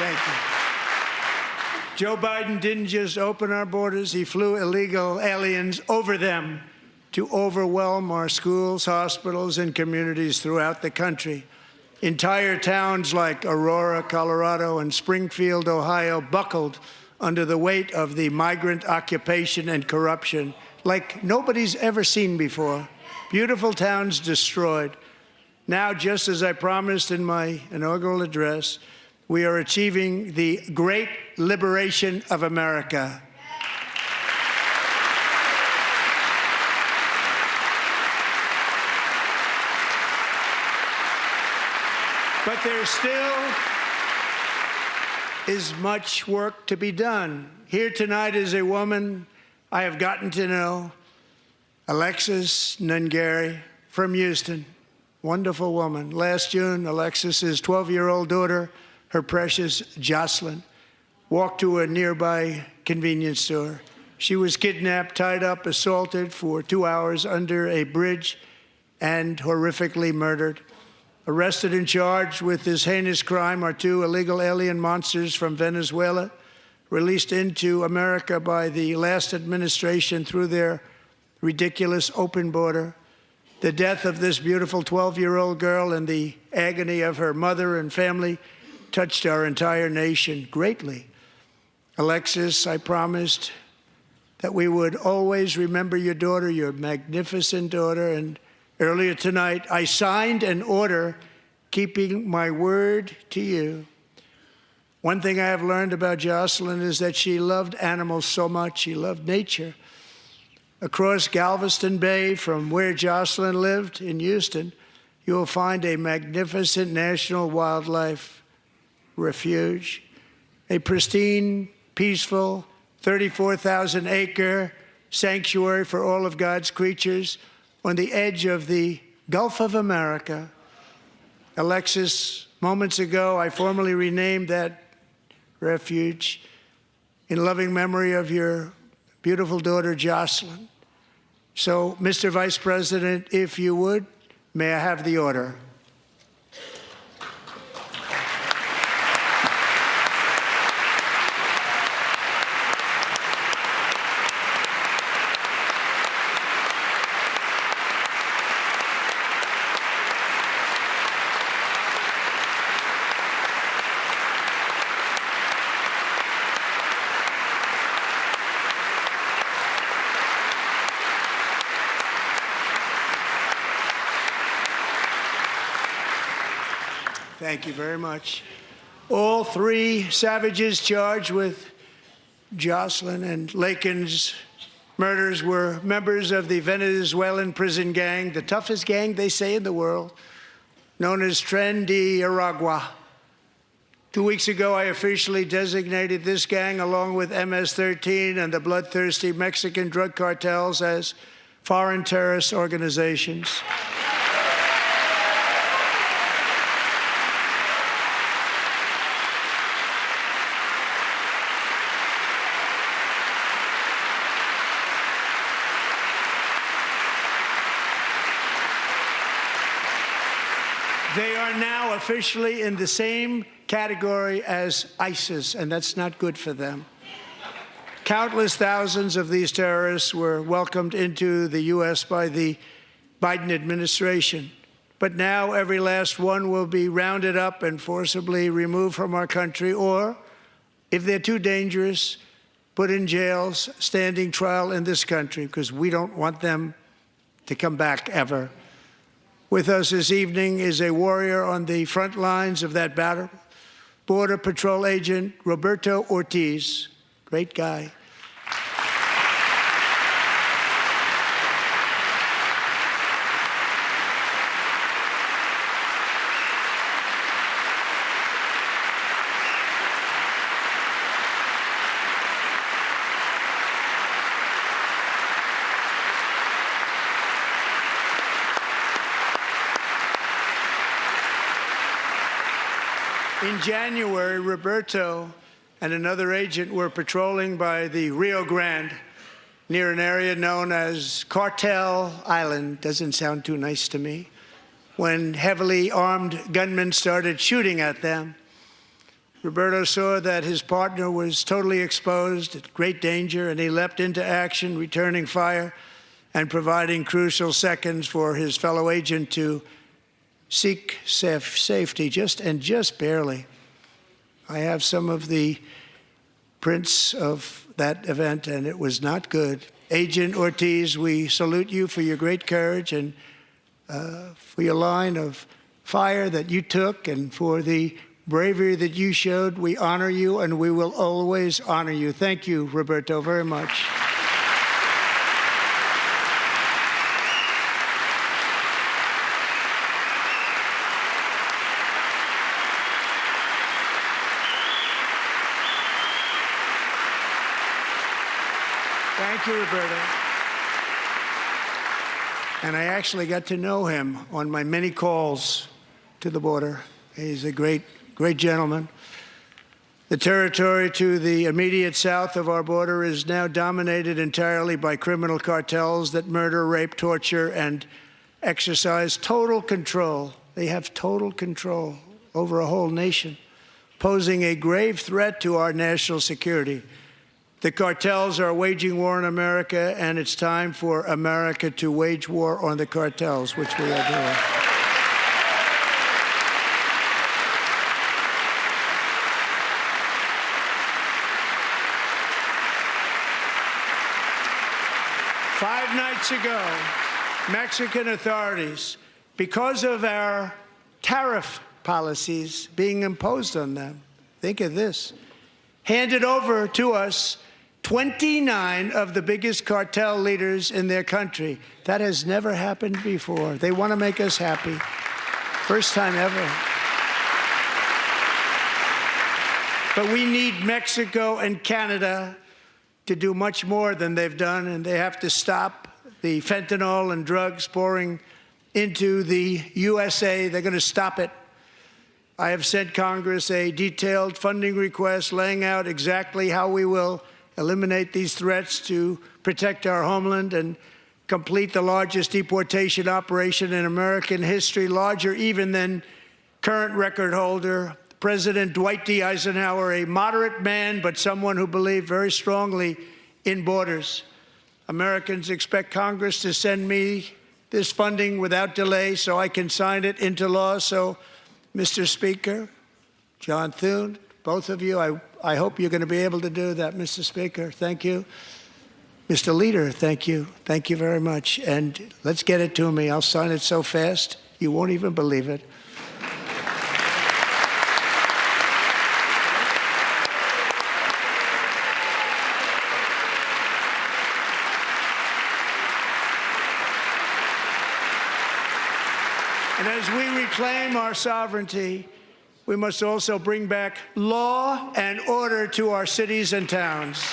Thank you. Joe Biden didn't just open our borders, he flew illegal aliens over them to overwhelm our schools, hospitals, and communities throughout the country. Entire towns like Aurora, Colorado, and Springfield, Ohio, buckled under the weight of the migrant occupation and corruption like nobody's ever seen before. Beautiful towns destroyed. Now, just as I promised in my inaugural address, we are achieving the great liberation of America. But there still is much work to be done. Here tonight is a woman I have gotten to know, Alexis Nungari from Houston. Wonderful woman. Last June, Alexis's 12-year-old daughter, her precious Jocelyn, walked to a nearby convenience store. She was kidnapped, tied up, assaulted for 2 hours under a bridge, and horrifically murdered. Arrested and charged with this heinous crime are 2 illegal alien monsters from Venezuela, released into America by the last administration through their ridiculous open border. The death of this beautiful 12-year-old girl and the agony of her mother and family touched our entire nation greatly. Alexis, I promised that we would always remember your daughter, your magnificent daughter, and earlier tonight I signed an order keeping my word to you. One thing I have learned about Jocelyn is that she loved animals so much. She loved nature. Across Galveston Bay, from where Jocelyn lived in Houston, you will find a magnificent national wildlife refuge, a pristine, peaceful, 34,000-acre sanctuary for all of God's creatures on the edge of the Gulf of America. Alexis, moments ago, I formally renamed that refuge in loving memory of your beautiful daughter, Jocelyn. So, Mr. Vice President, if you would, may I have the order? Thank you very much. All 3 savages charged with Jocelyn and Lakin's murders were members of the Venezuelan prison gang, the toughest gang, they say, in the world, known as Tren de Aragua. 2 weeks ago, I officially designated this gang, along with MS-13 and the bloodthirsty Mexican drug cartels, as foreign terrorist organizations. They are now officially in the same category as ISIS, and that's not good for them. Countless thousands of these terrorists were welcomed into the U.S. by the Biden administration. But now every last one will be rounded up and forcibly removed from our country, or, if they're too dangerous, put in jails, standing trial in this country, because we don't want them to come back ever. With us this evening is a warrior on the front lines of that battle, Border Patrol Agent Roberto Ortiz. Great guy. In January, Roberto and another agent were patrolling by the Rio Grande near an area known as Cartel Island. Doesn't sound too nice to me. When heavily armed gunmen started shooting at them, Roberto saw that his partner was totally exposed, at great danger, and he leapt into action, returning fire and providing crucial seconds for his fellow agent to seek safety, just barely. I have some of the prints of that event, and it was not good. Agent Ortiz, we salute you for your great courage and for your line of fire that you took and for the bravery that you showed. We honor you, and we will always honor you. Thank you, Roberto, very much. Thank you, Roberto. And I actually got to know him on my many calls to the border. He's a great gentleman. The territory to the immediate south of our border is now dominated entirely by criminal cartels that murder, rape, torture, and exercise total control. They have total control over a whole nation, posing a grave threat to our national security. The cartels are waging war on America, and it's time for America to wage war on the cartels, which we are doing. Five nights ago, Mexican authorities, because of our tariff policies being imposed on them, think of this, handed over to us 29 of the biggest cartel leaders in their country. That has never happened before. They want to make us happy. First time ever. But we need Mexico and Canada to do much more than they've done, and they have to stop the fentanyl and drugs pouring into the USA. They're going to stop it. I have sent Congress a detailed funding request laying out exactly how we will eliminate these threats to protect our homeland and complete the largest deportation operation in American history, larger even than current record holder, President Dwight D. Eisenhower, a moderate man, but someone who believed very strongly in borders. Americans expect Congress to send me this funding without delay so I can sign it into law. So, Mr. Speaker, John Thune, both of you, I hope you're going to be able to do that, Mr. Speaker. Thank you. Mr. Leader, thank you. Thank you very much. And let's get it to me. I'll sign it so fast, you won't even believe it. And as we reclaim our sovereignty, we must also bring back law and order to our cities and towns.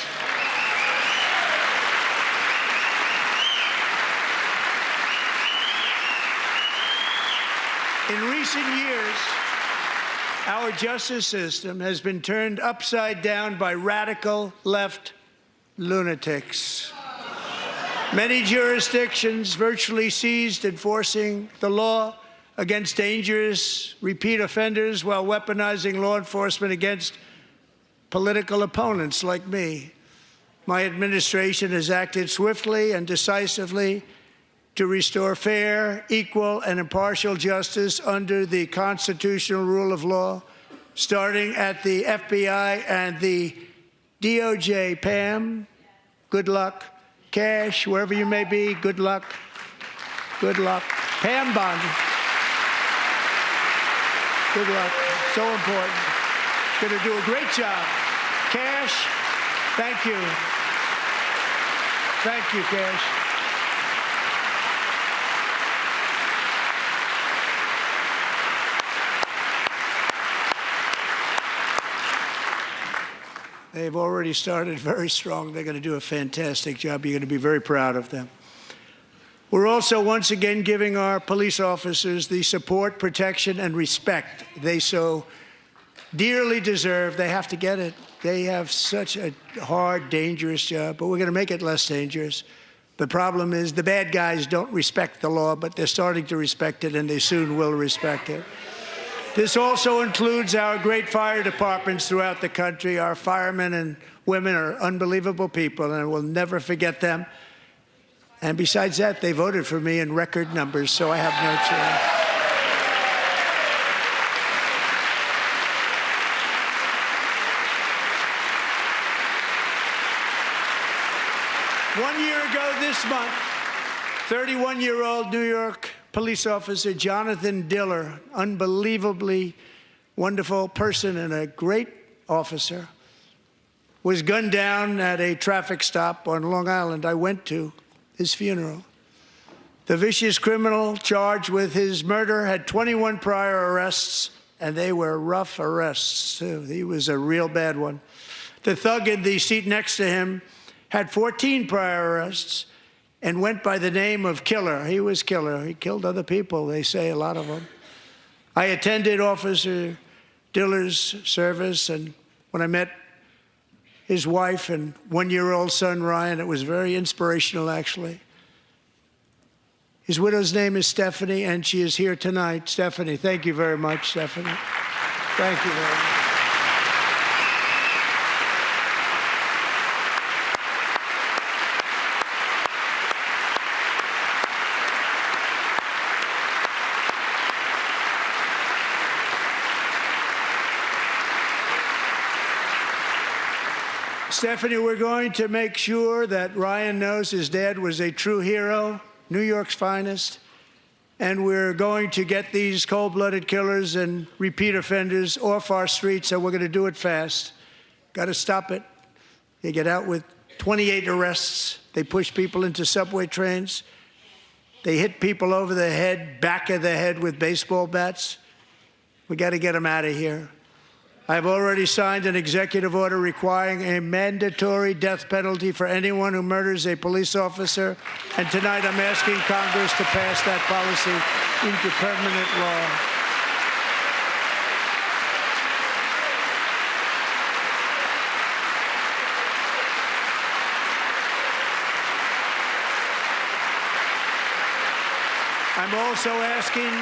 In recent years, our justice system has been turned upside down by radical left lunatics. Many jurisdictions virtually ceased enforcing the law against dangerous repeat offenders while weaponizing law enforcement against political opponents like me. My administration has acted swiftly and decisively to restore fair, equal, and impartial justice under the constitutional rule of law, starting at the FBI and the DOJ. Pam, good luck. Cash, wherever you may be, good luck. Good luck. Pam Bondi. Good luck. So important. Going to do a great job. Cash, thank you. Thank you, Cash. They've already started very strong. They're going to do a fantastic job. You're going to be very proud of them. We're also once again giving our police officers the support, protection, and respect they so dearly deserve. They have to get it. They have such a hard, dangerous job, but we're going to make it less dangerous. The problem is the bad guys don't respect the law, but they're starting to respect it, and they soon will respect it. This also includes our great fire departments throughout the country. Our firemen and women are unbelievable people, and we'll never forget them. And besides that, they voted for me in record numbers, so I have no choice. One year ago this month, 31-year-old New York police officer Jonathan Diller, unbelievably wonderful person and a great officer, was gunned down at a traffic stop on Long Island. I went to his funeral. The vicious criminal charged with his murder had 21 prior arrests, and they were rough arrests, too. He was a real bad one. The thug in the seat next to him had 14 prior arrests and went by the name of Killer. He was Killer. He killed other people, they say, a lot of them. I attended Officer Diller's service, and when I met his wife and one-year-old son, Ryan, it was very inspirational, actually. His widow's name is Stephanie, and she is here tonight. Stephanie, thank you very much, Stephanie. Thank you very much. Stephanie, we're going to make sure that Ryan knows his dad was a true hero, New York's finest, and we're going to get these cold-blooded killers and repeat offenders off our streets, and we're going to do it fast. Got to stop it. They get out with 28 arrests. They push people into subway trains. They hit people over the head, back of the head with baseball bats. We got to get them out of here. I've already signed an executive order requiring a mandatory death penalty for anyone who murders a police officer, and tonight I'm asking Congress to pass that policy into permanent law. I'm also asking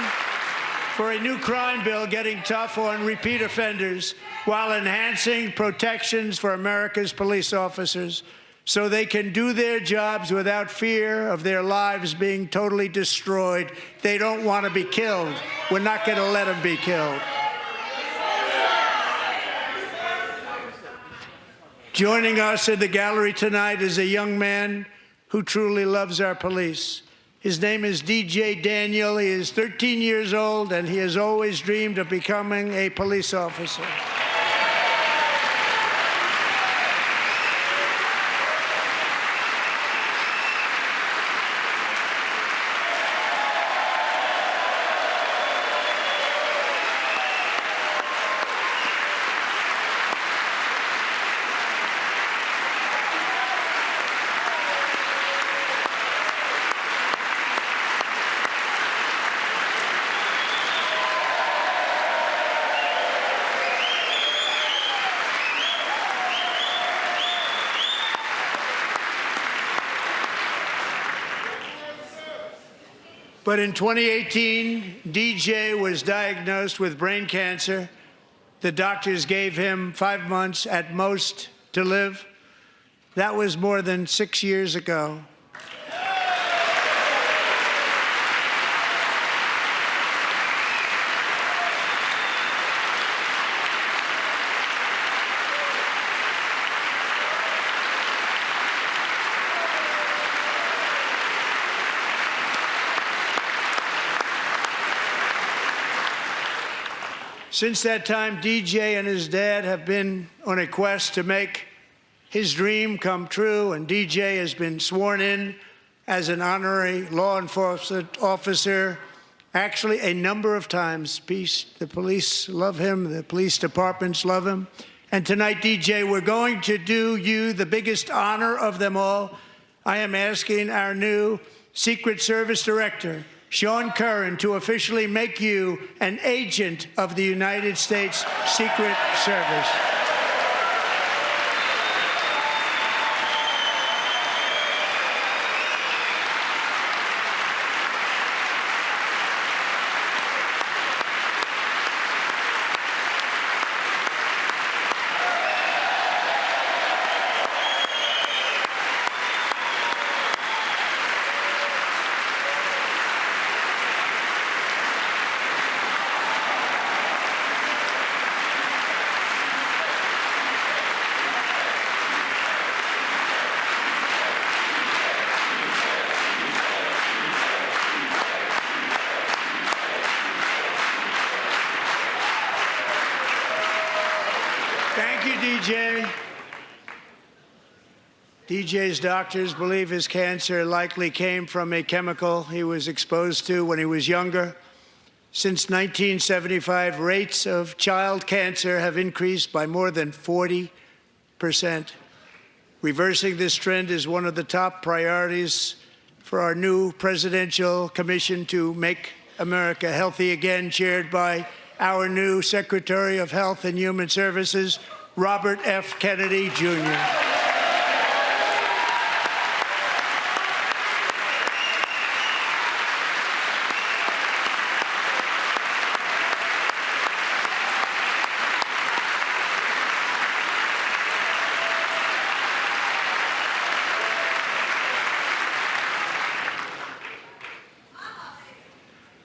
for a new crime bill getting tough on repeat offenders while enhancing protections for America's police officers so they can do their jobs without fear of their lives being totally destroyed. They don't want to be killed. We're not going to let them be killed. Joining us in the gallery tonight is a young man who truly loves our police. His name is DJ Daniel. He is 13 years old, and he has always dreamed of becoming a police officer. But in 2018, DJ was diagnosed with brain cancer. The doctors gave him 5 months at most to live. That was more than 6 years ago. Since that time, DJ and his dad have been on a quest to make his dream come true, and DJ has been sworn in as an honorary law enforcement officer, actually a number of times. The police love him, the police departments love him. And tonight, DJ, we're going to do you the biggest honor of them all. I am asking our new Secret Service Director, Sean Curran, to officially make you an agent of the United States Secret Service. Thank you, DJ. DJ's doctors believe his cancer likely came from a chemical he was exposed to when he was younger. Since 1975, rates of child cancer have increased by more than 40%. Reversing this trend is one of the top priorities for our new presidential commission to make America healthy again, chaired by our new Secretary of Health and Human Services, Robert F. Kennedy, Jr.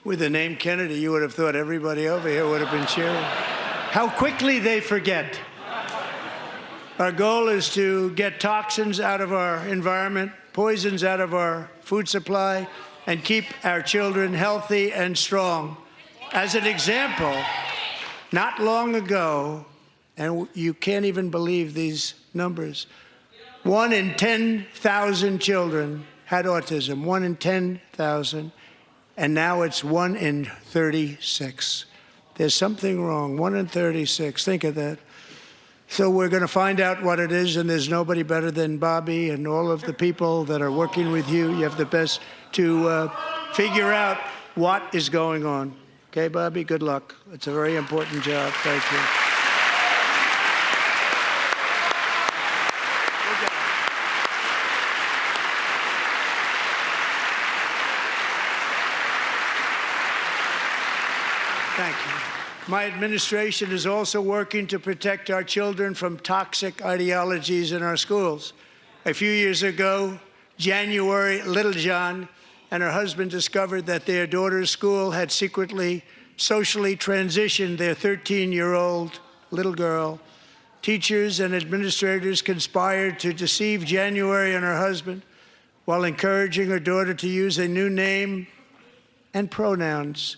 With the name Kennedy, you would have thought everybody over here would have been cheering. How quickly they forget. Our goal is to get toxins out of our environment, poisons out of our food supply, and keep our children healthy and strong. As an example, not long ago, and you can't even believe these numbers, 1 in 10,000 children had autism, 1 in 10,000. And now it's 1 in 36. There's something wrong. 1 in 36. Think of that. So we're going to find out what it is, and there's nobody better than Bobby and all of the people that are working with you. You have the best to figure out what is going on. Okay, Bobby? Good luck. It's a very important job. Thank you. Thank you. My administration is also working to protect our children from toxic ideologies in our schools. A few years ago, January Littlejohn and her husband discovered that their daughter's school had secretly socially transitioned their 13-year-old little girl. Teachers and administrators conspired to deceive January and her husband while encouraging her daughter to use a new name and pronouns.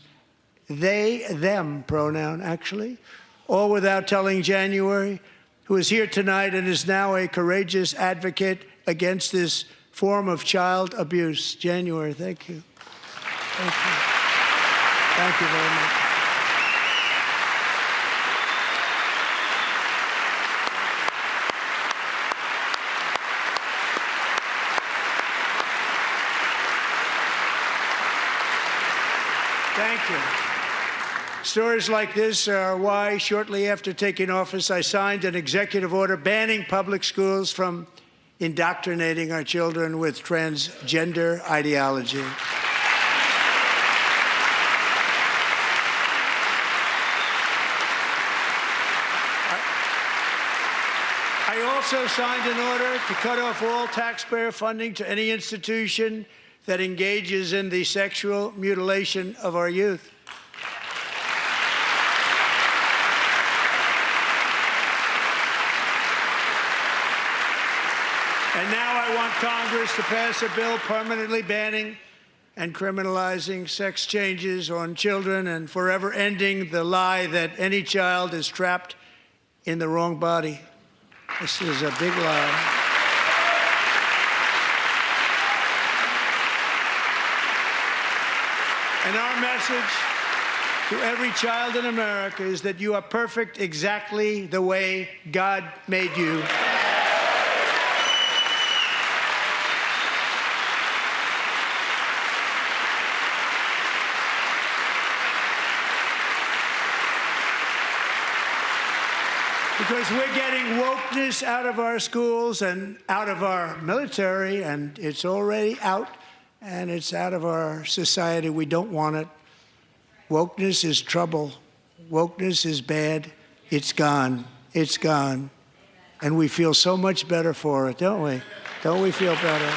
They, them pronoun, actually, all without telling January, who is here tonight and is now a courageous advocate against this form of child abuse. January, thank you. Thank you. Thank you very much. Thank you. Stories like this are why, shortly after taking office, I signed an executive order banning public schools from indoctrinating our children with transgender ideology. I also signed an order to cut off all taxpayer funding to any institution that engages in the sexual mutilation of our youth. And now I want Congress to pass a bill permanently banning and criminalizing sex changes on children and forever ending the lie that any child is trapped in the wrong body. This is a big lie. And our message to every child in America is that you are perfect exactly the way God made you. Because we're getting wokeness out of our schools and out of our military, and it's already out, and it's out of our society. We don't want it. Wokeness is trouble. Wokeness is bad. It's gone. It's gone. And we feel so much better for it, don't we? Don't we feel better?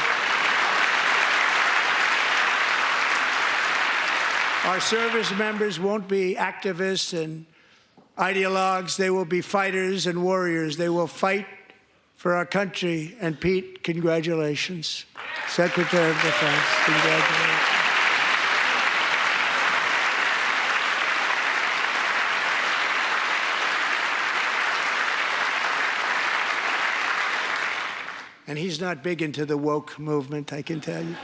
Our service members won't be activists and ideologues. They will be fighters and warriors. They will fight for our country. And Pete, congratulations. Secretary of Defense, congratulations. And he's not big into the woke movement, I can tell you.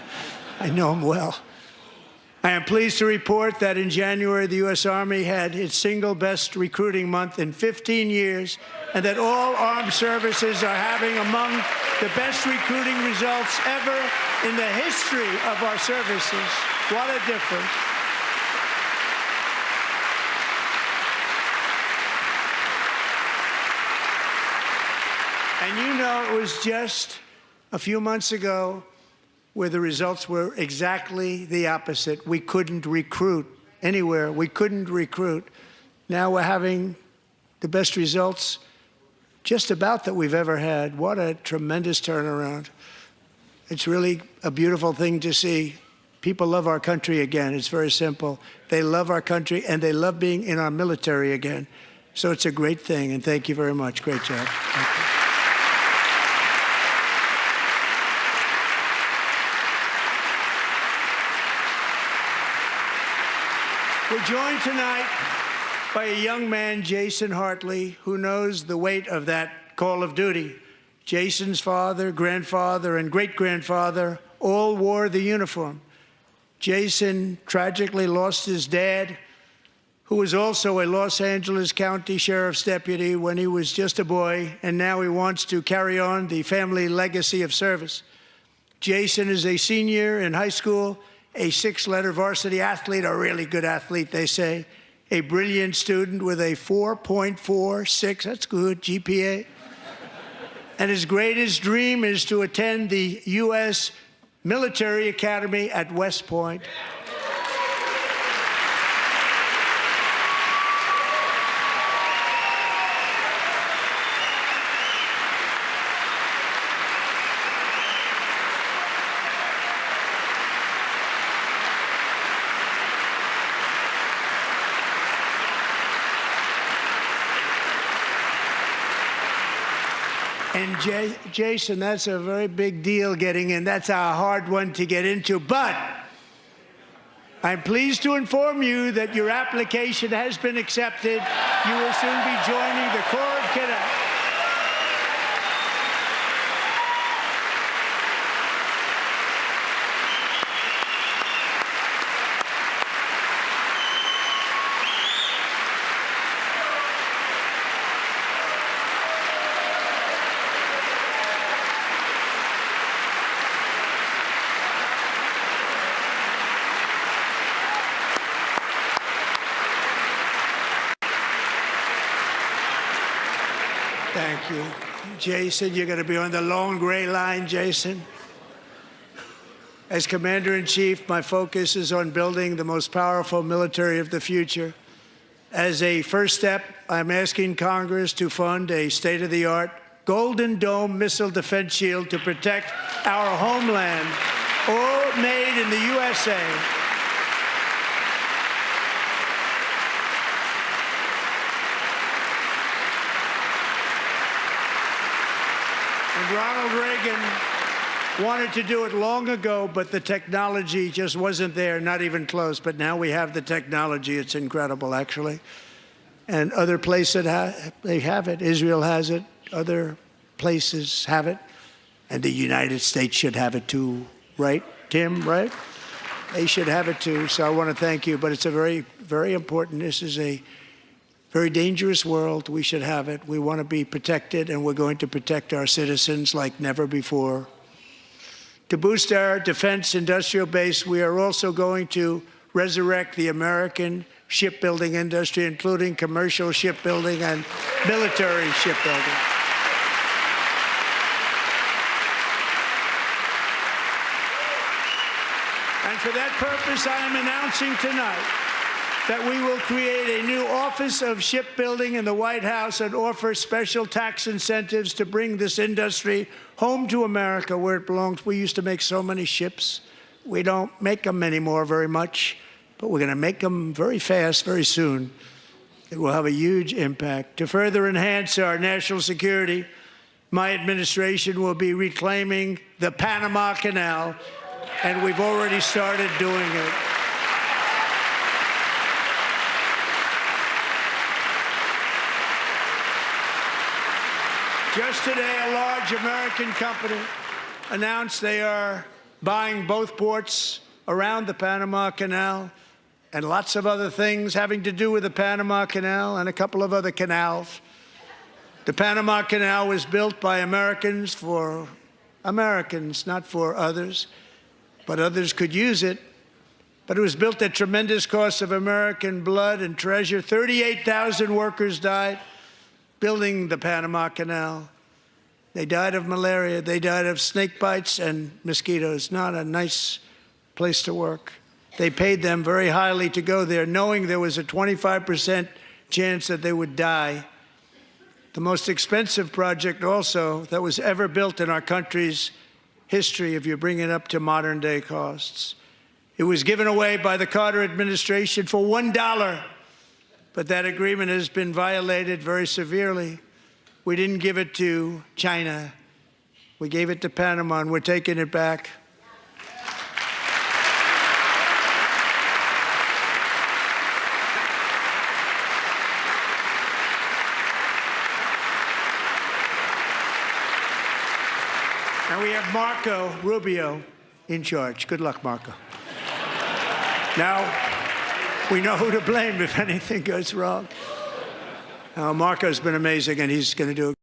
I know him well. I am pleased to report that in January, the U.S. Army had its single best recruiting month in 15 years, and that all armed services are having among the best recruiting results ever in the history of our services. What a difference. And you know, it was just a few months ago where the results were exactly the opposite. We couldn't recruit anywhere. We couldn't recruit. Now we're having the best results just about that we've ever had. What a tremendous turnaround. It's really a beautiful thing to see. People love our country again. It's very simple. They love our country, and they love being in our military again. So it's a great thing, and thank you very much. Great job. Thank you. We're joined tonight by a young man, Jason Hartley, who knows the weight of that call of duty. Jason's father, grandfather, and great-grandfather all wore the uniform. Jason tragically lost his dad, who was also a Los Angeles County Sheriff's deputy when he was just a boy, and now he wants to carry on the family legacy of service. Jason is a senior in high school, a 6-letter varsity athlete, a really good athlete, they say, a brilliant student with a 4.46, that's good, GPA. And his greatest dream is to attend the U.S. Military Academy at West Point. And Jason, that's a very big deal getting in. That's a hard one to get into. But I'm pleased to inform you that your application has been accepted. You will soon be joining the Corps of Cadets. Thank you. Jason, you're going to be on the long gray line, Jason. As Commander-in-Chief, my focus is on building the most powerful military of the future. As a first step, I'm asking Congress to fund a state-of-the-art Golden Dome missile defense shield to protect our homeland, all made in the USA. And Ronald Reagan wanted to do it long ago, but the technology just wasn't there, not even close. But now we have the technology. It's incredible, actually. And other places, they have it. Israel has it. Other places have it. And the United States should have it too, right, Tim, right? They should have it too. So I want to thank you. But it's a very, very important. This is a very dangerous world. We should have it. We want to be protected, and we're going to protect our citizens like never before. To boost our defense industrial base, we are also going to resurrect the American shipbuilding industry, including commercial shipbuilding and military shipbuilding. And for that purpose, I am announcing tonight that we will create a new Office of Shipbuilding in the White House and offer special tax incentives to bring this industry home to America where it belongs. We used to make so many ships. We don't make them anymore very much, but we're going to make them very fast, very soon. It will have a huge impact. To further enhance our national security, my administration will be reclaiming the Panama Canal, and we've already started doing it. Just today, a large American company announced they are buying both ports around the Panama Canal and lots of other things having to do with the Panama Canal and a couple of other canals. The Panama Canal was built by Americans for Americans, not for others, but others could use it. But it was built at tremendous cost of American blood and treasure. 38,000 workers died building the Panama Canal. They died of malaria. They died of snake bites and mosquitoes. Not a nice place to work. They paid them very highly to go there, knowing there was a 25% chance that they would die. The most expensive project also that was ever built in our country's history, if you bring it up to modern day costs. It was given away by the Carter administration for $1. But that agreement has been violated very severely. We didn't give it to China. We gave it to Panama, and we're taking it back. And we have Marco Rubio in charge. Good luck, Marco. Now, we know who to blame if anything goes wrong. Marco's been amazing, and he's going to do